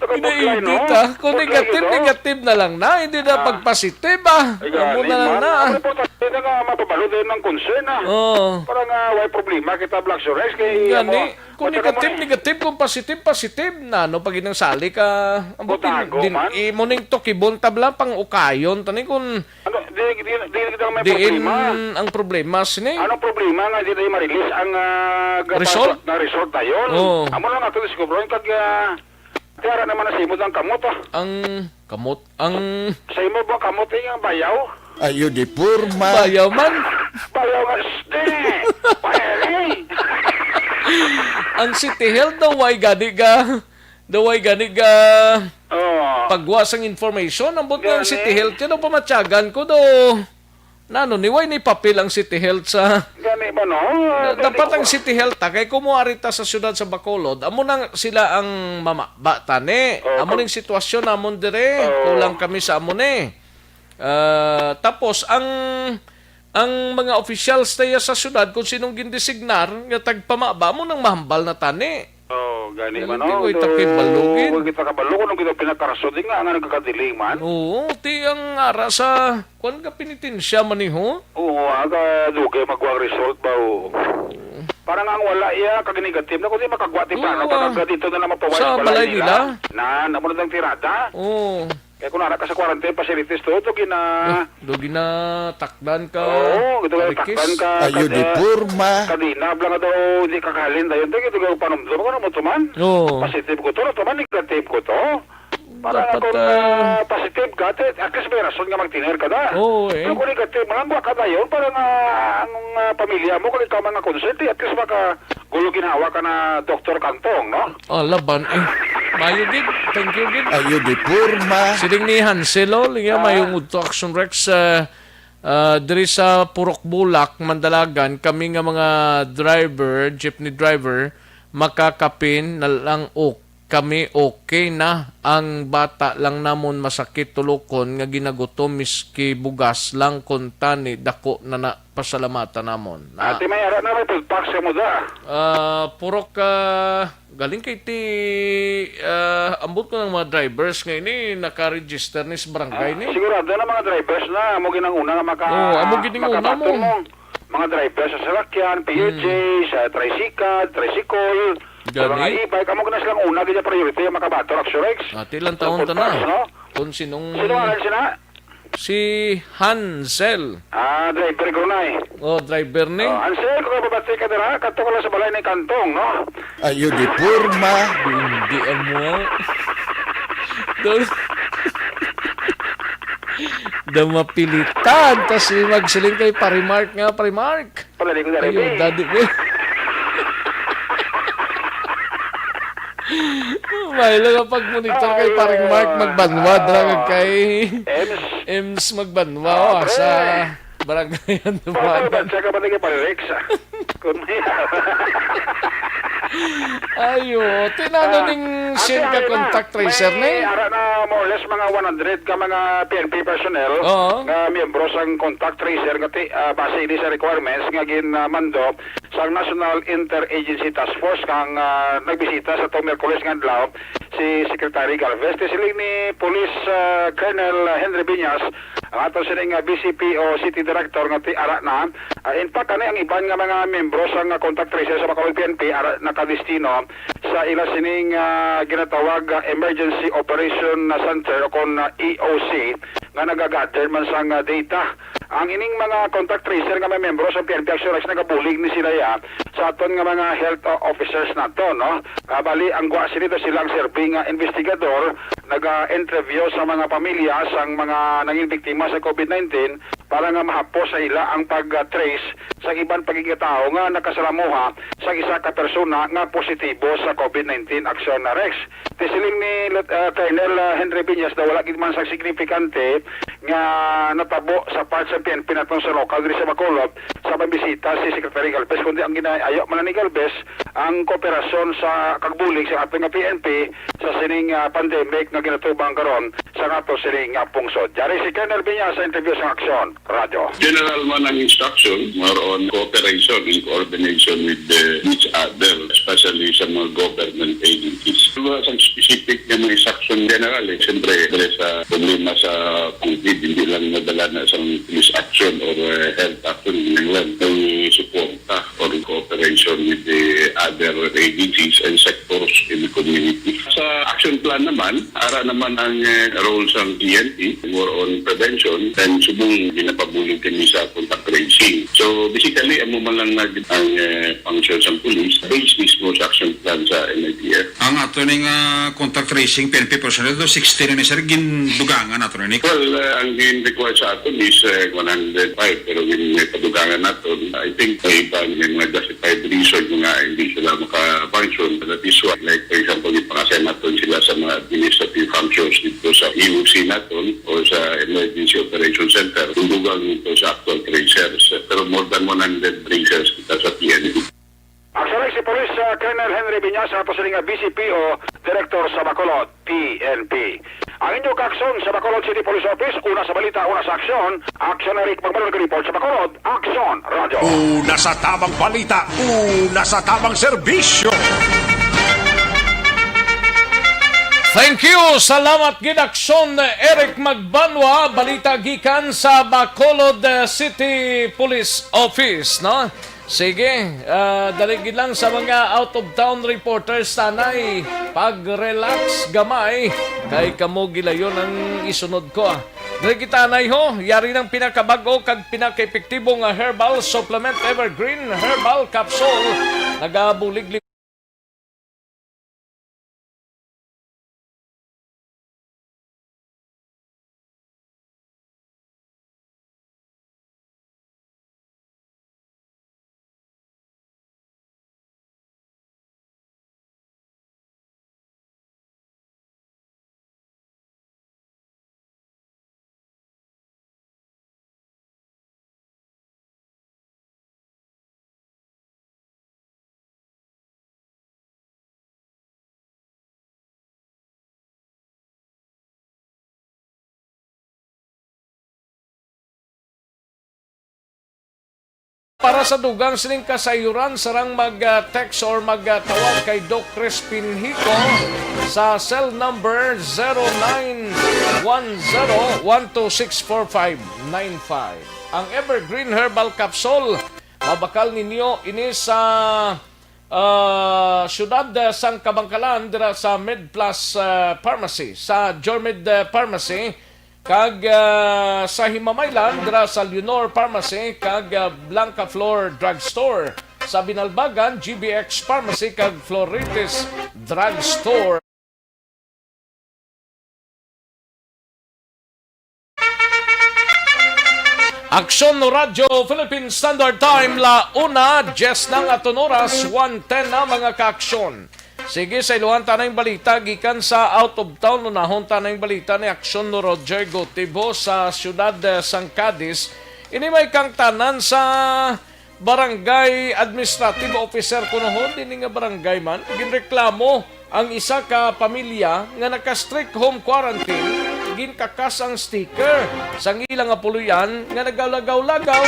Gina-edit Kung negative na lang na. Hindi na pag-positive Amo na lang na. Ang importante na nga mapabalo din ng concern para nga way problema kita Black Surex. Gani. Kung negative, kung positive na, pag inang sali ka, imuning to kibon tabla pang ukayon, tani kung diin ang problema sini. Anong problema nga di tayo ma-release ang result na yun? Amo lang nato discover kag tiara naman na simod ang kamot Ang kamot? Sa imo ba kamot yung bayaw? Ayo di purma. Bayaw man? Bayaw nga, Ang City Health daw way gani ga pagwa sang information ang but ng City Health yan pamatyagan ko do Nano ni way ni papel ang City Health sa Gani ba no? dapat ang City Health kay kumuari ta sa syudad sa Bacolod. Amo nang sila ang mamaba tani. Amo ning sitwasyon namon dire. Kulang kami sa amo ni. Tapos ang mga officials tayo sa syudad kung sinong gindesignar nga tagpamaba mo nang mahambal na tani. Gani Galing man di no? ko itapay balugin. Huwag kita kabalugin, nung kita pinagkarasod nga nga nagkakadiling man. Oo, ti ang ara sa kuan ka pinitensya man ni ho. Oo, aga dugay magwang result ba o. Parang ang wala iya kag negative na kundi makagwa ti paano parang dito na naman pawais Sa balay nila. Na namo nang tirada. Oo. Kaya kung nara ka sa quarantine facilities to gina do gina takdan ka. Oo, ito ka takdan ka. Ayo di purma. Kadina blang daw di kakalin dayon to gito ga panomdom ko na mo tuman. Oo. Positive ko to, tuman negative ko to. Para Dapat, kung positive ka, at least may rason nga magtiner ka na. Oo, eh. Pero kung negative, malangwa ka na yun, parang ang pamilya mo, kung ikaw mga consent, at least maka gulo ginawa ka na Dr. Kantong, no? Laban eh. Mayo gid. Thank you gid. Ayo di purma. Siling ni Hanselo, liya mayong udto Action Rex diri sa Purok Bulak, Mandalagan, kami nga mga driver, jeepney driver, makakapin na lang kami okay na. Ang bata lang namon masakit tulokon nga ginagutom miski bugas lang kuntani dako na pasalamatan namon. Ati may ara na may pagpaks mo da. Purok galing kay ti ambot ko ng mga drivers ngayon naka-register ni sa barangay ni. Sigurado na mga drivers na amo ginang una nga amo ginang una mo. Mga drivers sa sasakyan, PUJ, sa tricycle, sa mga e-bike, amo gina silang una gina priority yung makabato, Axorex. Ati lang taon ta na. Kung sinong Sino nga sina? Si Hansel. Driver ko na eh. Driver ni. Hansel, kung babati ka dira, kato ko lang sa balay ni Kantong, no? Ayo di purma. Hindi mo. Mapilitan. Tapos magsiling kay Parimark nga, Parimark. Palali ko dira. Ayun, daddy mo. Mahilo nga pag-monitor kay paring Mark magbanwa drag kay Ems magbanwa sa barangay ang dumanan. Tsaka ba naging parirex? Ayo, tinano ning sin ka contact tracer ni? Ara na more or less mga 100 ka mga PNP personnel nga miyembro sang contact tracer nga base ini sa requirements nga ginmando sang National Interagency Task Force kang nagbisita sa Merkules nga adlaw si Secretary Galvez. Siling ni Police Colonel Henry Biñas ang ato sining BCP o City Director nga ti ara na. In fact, ang iban nga mga membro sang contact tracer sa Bacolod PNP ara nakadestino sa ila sining ginatawag Emergency Operation Center o kon EOC nga nagagather man sang data. Ang ining mga contact tracer nga may membro sa PNP Action Rex nagabulig ni sila ya sa aton nga mga health officers nato, no? Bali ang gwa silang serving investigador naga-interview sa mga pamilya sang mga naging biktima sa COVID-19 para nga mahapos sa ila ang pag-trace sa ibang pagkikitao nga nakasalamuha sa isa ka persona nga positibo sa COVID-19 Action Rex. Tisiling ni Colonel Henry Biñas na wala gid man sa signifikante nga natabo sa part sa PNP naton sa lokal diri sa Bacolod sa pambisita si Secretary Galvez kundi ang ginaayo man ni Galvez ang kooperasyon sa kagbulig sa ato nga PNP sa sining pandemic nga ginatubang karon sa ato sining pungsod. Jari si Colonel Biñas sa interview sa Action Radio. General man ang instruction more on cooperation and coordination with each other, especially sa mga government agencies. Sa specific na mga instruction general, siyempre sa problema sa COVID, hindi lang nadala na sa police action or health action lang ng suporta or cooperation with the other agencies and sectors in the community. Sa action plan naman, ara naman ang role sa PNP, more on prevention, and subong ginapabuling kami sa contact tracing. So basically, amo man lang ang function sa police based mismo sa action plan sa NITF. Ang ato ning contact tracing PNP personnel do 16 ni sir gindugangan ato ni. Well, ang required sa ato is 105 pero yung padugangan nato, I think may iba mga justified reason nga hindi hindi sila maka-function. That is why, like for example, ipakasay natin sila sa mga administrative functions dito sa EUC natin o sa Emergency Operation Center. Tundugan nito sa actual tracers. Pero more than 100 tracers kita sa PNP. Actually, si Police Colonel Henry Binyasa, posiling BCP o Director sa Bacolod, PNP. Ang inyong kakson sa Bacolod City Police Office, una sa balita, una sa aksyon. Action na Rick Magbalon report sa Bacolod, Action Radio. Una sa tamang balita, una sa tamang serbisyo. Thank you. Salamat gid aksyon Eric Magbanwa, balita gikan sa Bacolod City Police Office, no? Sige, daligid lang sa mga out-of-town reporters, sanay pag-relax gamay kay kamo gilayon ang isunod ko. Daligid ho, yari ng pinakabago kag pinaka-epektibo nga herbal supplement Evergreen Herbal Capsule. Nagabulig para sa dugang sining kasayuran sarang mag-text or mag-tawag kay Doc Crispin Hico sa cell number 0910-1264595. Ang Evergreen Herbal Capsule mabakal ninyo ini sa siyudad sang Kabangkalan dira sa MedPlus Pharmacy, sa Jormed Pharmacy, kag sa Himamaylan dira sa Leonor Pharmacy kag Blanca Flor Drugstore, sa Binalbagan GBX Pharmacy kag Floritis Drugstore. Aksyon no Radyo Philippine Standard Time la una, 10 ng aton oras, 1:10 na mga kaaksyon. Sige, sa iluhan tanang balita, gikan sa out of town, nunahon tanang balita ni Aksyon no Roger Gotibo sa siyudad San Cadiz. Ini may kang tanan sa barangay administrative officer kunohon, din nga barangay man. Ginreklamo ang isa ka pamilya nga naka-strict home quarantine, ginkakas ang sticker sa ilang apuluyan nga nagalaw-lagaw.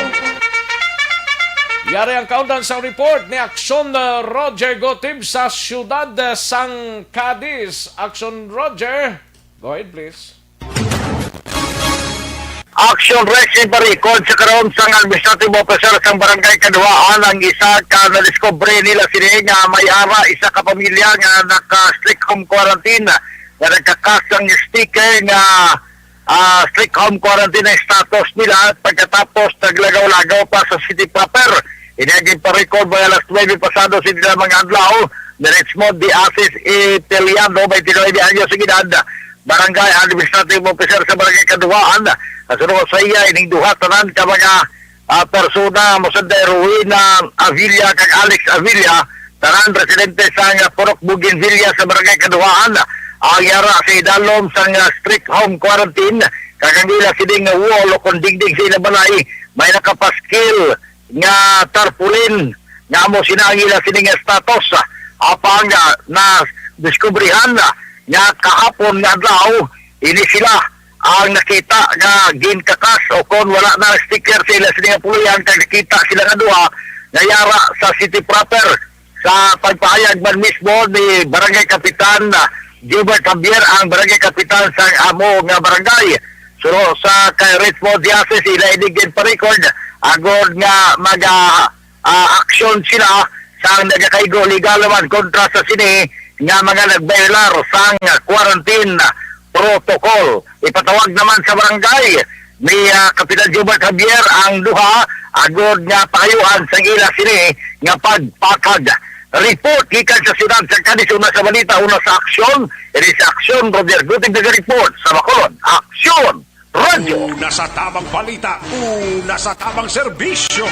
Yari ang countdown sa report ni Aksyon Roger Gotib sa siyudad San Cadiz. Aksyon Roger, go ahead please. Action Rex iparikod sa karon sang administrative officer sang barangay Kaduaan ang isa ka na-discovery nila sini nga may-ara isa ka pamilya nga naka-strict home quarantine nga nagkakas ang sticker nga strict home quarantine ang status nila pagkatapos naglagaw-lagaw pa sa city proper. Inaging pa-record by alas 9 pasado sa nila mga adlaw na Richmond de Asis Italiano, 29 anyos sa edad, barangay administrative officer sa barangay Kaduaan. Kasunod sa iya, ining duha tanan ka mga persona Mosenda Rowena Avilla kag Alex Avilla, tanan residente sa Purok Bougainvillea sa barangay Kaduaan. Ang yara sa idalom sa strict home quarantine, kakangila sining wall o kung dingding sa inabalay, may nakapaskil nga tarpaulin nga mo sinangila sining status apang na diskubrihan nga kahapon nga adlaw ini sila ang nakita nga ginkakas o kon wala na sticker sila sining pulian kag nakita sila nga duha nga yara sa city proper sa pagpahayag man mismo ni barangay kapitan Gilbert Javier, ang barangay kapitan sa amo nga barangay. So sa kay Richmond Diases sila idigin pa record agod nga mag-action sila sa nagakaigo legal man kontra sa sini nga mga nagbaylar sa quarantine protocol. Ipatawag naman sa barangay ni Kapitan Gilbert Javier ang duha agod nga payuhan sa ila sini nga pagpakad. Report gikan sa siyudad sa Cadiz, una sa balita, una sa aksyon. It is Aksyon Roger Gutig report sa Bacolod. Aksyon Radio. Una sa tamang balita, una sa tamang serbisyo.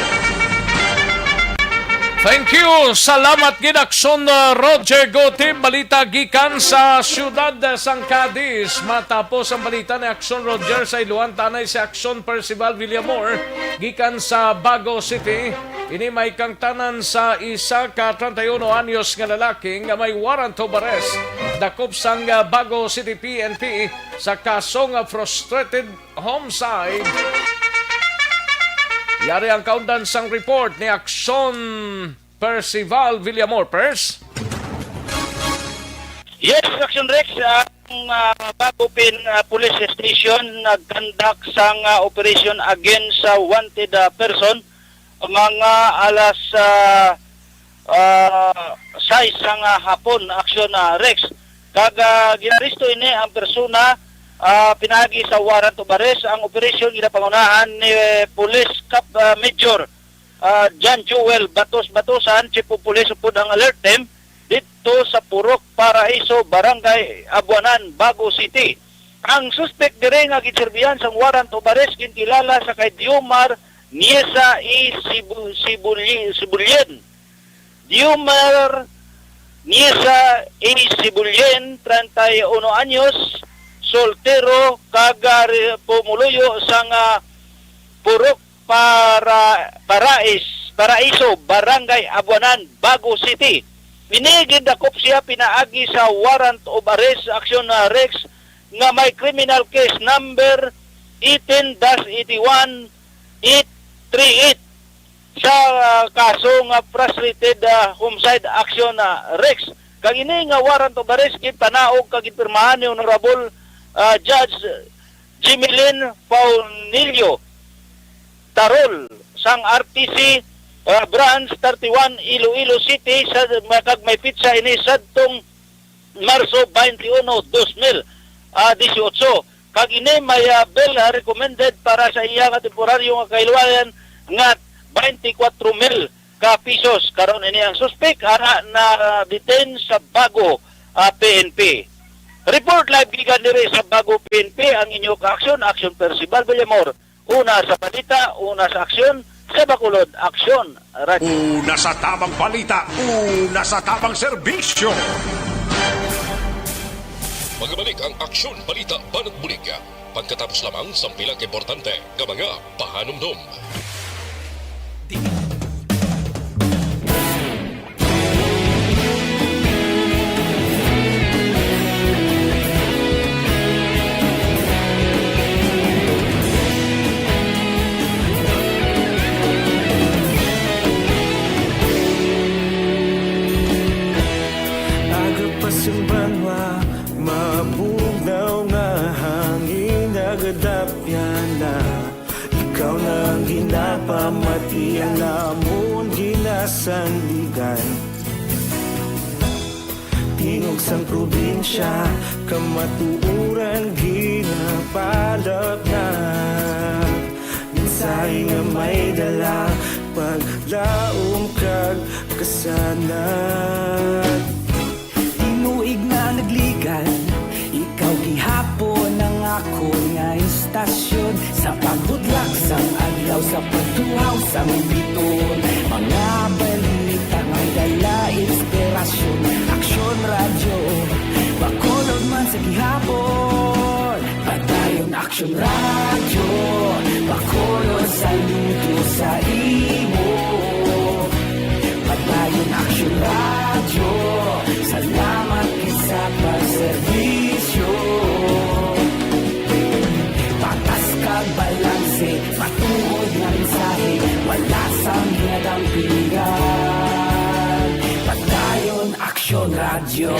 Thank you. Salamat gidakson Roger Gotti. Balita gikan sa siyudad sang Cadiz. Matapos ang balita ni Action Roger sa iluhan tanay si Action Percival Villamor gikan sa Bago City. Ini may kangtanan sa isa ka 31 anyos nga lalaki nga may warrant of arrest. Dakop sang Bago City PNP sa kasong frustrated homicide. Yari ang kaundan sang report ni Action Percival Villamor. Pers? Yes, Action Rex, ang Bagupin Police Station nag-conduct sang operation against sa wanted person mga alas 6 sang hapon, Action Rex. Kaga ginaristo ini ang persona pinagi sa warrant of arrest. Ang operasyon ginapangunahan ni Police Cap Major John Joel Batosan, Chief of Police upod ang alert team dito sa Purok Paraiso, Barangay Abuanan, Bago City. Ang suspect dire nga giserbihan sa warrant of arrest kinkilala sa kay Diomar Niesa E. Sibulyen. Diomar Niesa E. Sibulyen, 31 anyos, soltero, pumuluyo sang Purok Paraiso, Barangay Abuanan, Bago City. Minigid dakop siya pinaagi sa warrant of arrest, Action Rex, nga may criminal case number 18-81-838 sa kaso nga frustrated homicide, Action Rex. Kag ini nga warrant of arrest gipanaog kag gipirmahan ni Honorable Judge Jimilin Paunilio Tarol sang RTC Branch 31 Iloilo City sa kag may pitsa ini sadtong Marso 21, 2018. Kag ini may bill recommended para sa iya nga temporaryo nga kailuwayan nga 24,000 ka pesos. Karon ini ang suspect ara na detain sa Bago PNP. Report live gikan diri sa Bago PNP ang inyong Action Percival Villamor. Una sa balita, una sa aksyon, sa Bacolod, Action Radio. Una sa tamang balita, una sa tamang serbisyo. Magabalik ang Aksyon Balita Banat Bulig. Pagkatapos lamang sa pilang importante ng mga pahanumdum. Banwa, mabugnaw nga hangin nagadapyan na ikaw na ang ginapamatian namon ginasandigan. Tingog sang probinsya, kamatuuran ginapalap na minsay nga may dala paglaom kag kasanat. Inuig na nagligan, ikaw gihapon ang ako nga istasyon sa pagbudlak sang adlaw sa pagtuhaw sa biton. Mga balita nga dala inspirasyon, Action Radio, Bacolod man sa gihapon. Padayon Action Radio, Bacolod sa luto sa imo. Padayon Action Radio, salamat sa pagserbisyo. Patas kag balanse, matuod nga mensahe, wala sang ginadampingan. Padayon Action Radio.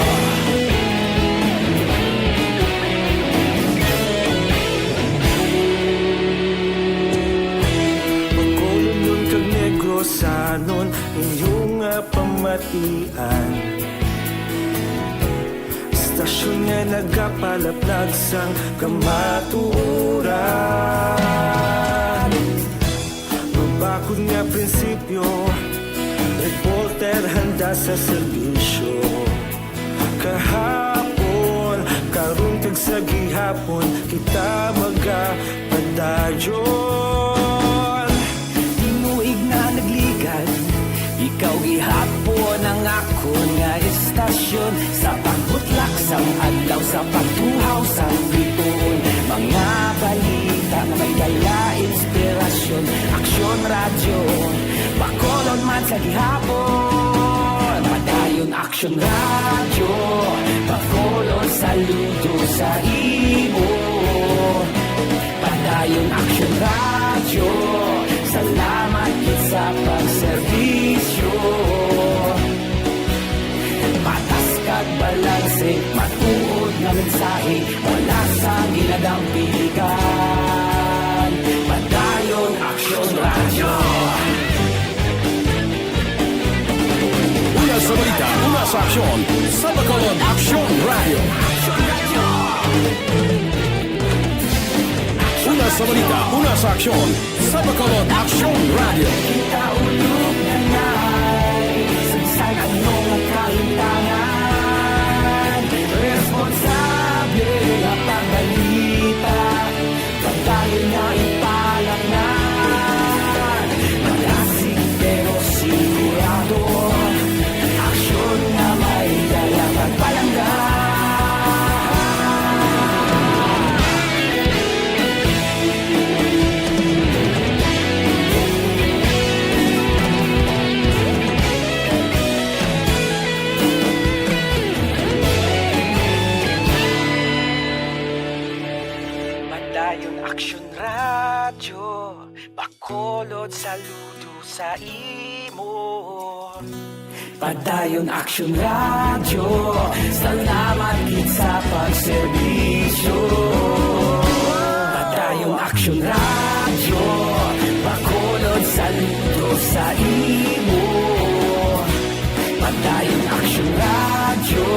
Pagkulong kag Negrosanon, inyong pamatian. Stasyon nga nagapalaplag sang kamatuuran. Mabakod nga prinsipyo, reporter handa sa serbisyo. Kahapon, karong tag sa gihapon, kita magapadayon. Tinuig na nagligan, ikaw ako nga istasyon sa pagbutlak sa adlaw sa pagtuhaw sa bituon. Mga balita na may dala inspirasyon, aksyon radyo, Bacolod man sa gihapon. Padayon aksyon radyo, Bacolod saludo sa imo. Padayon aksyon radyo, salamat gid sa pagserbisyo. Patas kag balanse, matuod nga mensahe, wala sa ginadang piligan. Padayon aksyon radyo. Una sa balita, una sa aksyon, sa Bacolod Aksyon Radio. Una sa balita, una sa aksyon, sa Bacolod Aksyon Radio. Kita ulog na ngay, sagsag anong nagkahintangan. Responsable nga pagbalita, pagdayon nga ipalaknan. Malasig pero sigurado, aksyon nga may dala pagpalanggan. Padayon aksyon radyo, Bacolod saludo sa imo. Padayon aksyon radyo, salamat gid sa pagserbisyo. Padayon aksyon radyo, Bacolod saludo sa imo. Padayon aksyon radyo,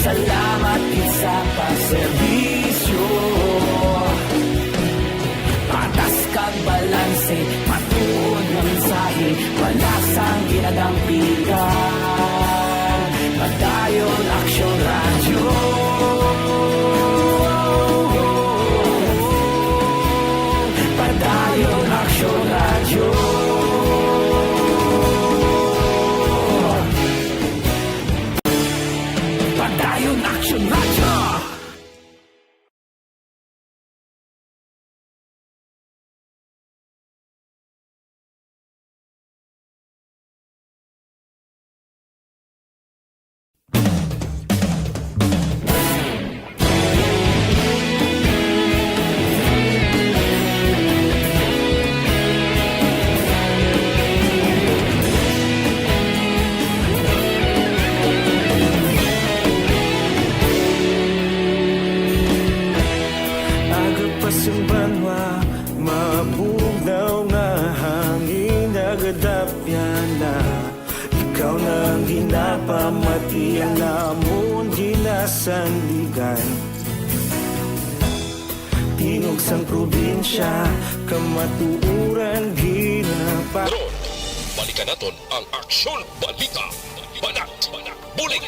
salamat gid sa pagserbisyo. Patas kag balanse, matuod nga mensahe, wala sang ginadampigan. Padayon aksyon radyo. Padayon aksyon radyo. Padayon aksyon radyo. Agapasumbanwa, mabugnaw nga hangin nagadapyan na. Ikaw nang ginapamati ang namon ginasandigan. Tingog sang probinsya, kamatuuran ginapa. Balikan naton ang Aksyon Balita. Banat, bulig.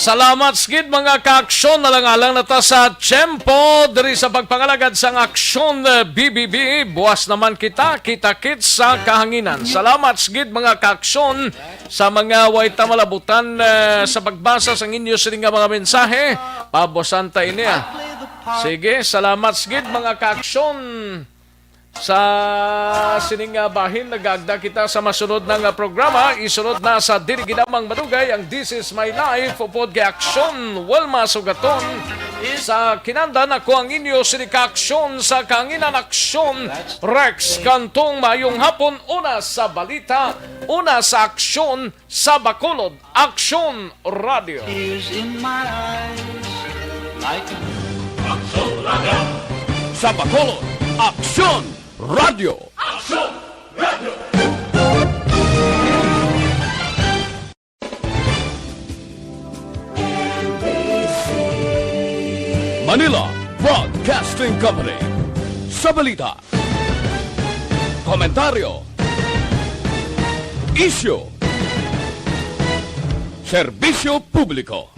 Salamat skid mga ka-aksyon, nalang-alang na ta sa tiyempo diri sa pagpangalagad sang Aksyon BBB. Buwas naman kita-kit sa kahanginan. Salamat skid mga ka-aksyon sa mga way tamalabutan sa pagbasa sang inyo sining mga mensahe. Pabosan ta iniya. Sige, salamat skid mga ka-aksyon. Sa sining bahin, nagagda kita sa masunod ng programa. Isunod na sa diri ginamang madugay ang This Is My Life upod kay Aksyon Wilma Sugaton. Sa kinandan ako ang inyo sinika Aksyon sa Kanginan Aksyon Rex Kantong. Mayong hapon, una sa balita, una sa aksyon sa Bacolod Aksyon Radio. Sa Bacolod Aksyon Radio. Aksyon Radio. Manila Broadcasting Company. sa balita. Komentaryo. Isyu. Serbisyo publiko.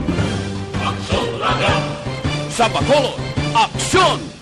Sa Bacolod, aksyon!